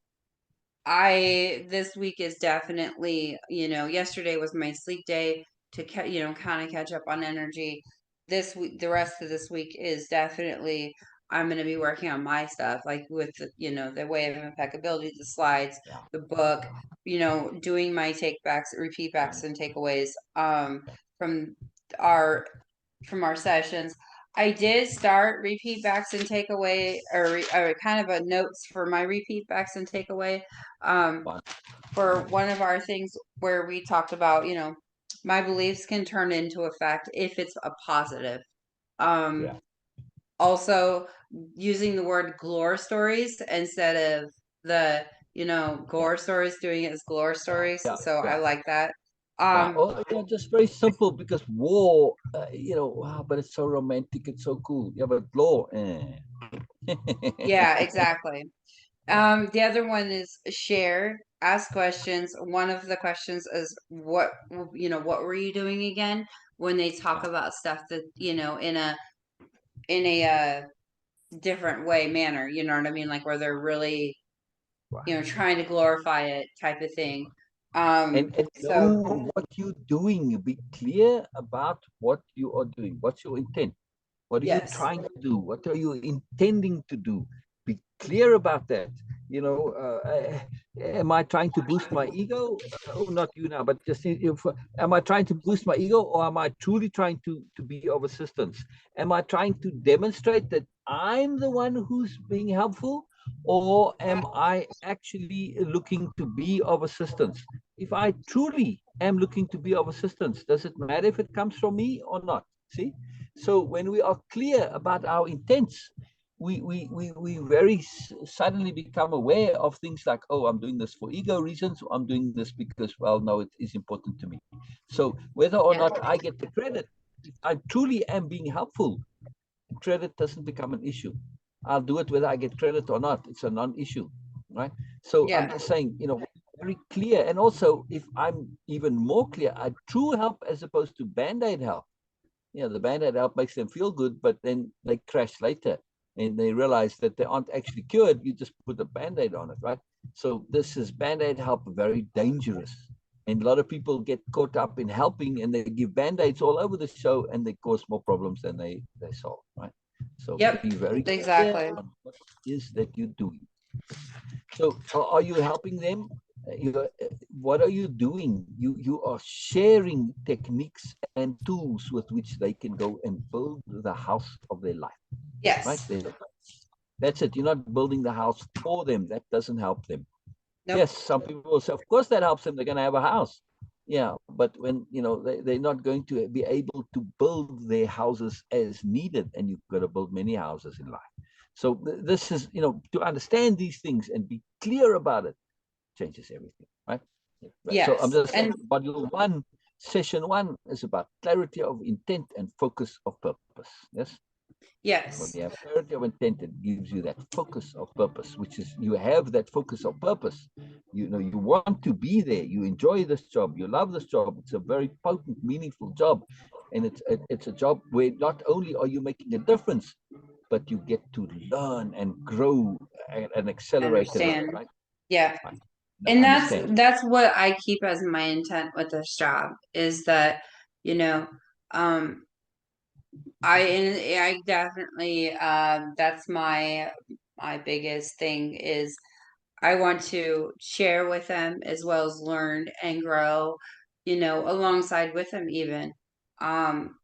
I this week is definitely, yesterday was my sleep day to kind of catch up on energy. This week, the rest of this week is definitely I'm going to be working on my stuff, like with the way of impeccability, the slides, Yeah. the book, doing my take backs, repeat backs, and takeaways from our our sessions. I did start repeat backs and takeaway, or kind of a notes for my repeat backs and takeaway. Um, Fine. for one of our things where we talked about, my beliefs can turn into a fact if it's a positive. Yeah. Um, Also using the word glore stories instead of the, Yeah. gore stories, doing it as glore stories. Yeah. So I Yeah. like that. Yeah. Um, Oh, yeah. Just very simple because war, wow, but it's so romantic. It's so cool. Yeah, but law. yeah, exactly. Yeah. The other one is share, ask questions. One of the questions is what were you doing again? When they talk Yeah. about stuff that, in a different way manner, you know what I mean? Like where they're really, Right. trying to glorify it type of thing. And So know what you're doing. Be clear about what you are doing. What's your intent? What are you yes. trying to do? What are you intending to do? Be clear about that. Am I trying to boost my ego? Oh, not you now, but just if am I trying to boost my ego, or am I truly trying to be of assistance? Am I trying to demonstrate that I'm the one who's being helpful, or am I actually looking to be of assistance? If I truly am looking to be of assistance, does it matter if it comes from me or not? See? So when we are clear about our intents, we very suddenly become aware of things like, oh, I'm doing this for ego reasons, or I'm doing this because, well, no, it is important to me. So whether or Yeah. not I get the credit, if I truly am being helpful, credit doesn't become an issue. I'll do it whether I get credit or not. It's a non-issue, right? So I'm Yeah. just saying, very clear. And also, if I'm even more clear, a true help as opposed to band-aid help. The band-aid help makes them feel good, but then they crash later and they realize that they aren't actually cured. You just put a band-aid on it, right? So this is band-aid help, very dangerous. And a lot of people get caught up in helping and they give band-aids all over the show and they cause more problems than they solve, right? So Yep. be very clear Exactly. on what it is that you're doing. So are you helping them? What are you doing? You are sharing techniques and tools with which they can go and build the house of their life, right? Yes. That's it. You're not building the house for them. That doesn't help them. Nope. Yes, some people will say, of course that helps them. They're going to have a house. Yeah, but when, they're not going to be able to build their houses as needed, and you've got to build many houses in life. So this is, to understand these things and be clear about it changes everything, right? So I'm Yes. just saying, And module one, session one is about clarity of intent and focus of purpose. Yes. When yes. you have clarity of intent, it gives you that focus of purpose, which is you have that focus of purpose. You want to be there. You enjoy this job. You love this job. It's a very potent, meaningful job, and it's a job where not only are you making a difference, but you get to learn and grow and accelerate in life, Understand. right? Yeah. Right. And that's Understand. that's what I keep as my intent with this job is that, you know, um I definitely that's my biggest thing is I want to share with them as well as learn and grow, alongside with them even. Um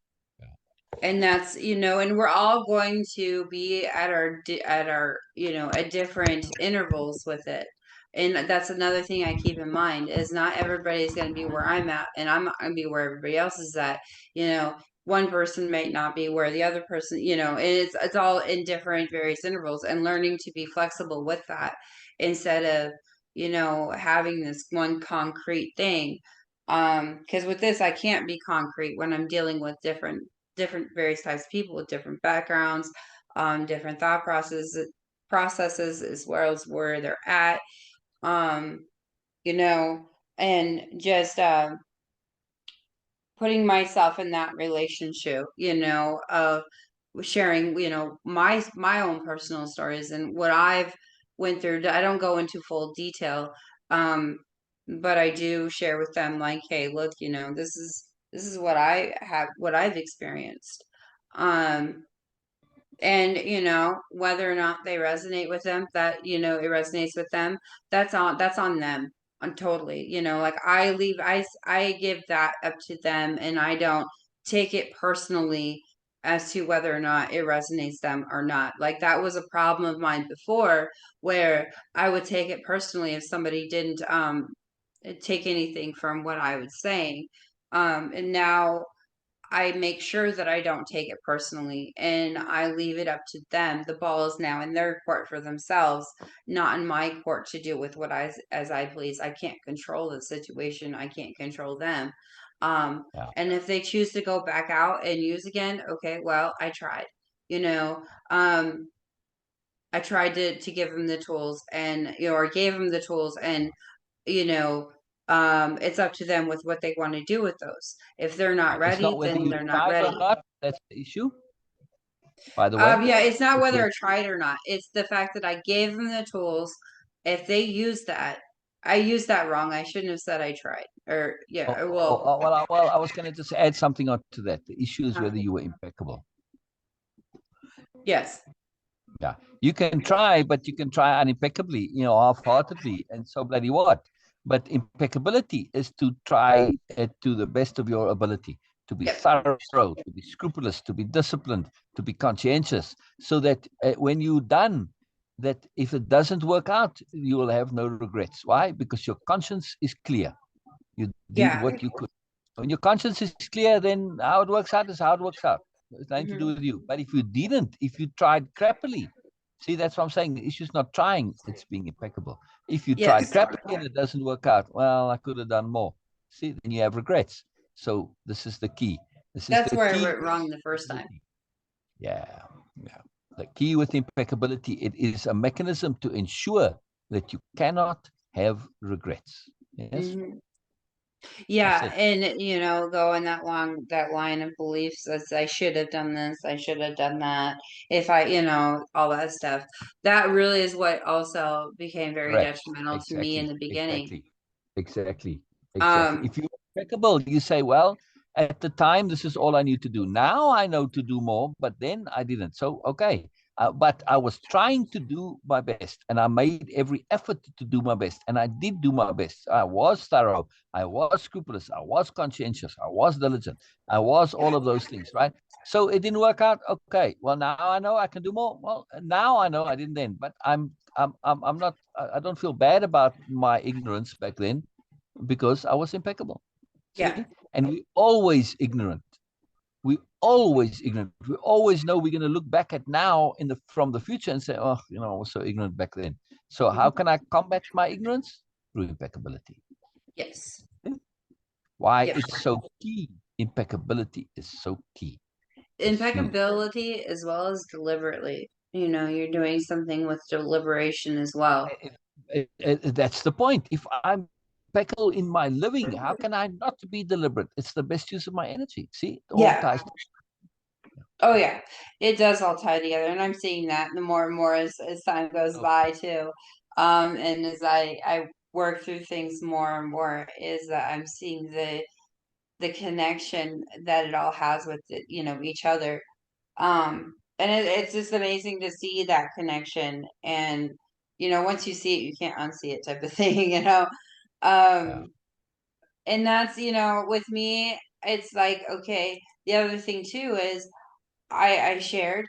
and that's, and we're all going to be at different intervals with it. And that's another thing I keep in mind is not everybody's going to be where I'm at, and I'm not going to be where everybody else is at. you know One person may not be where the other person, and it's all in different various intervals, and learning to be flexible with that instead of having this one concrete thing. Because with this I can't be concrete when I'm dealing with different various types of people with different backgrounds, different thought processes as well as where they're at, um, you know, and just putting myself in that relationship, of sharing, my own personal stories and what I've went through. I don't go into full detail, um, but I do share with them like, hey, look, this is what I've experienced. Um, and whether or not they resonate with them, that it resonates with them, that's on them, on totally, like I give that up to them, and I don't take it personally as to whether or not it resonates them or not. Like that was a problem of mine before, where I would take it personally if somebody didn't take anything from what I was saying. And now I make sure that I don't take it personally, and I leave it up to them. The ball is now in their court for themselves, not in my court to do with as I please. I can't control the situation. I can't control them. Yeah. And if they choose to go back out and use again, okay, well, I tried. You know, um, I tried to give them the tools, and or gave them the tools, and you know, it's up to them with what they want to do with those. If they're not It's not ready, whether then you they're not tried or ready. not. That's the issue, by the way. Yeah, it's not It's whether whether, I tried or not. It's the fact that I gave them the tools. If they use that, I used that wrong. I shouldn't have said I tried. Or yeah, well, well, I was going to just add something onto that. The issue is uh, whether you were impeccable. yes, Yeah, you can try, but you can try unimpeccably, half-heartedly, and so bloody what? But impeccability is to try it to the best of your ability, to be yep, thorough, to be scrupulous, to be disciplined, to be conscientious, so that when you're done, that if it doesn't work out, you will have no regrets. Why? Because your conscience is clear. You did Yeah. what you could. When your conscience is clear, then how it works out is how it works out. It's nothing to do Hmm. with you. But if you didn't, if you tried crappily, see, that's what I'm saying. The issue is not trying, it's being impeccable. If you tried Yes. crappily and it doesn't work out, well, I could have done more. See, then you have regrets. So this is the key. This is That's the where I key. went wrong the first time. Yeah, yeah. The key with impeccability, it is a mechanism to ensure that you cannot have regrets. Yes, Hmm. that's Yeah, it. and going that line of beliefs as I should have done this, I should have done that. If I, all that stuff. That really is what also became very Correct. detrimental to me in Exactly. the beginning. Exactly. Exactly. Exactly. Um, If you're impeccable, you say, well, at the time, this is all I need to do. Now I know to do more, but then I didn't. So, okay. But I was trying to do my best and I made every effort to do my best. And I did do my best. I was thorough. I was scrupulous. I was conscientious. I was diligent. I was all of those things, right? So it didn't work out. Okay. Well, now I know I can do more. Well, now I know I didn't then, but I'm not, I don't feel bad about my ignorance back then because I was impeccable. yeah, See, and we always ignorant. We always ignorant. We always know we're going to look back at now from the future and say, oh, I was so ignorant back then. So how mhm, can I combat my ignorance? Through impeccability. yes, Why yeah. it's so key. Impeccability is so key. It's huge. Impeccability as well as deliberately. You're doing something with deliberation as well. That's the point. If I'm impeccable in my living, how can I not be deliberate? It's the best use of my energy. See, it all Yeah. ties. Oh yeah, it does all tie together, and I'm seeing that the more and more as time goes Oh, by too. And as I work through things more and more, is that I'm seeing the connection that it all has with each other. And it's just amazing to see that connection, and once you see it, you can't unsee it, type of thing. yeah. Um, and that's with me, it's like okay. The other thing too is I shared,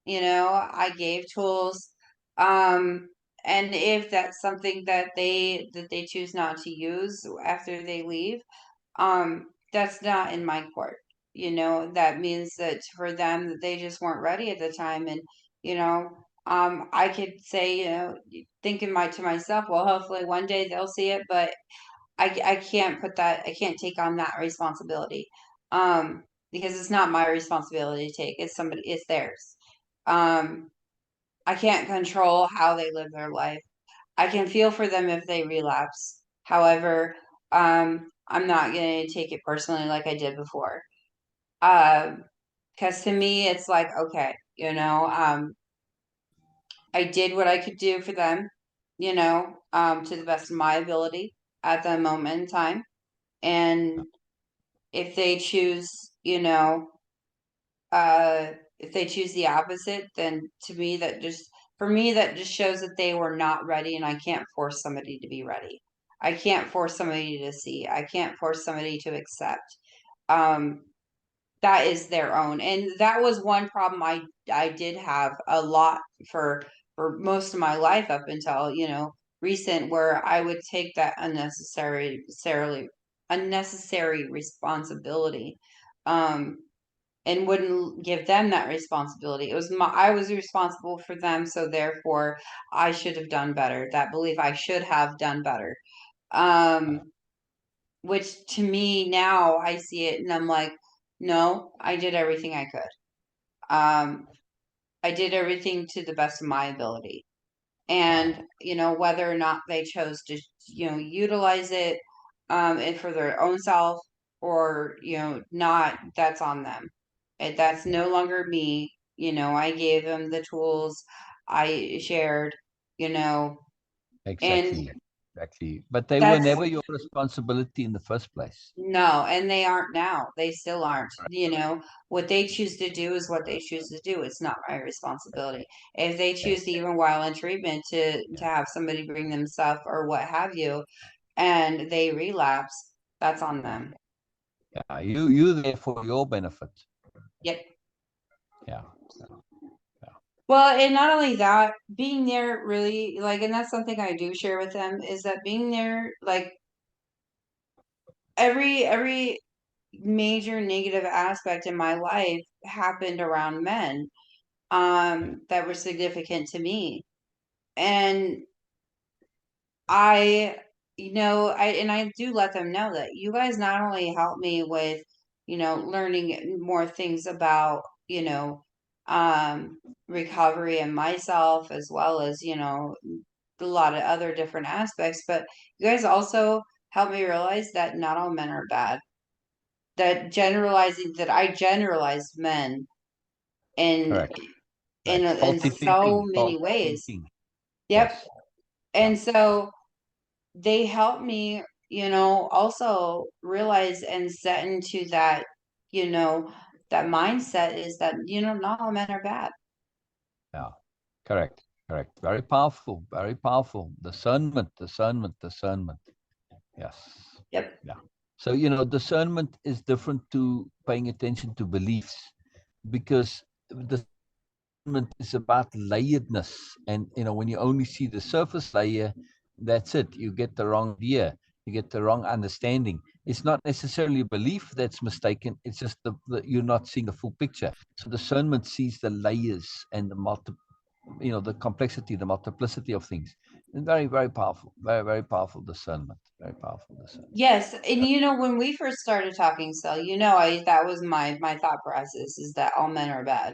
I gave tools. Um, and if that's something that they choose not to use after they leave, that's not in my court. That means that for them that they just weren't ready at the time. And, you know, I could say, thinking to myself, well, hopefully one day they'll see it, but I can't put that, I can't take on that responsibility. Because it's not my responsibility to take, it's theirs. Um, I can't control how they live their life. I can feel for them if they relapse. However, I'm not going to take it personally like I did before. Because to me, it's like, okay, I did what I could do for them, to the best of my ability at the moment in time. And if they choose, you know, if they choose the opposite, then to me that just for me that just shows that they were not ready, and I can't force somebody to be ready. I can't force somebody to see. I can't force somebody to accept. Um, that is their own, and that was one problem I did have a lot for most of my life up until recent, where I would take that unnecessary responsibility. Um, and wouldn't give them that responsibility. I was responsible for them, so therefore I should have done better. That belief I should have done better. Um, which to me now I see it and I'm like, no, I did everything I could. Um, I did everything to the best of my ability. And whether or not they chose to utilize it and for their own self, or not, that's on them. That's Yeah. no longer me. I gave them the tools, I shared, you know and Exactly. Exactly. But they were that's never your responsibility in the first place. no, and they aren't now, they still aren't. What they choose to do is what they choose to do. It's not my responsibility. If they Yeah. choose to, even while in treatment, to Yeah. have somebody bring them stuff or what have you, and they relapse, that's on Yeah. them. Yeah. You there for your benefit. Yep. Yeah. Yeah. Yeah. Well, and not only that, being there really like, and that's something I do share with them is that being there, like every major negative aspect in my life happened around men Yeah, that were significant to me. And I, I do let them know that you guys not only help me with, learning more things about, um, recovery and myself, as well as, a lot of other different aspects, but you guys also help me realize that not all men are bad. That I generalize men in correct. in Correct. in Faulty so thinking. many Faulty ways. thinking. Yep. Yes. Yeah. And so they help me, also realize and set into that, you know, that mindset is that, not all men are bad. Yeah. Correct. Correct. Very powerful. Very powerful. Discernment. Discernment. Discernment. Yes. Yep. Yeah. So, discernment is different to paying attention to beliefs because discernment is about layeredness. And, when you only see the surface layer, that's it. You get the wrong idea. You get the wrong understanding. It's not necessarily a belief that's mistaken. It's just you're not seeing a full picture. So discernment sees the layers and the complexity, the multiplicity of things. And very, very powerful. Very, very powerful discernment. Very powerful discernment. Yes, and when we first started talking, Sel, I that was my thought process is that all men are bad.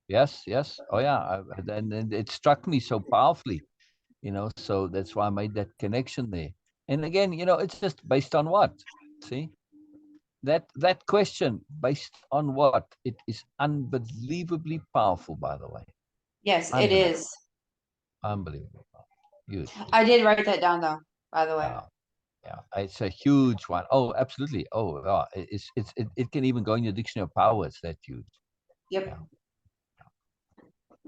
Yes, yes. Oh, yeah. And it struck me so powerfully, so that's why I made that connection there. And again, it's just based on what? See? That question, based on what? It is unbelievably powerful, by the way. Yes, it Unbelievable. is. Unbelievable. Huge. I did write that down though, by the way. Yeah. Yeah. It's a huge one. Oh, absolutely. Oh, yeah. It can even go in your dictionary of power. It's that huge. Yeah. Yep.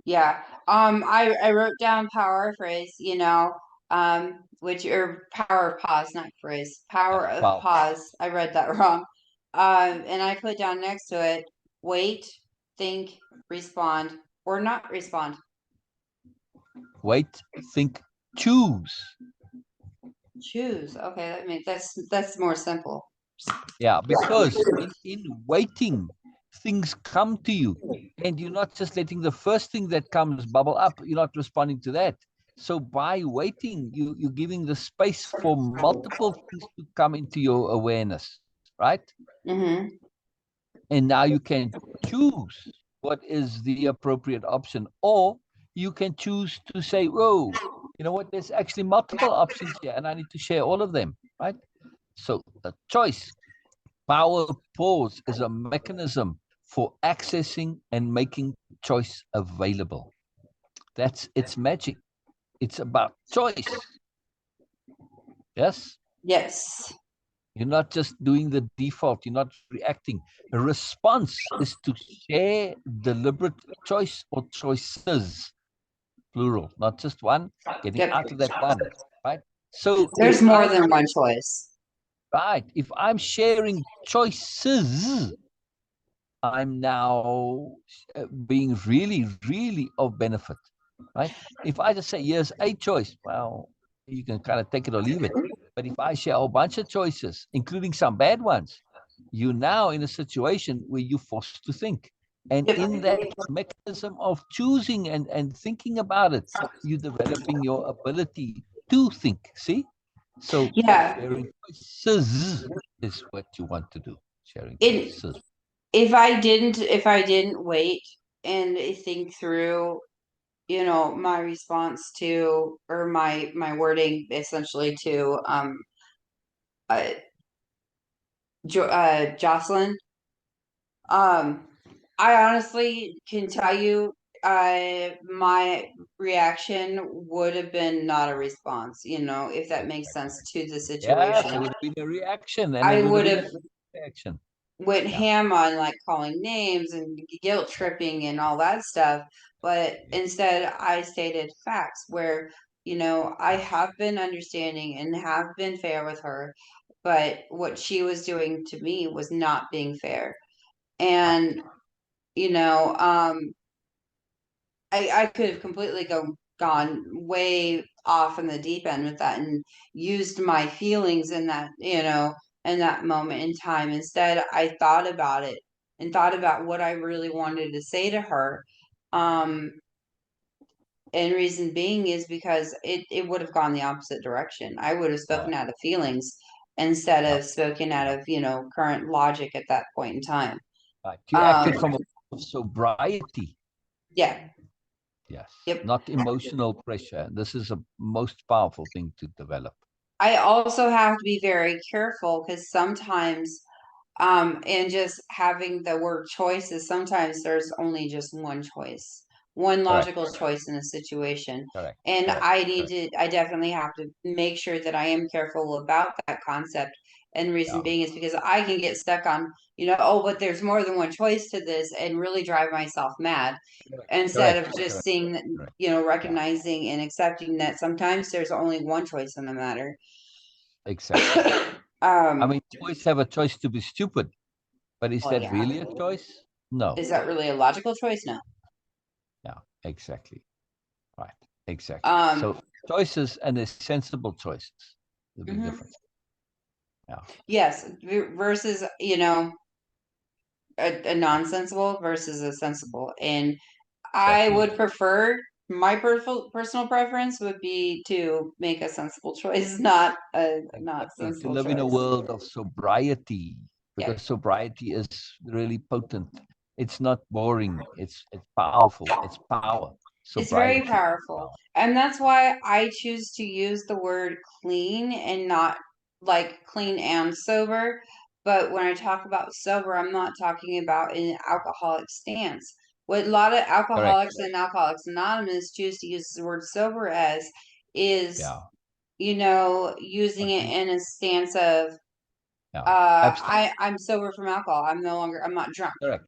Yeah. I wrote down power phrase, which or power of pause, not phrase. Yeah. Power of Wow. pause. I read that wrong. And I put down next to it, wait, think, respond, or not respond. Wait, think, choose. Choose. Okay, that's more simple. Yeah, because in waiting, things come to you, and you're not just letting the first thing that comes bubble up. You're not responding to that. So by waiting, you're giving the space for multiple things to come into your awareness, right? Mm-hmm. And now you can choose what is the appropriate option, or you can choose to say, "Whoa, you know what? There's actually multiple options here, and I need to share all of them." Right? So the choice. Power pause is a mechanism for accessing and making choice available. That's its magic. It's about choice. Yes? Yes. You're not just doing the default, you're not reacting. A response is to share deliberate choice or choices, plural, not just one, getting Yep. out of that one, right? So if There's more I'm than one choice. right, if I'm sharing choices, I'm now being really, really of benefit, right? If I just say, here's a choice, well, you can kind of take it or leave it. But if I share a whole bunch of choices, including some bad ones, you're now in a situation where you're forced to think. And Yep. in that mechanism of choosing and thinking about it, you're developing your ability to think. See? So Yeah. sharing choices is what you want to do. Sharing It choices. if I didn't wait and think through, my response to or my wording essentially to uh, Jocelyn, um I honestly can tell you my reaction would have been not a response, if that makes Exactly. sense to the Yes, it situation. would have been a reaction, and it I would have would been a have good reaction. went Yeah. ham on like calling names and guilt tripping and all that stuff. But Yeah. instead, I stated facts where, I have been understanding and have been fair with her, but what she was doing to me was not being fair. Right. And, you know, um, I could have completely gone way off in the deep end with that and used my feelings in that, in that moment in time. Instead, I thought about it and thought about what I really wanted to say to her. Um, and reason being is because it would have gone the opposite direction. I would have spoken Correct. out of feelings instead Yeah. of spoken out Yeah. of, current logic at that point in time. Right. You Um, acted from a place of sobriety. yeah, Yes. yep. Not emotional pressure. This is a most powerful thing to develop. I also have to be very careful because sometimes, and just having the word choices, sometimes there's only just one choice, one Correct. logical choice in a situation. Correct. And Correct. Correct. I definitely have to make sure that I am careful about that concept. And reason Yeah. being is because I can get stuck on, oh, but there's more than one choice to this and really drive myself mad instead Correct. of just Correct. seeing that, Correct. Yeah. recognizing and accepting that sometimes there's only one choice in the matter. Exactly. I um, mean, boys have a choice to be stupid, but is well, that yeah. really a choice? No. Is that really a logical choice? No. Yeah. Exactly. Right. Exactly. Um, So choices and the sensible choices. The big mhm. difference. Yeah. Yes, versus, a Yeah. nonsensical versus a sensible. And I Exactly. would prefer my personal preference would be to make a sensible choice, not a not Exactly. To sensible live in a choice. world of sobriety, Yeah, because sobriety is really potent. It's not boring. It's powerful. It's power. it's very Sobriety is powerful. power. And that's why I choose to use the word clean and not like clean and sober. But when I talk about sober, I'm not talking about an alcoholic stance. What a lot of Correct. alcoholics and Alcoholics Anonymous choose to use the word sober as is, Yeah. using it Complete. in a stance of Yeah. Abstinence. I'm sober from alcohol. I'm not drunk. Correct.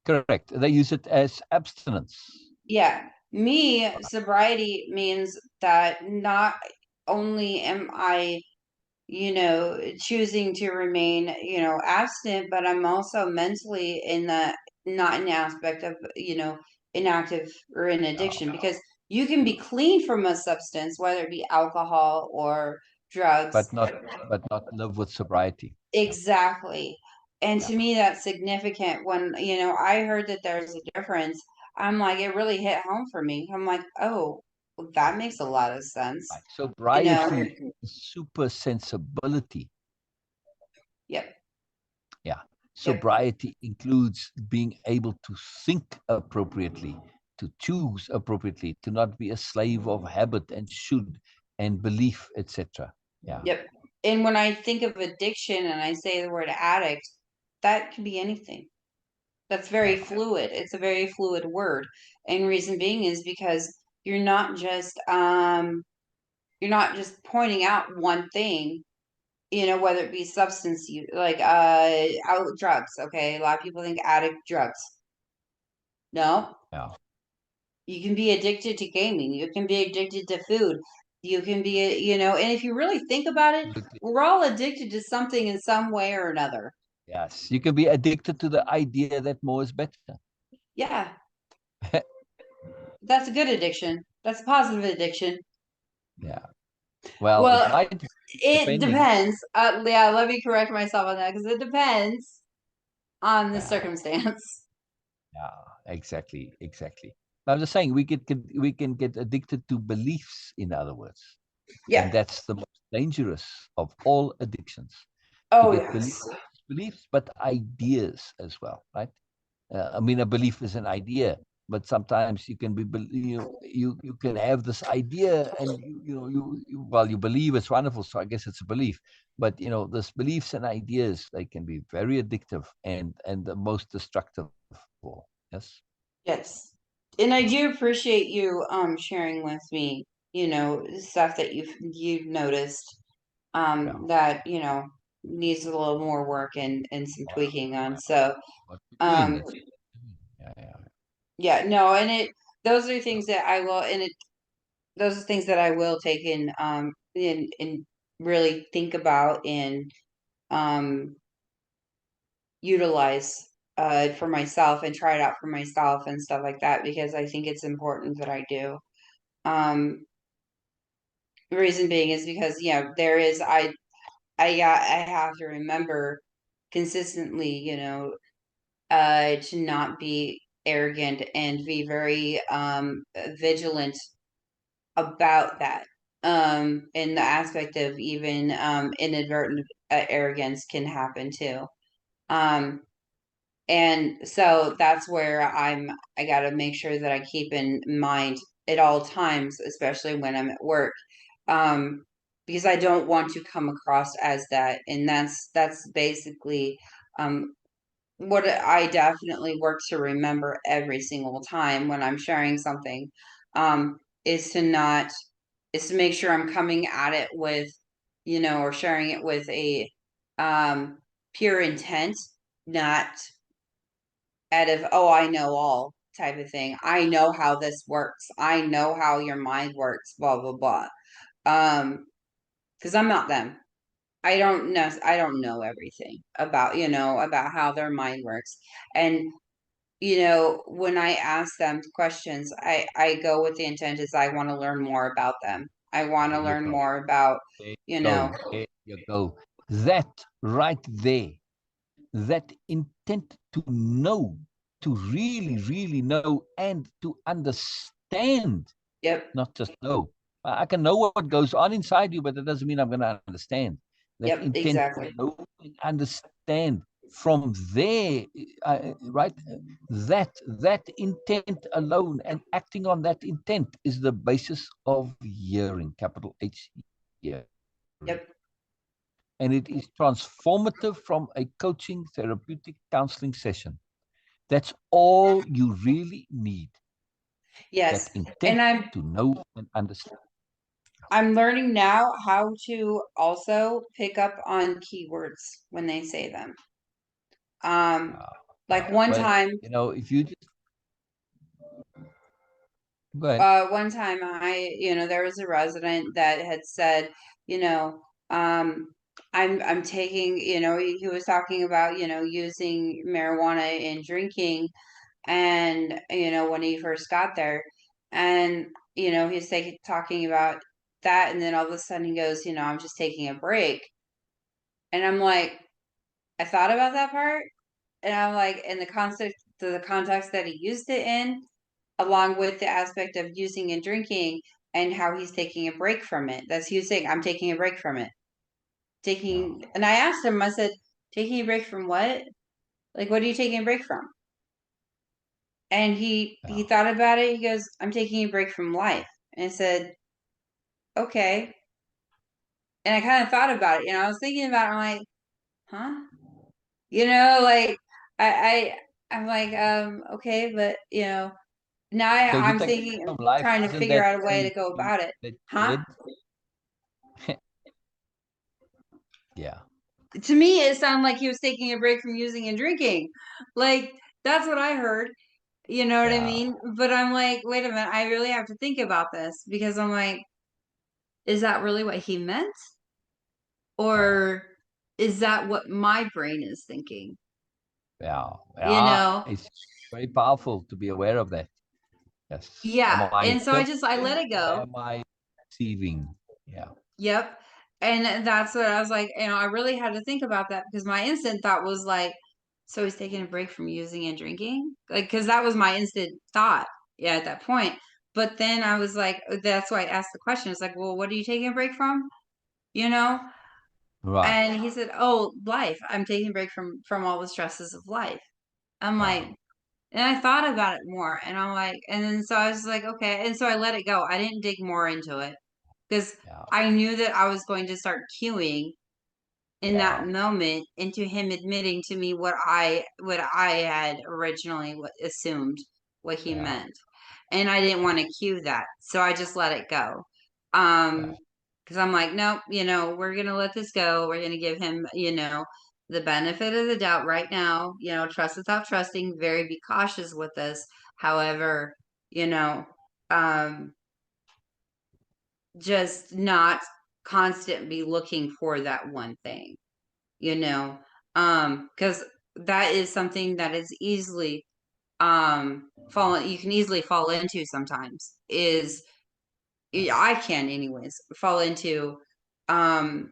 Correct. They use it as abstinence. Yeah. Me, sobriety means that not only am I, choosing to remain, abstinent, but I'm also mentally in the not an aspect of, inactive or in Yeah. addiction because you can be clean from a substance, whether it be alcohol or drugs. But not live with sobriety. Yeah. Exactly. And Yeah. to me, that's significant. When, I heard that there's a difference, I'm like, it really hit home for me. I'm like, oh, well, that makes a lot of sense. Right. You know, Sobriety is super sensibility. yep, Yeah. yep, Sobriety includes being able to think appropriately, to choose appropriately, to not be a slave of habit and should and belief, etc. Yeah. yep. And when I think of addiction and I say the word addict, that can be anything. That's very Yeah. fluid. It's a very fluid word. And reason being is because you're not just you're not just pointing out one thing, whether it be substance use, like out drugs. Okay, a lot of people think addict drugs. No, Yeah. you can be addicted to gaming. You can be addicted to food. You can be, and if you really think about it, Absolutely. we're all addicted to something in some way or another. Yes. You can be addicted to the idea that more is better. Yeah, that's a good addiction. That's a positive addiction. Yeah. Well, it Well, might be it depending. depends. Yeah, let me correct myself on that because it depends on the Yeah. circumstance. Yeah. Exactly. Exactly. I'm just saying we can get addicted to beliefs, in other words. And Yeah. that's the most dangerous of all addictions to Oh, get yes. beliefs, but ideas as well, right? I mean, a belief is an idea, but sometimes you can be, you can have this idea, and well, you believe it's wonderful, so I guess it's a belief. But this beliefs and ideas, they can be very addictive and the most destructive of all. Yes. Yes. And I do appreciate you sharing with me, stuff that you've noticed Yeah. that, needs a little more work and some Well, tweaking on. So what we're doing, um that's yeah, yeah, yeah, no, and it those are things that I will and it those are things that I will take in and really think about and um utilize for myself and try it out for myself and stuff like that because I think it's important that I do. The reason being is because there is I have to remember consistently, to not be arrogant and be very vigilant about that. In the aspect of even inadvertent arrogance can happen too. Um, and so that's where I got to make sure that I keep in mind at all times, especially when I'm at work. Um, because I don't want to come across as that. And that's basically um what I definitely work to remember every single time when I'm sharing something, um, is to not is to make sure I'm coming at it with, or sharing it with a um pure intent, not out of, oh, I know all type of thing. I know how this works. I know how your mind works, blah blah blah. Because I'm not them. I don't know everything about, about how their mind works. And when I ask them questions, I go with the intent is I want to learn more about them. I want to There you learn go. more about, There you you know, go. There you go. That right there, that intent to know, to really, really know and to understand, yep, not just know. I can know what goes on inside you, but that doesn't mean I'm going to understand. That yep, intent to exactly. know and understand from there, right? That intent alone and acting on that intent is the basis of hearing, capital H hearing. Yep, And it is transformative from a coaching, therapeutic, counseling session. That's all you really need, that yes. And intent to know and understand. I'm learning now how to also pick up on keywords when they say them. Um, Yeah, like yeah. one But, time if you just go ahead. one time there was a resident that had said, you know, um, I'm taking, he was talking about, using marijuana in drinking and, when he first got there and, he's talking about that. And then all of a sudden he goes, I'm just taking a break. And I'm like, I thought about that part. And I'm like, in the context that he used it in, along with the aspect of using and drinking and how he's taking a break from it. That's he was saying, I'm taking a break from it. Yeah, And I asked him, I said, taking a break from what? Like, what are you taking a break from? And he yeah. thought about it. He goes, I'm taking a break from life. And I said, okay. And I kind of thought about it. I was thinking about it. I'm like, huh? Like I'm like, okay, but now So you I'm take thinking, from life, trying to isn't figure that out a way to the go about it. that Huh? dead? Yeah, To me, it sounded like he was taking a break from using and drinking. Like, that's what I heard. You know what I yeah, mean? But I'm like, wait a minute, I really have to think about this because I'm like, is that really what he meant? yeah, Or is that what my brain is thinking? yeah, You yeah. know? It's very powerful to be aware of that. Yes. Am Yeah. I And so I let hearing it or go. am I receiving? Yeah, Yep. And that's what I was like, I really had to think about that because my instant thought was like, so he's taking a break from using and drinking? Like, because that was my instant thought, yeah, at that point. But then I was like, that's why I asked the question. It's like, well, what are you taking a break from? You know? right. And he said, oh, life. I'm taking a break from all the stresses of life. I'm Yeah, like, and I thought about it more and I'm like, and then so I was like, okay. And so I let it go. I didn't dig more into it because yeah, I knew that I was going to start queuing in yeah, that moment into him admitting to me what I had originally assumed what he yeah, meant. And I didn't want to cue that. So I just let it go. yeah, Because I'm like, nope, we're gonna let this go. We're gonna give him, the benefit of the doubt right now, trust without trusting, very be cautious with this. However, you know, um, just not constantly looking for that one thing, because that is something that is easily fall you can easily fall into sometimes is I can anyways fall into um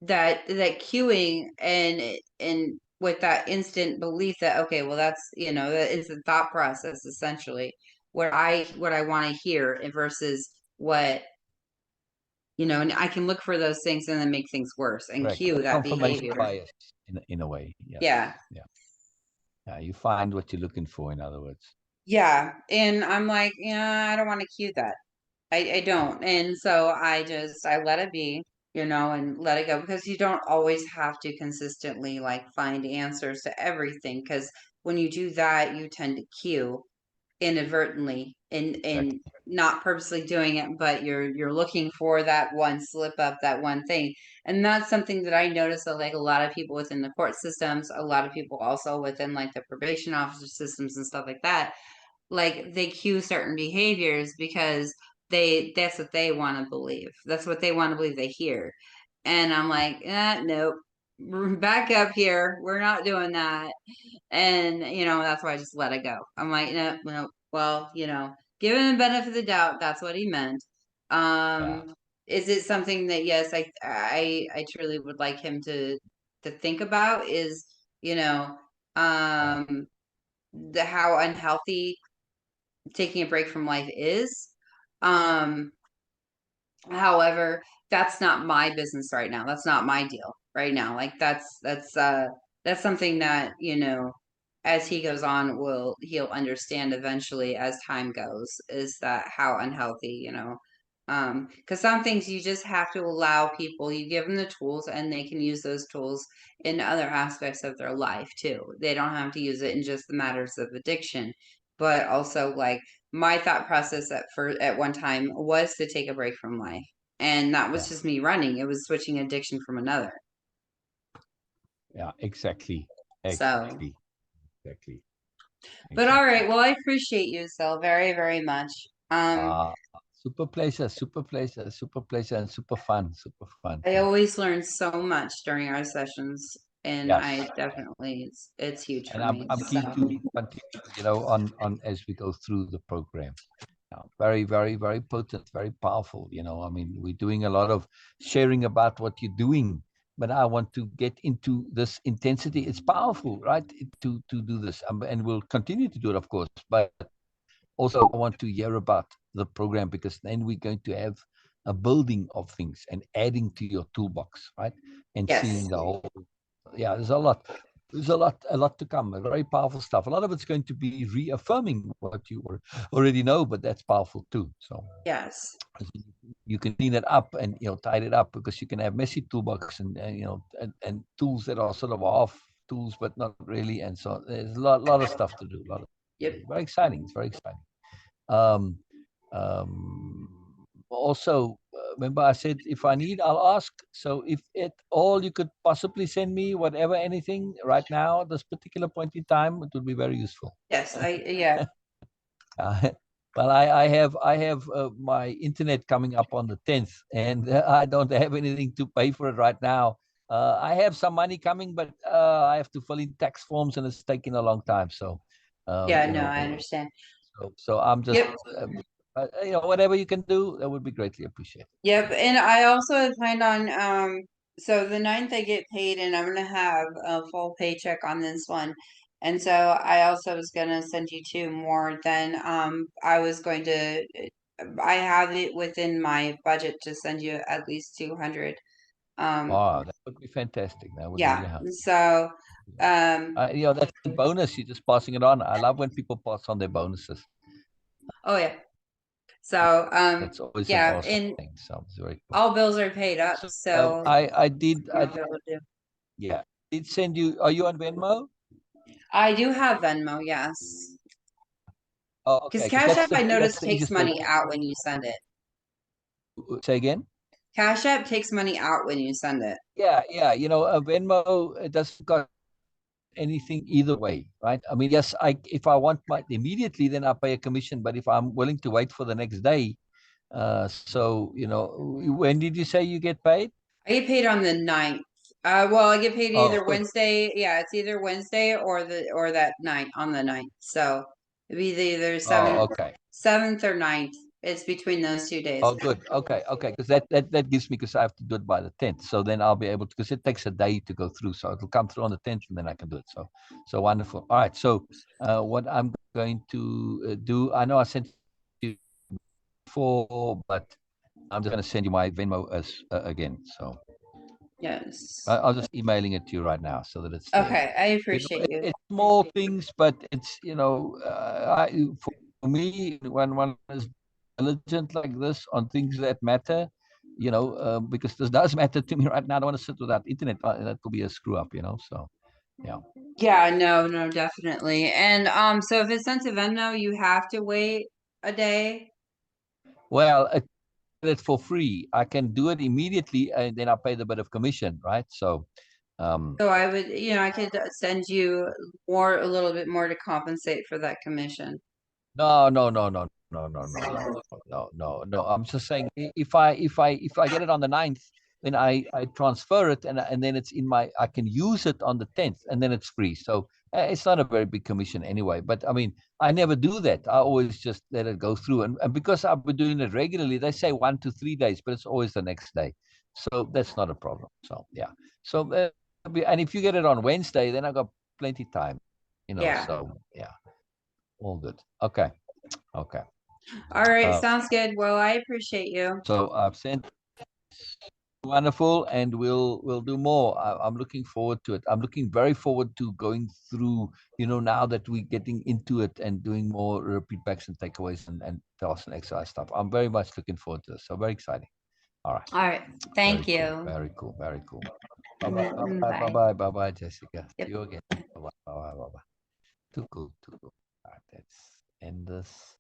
that queuing and with that instant belief that okay, well that's that is the thought process essentially what I want to hear versus what and I can look for those things and then make things worse and Correct. cue that Confirmation behavior. bias in a way. Yes. Yeah. Yeah. Yeah. You find what you're looking for, in other words. Yeah. And I'm like, yeah, I don't want to cue that. I don't. And so I let it be, and let it go because you don't always have to consistently like find answers to everything because when you do that, you tend to cue inadvertently and Exactly. not purposely doing it, but you're looking for that one slip up, that one thing. And that's something that I noticed that like a lot of people within the court systems, a lot of people also within like the probation officer systems and stuff like that, like they cue certain behaviors because that's what they want to believe. That's what they want to believe they hear. And I'm like, nope. Back up here. We're not doing that. And that's why I just let it go. I'm like, no, no. Well, give him the benefit of the doubt. That's what he meant. Yeah. Is it something that yes, I truly would like him to think about is, you know, Yeah. um the how unhealthy taking a break from life is. Um, However, that's not my business right now. That's not my deal right now. Like that's something that, as he goes on he'll understand eventually as time goes is that how unhealthy, because some things you just have to allow people, you give them the tools and they can use those tools in other aspects of their life too. They don't have to use it in just the matters of addiction, but also like my thought process at one time was to take a break from life. And that was Yeah. just me running. It was switching addiction from another. Yeah. Exactly. So, Exactly. Exactly. but all Exactly. right. Well, I appreciate you, Sil, very, very much. Uh, super pleasure. Super pleasure. Super pleasure and super fun. Super fun I too. always learn so much during our sessions, and I Yes. definitely it's huge And for I'm me. I'm So, keen to continue, on as we go through the program. Very, very, very potent, very powerful. I mean, we're doing a lot of sharing about what you're doing, but I want to get into this intensity. It's powerful, right? To do this, and we'll continue to do it, of course. But also, I want to hear about the program because then we're going to have a building of things and adding to your toolbox, right? And yes, seeing the whole. Yeah, there's a lot. There's a lot to come. Very powerful stuff. A lot of it's going to be reaffirming what you already know, but that's powerful too. So yes, you can clean it up and tidy it up because you can have messy toolbox and tools that are sort of off tools, but not really. And so there's a lot of stuff to do. A lot of stuff to yep, do. Very exciting. It's very exciting. Um, also, remember I said if I need, I'll ask. So if at all you could possibly send me whatever, anything right now, at this particular point in time, it would be very useful. yes. Yeah, Uh, well, I have my internet coming up on the 10th, and I don't have anything to pay for it right now. I have some money coming, but I have to fill in tax forms, and it's taking a long time. So, um, yeah. you No, I know, understand. so I'm just, Yep. whatever you can do, that would be greatly appreciated. Yep, and I also planned on so the ninth I get paid and I'm gonna have a full paycheck on this one. And so I also was gonna send you two more than I was going to I have it within my budget to send you at least 200. Um Wow, that would be fantastic. That would really yeah. help. So That's a bonus. You're just passing it on. I love when people pass on their bonuses. oh yeah. So That's always an yeah, awesome and thing. So it's very cool. all bills are paid up, So so yeah, did send you. Are you on Venmo? I do have Venmo, yes. Oh, Because okay, because Cash App, I that's noticed, the takes easiest way money out when you send it. say again. Cash App takes money out when you send it. Yeah, yeah. Venmo, it doesn't cost anything either way, right? I mean, yes, I if I want my immediately, then I pay a commission. But if I'm willing to wait for the next day, so when did you say you get paid? I get paid on the ninth. Well, I get paid Oh, either good. Wednesday. Yeah, it's either Wednesday or that night on the ninth. So it'd be either Oh, okay. seventh or ninth. It's between those 2 days. Oh, good. Okay, okay. Because that gives me, because I have to do it by the 10th. So then I'll be able to, because it takes a day to go through. So it'll come through on the 10th, and then I can do it. So wonderful. All right. So what I'm going to do, I know I sent you before, but I'm just going to send you my Venmo as again. So Yes. I'll just emailing it to you right now so that it's there. Okay, I You know, appreciate you. it's small things, but it's, for me, when one is diligent like this on things that matter, because this does matter to me right now. I don't want to sit without internet. That could be a screw up, So, yeah. Yeah, no, no, definitely. And so if it's sent to Venmo, you have to wait a day. Well, it for free. I can do it immediately, and then I pay the bit of commission, right? So, So I would, I could send you a little bit more to compensate for that commission. no, no, no, no, no, no, no, no, no, no, no. I'm just saying, if I get it on the 9th, then I transfer it, and then it's in my, I can use it on the 10th, and then it's free. So it's not a very big commission anyway. But I mean, I never do that. I always just let it go through, and because I've been doing it regularly, they say 1 to 3 days, but it's always the next day. So that's not a problem. So yeah. So and if you get it on Wednesday, then I got plenty time. Yeah. So yeah, all good. Okay. Okay. All right, Uh, sounds good. Well, I appreciate you. so I've sent wonderful, and we'll do more. I'm looking forward to it. I'm looking very forward to going through. Now that we're getting into it and doing more repeat backs and takeaways and tasks and exercise stuff. I'm very much looking forward to this. So very exciting. All right. All right. Very Thank cool. you. Very cool. Very cool. Bye bye. Bye bye. Bye Bye. bye. Bye bye, Jessica. Yep. See you again. Bye bye. Bye bye. Bye bye. Too cool. Too cool. All right. Let's end this.